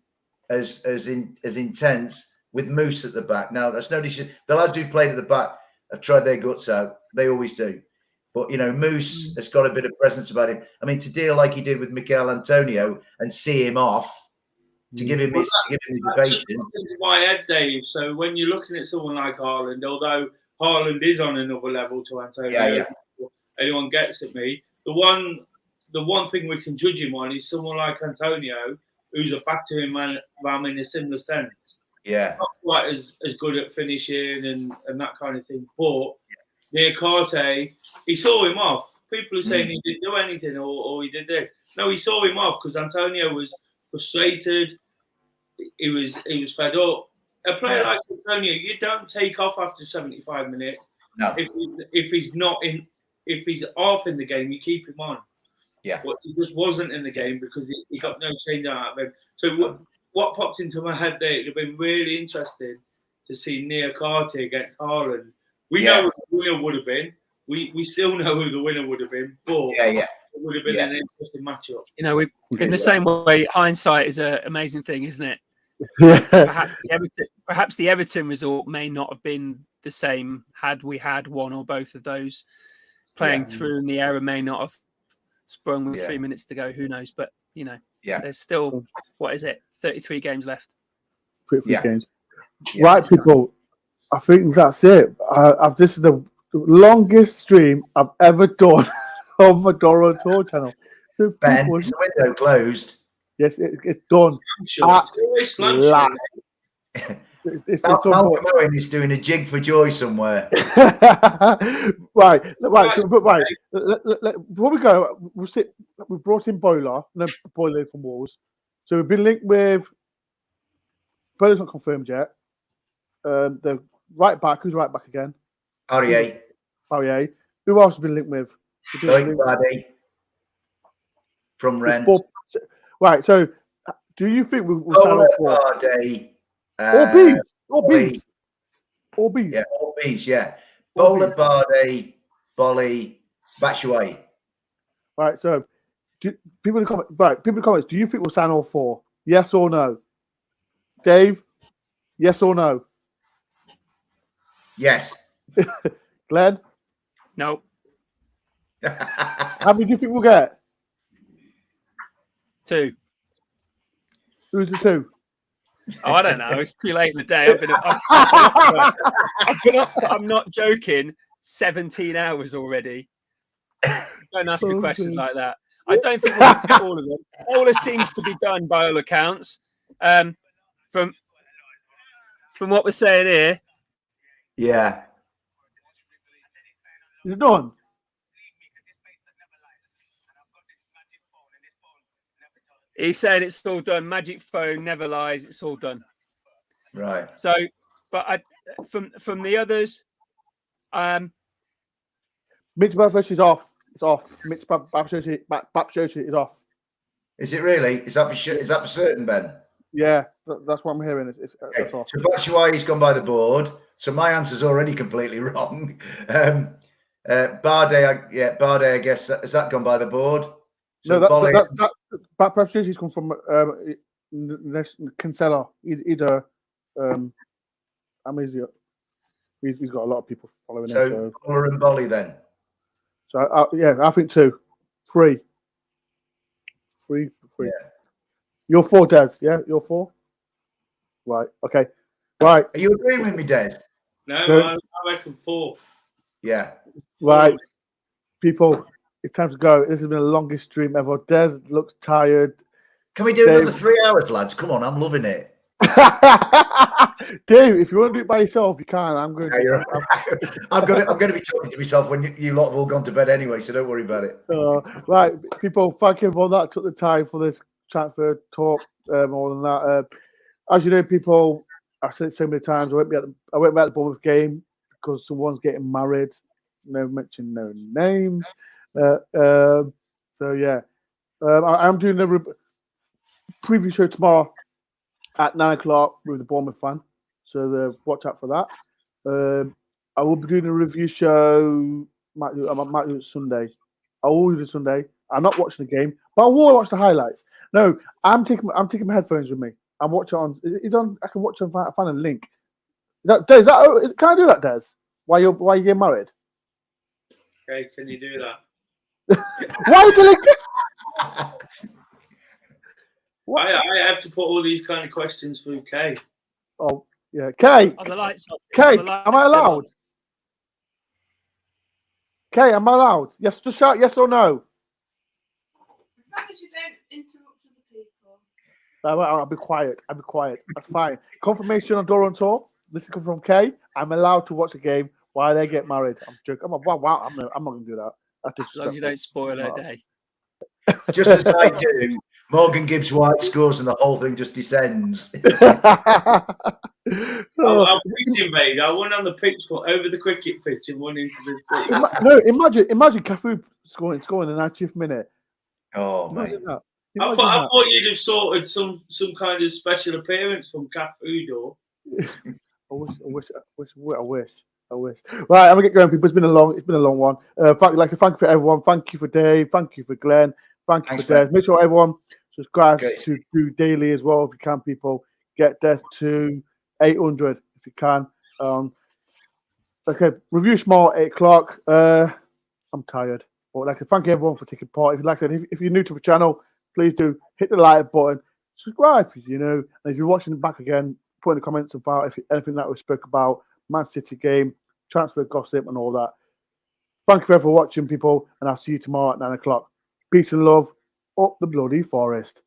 as intense with Moose at the back. Now, that's no issue. The lads who've played at the back have tried their guts out. They always do. But, you know, Moose has got a bit of presence about him. I mean, to deal like he did with Mikel Antonio and see him off, to give him his ovation. That's my head, Dave. So when you're looking at someone like Haaland, although Haaland is on another level to Antonio, anyone gets at me, the one thing we can judge him on is someone like Antonio, who's a battering ram in a similar sense. Yeah. Not quite as good at finishing and that kind of thing. But Niakate, he saw him off. People are saying he didn't do anything or he did this. No, he saw him off because Antonio was frustrated. He was fed up. A player like Antonio, you don't take off after 75 minutes. No. If he's off in the game, you keep him on. Yeah. But he just wasn't in the game because he got no change out of him. So what popped into my head there, it would have been really interesting to see Niakate against Haaland. We know who the winner would have been. We still know who the winner would have been, but it would have been an interesting matchup. You know, in the same way, hindsight is an amazing thing, isn't it? Yeah. Perhaps the Everton result may not have been the same had we had one or both of those playing through, and the error may not have sprung with 3 minutes to go. Who knows? But, you know, there's still, 33 games left. 33 games. Right, people. I think that's it. This is the longest stream I've ever done on my DoreOnTour channel. So Ben, is the window closed? Yes, it's done. It's last. It's done. Malcolm Owen is doing a jig for joy somewhere. right. Before we go, we brought in Boiler from Wolves. So we've been linked with. Boiler's not confirmed yet. The right back. Who's right back again? Aurier. Who else has been linked with? Buddy from Rennes. Right. So, do you think we'll sign up for All B's. Yeah, all B's. Yeah. Bola, Bardi, Boly, Batshuayi. Right. So, people in the comments. Do you think we'll sign all 4? Yes or no? Dave. Yes or no? Yes. Glenn. No. How many do you think we'll get? 2. Who's the 2? Oh, I don't know. It's too late in the day. I've been up, I'm not joking, 17 hours already. Don't ask me questions like that. I don't think we'll get all of them. Ola seems to be done by all accounts. From what we're saying here. Yeah. Is it done? He said it's all done. Magic phone never lies. It's all done. Right. So, but from the others, Mitch Baptiste is off. It's off. Mitch Baptiste is off. Is it really? Is that for certain, Ben? Yeah, that's what I'm hearing. Okay. So Batshuayi's gone by the board. So my answer's already completely wrong. Bardet, I guess, has that gone by the board? So that Baptiste come from Cancelo. He's a he's got a lot of people following him. So Ola and Boly then. So I think 2, 3. Yeah. You're 4, Des. Yeah, you're 4. Right. Okay. Right. Are you agreeing with me, Des? No, I reckon 4. Yeah. Right. People, it's time to go. This has been the longest stream ever. Des looks tired. Can we do another 3 hours, lads? Come on, I'm loving it. Dave, if you want to do it by yourself, you can. I'm going to. I'm going to be talking to myself when you lot have all gone to bed anyway, so don't worry about it. Right, people, thank you everyone that took the time for this transfer talk. More than that, as you know, people, I've said it so many times. I won't be at the Bournemouth game because someone's getting married. No mention, no names. So yeah, I'm doing the preview show tomorrow at 9 o'clock with the Bournemouth fan. So watch out for that. I will be doing a review show. I might do it Sunday. I will do it Sunday. I'm not watching the game, but I will watch the highlights. No, I'm taking my headphones with me. I'm watching on. It's on. I can watch on. Find a link. Can I do that, Des? While you get married? Okay, can you do that? Why are you doing? I have to put all these kind of questions through Kay. Oh yeah, Kay. Are the lights off? Kay, am I allowed? Kay, am I allowed? Yes, just shout yes or no. As long as you don't interrupt other people. I'll be quiet. That's fine. Confirmation on DoreOnTour. This is coming from Kay. I'm allowed to watch the game while they get married. I'm joking. I'm not going to do that. That's as long as you don't spoil their day. Just as I do, Morgan Gibbs White scores and the whole thing just descends. I'm preaching, mate. I won on the pitch, over the cricket pitch, and one into the city. No, imagine Cafu scoring in the 90th minute. Oh, mate. I thought you'd have sorted some kind of special appearance from Cafu, though. I wish. Right, I'm gonna get going, people. It's been a long one. Thank you for everyone. Thank you for Dave. Thank you for Glenn. Thank you for Des. Make sure everyone subscribes to Do Daily as well if you can, people. Get Des to 800 if you can. Okay, review small 8 o'clock. I'm tired. But thank you everyone for taking part. If you're new to the channel, please do hit the like button, subscribe. And if you're watching it back again, put in the comments about anything that we spoke about, Man City game, transfer gossip, and all that. Thank you for watching, people, and I'll see you tomorrow at 9 o'clock. Peace and love. Up the bloody forest.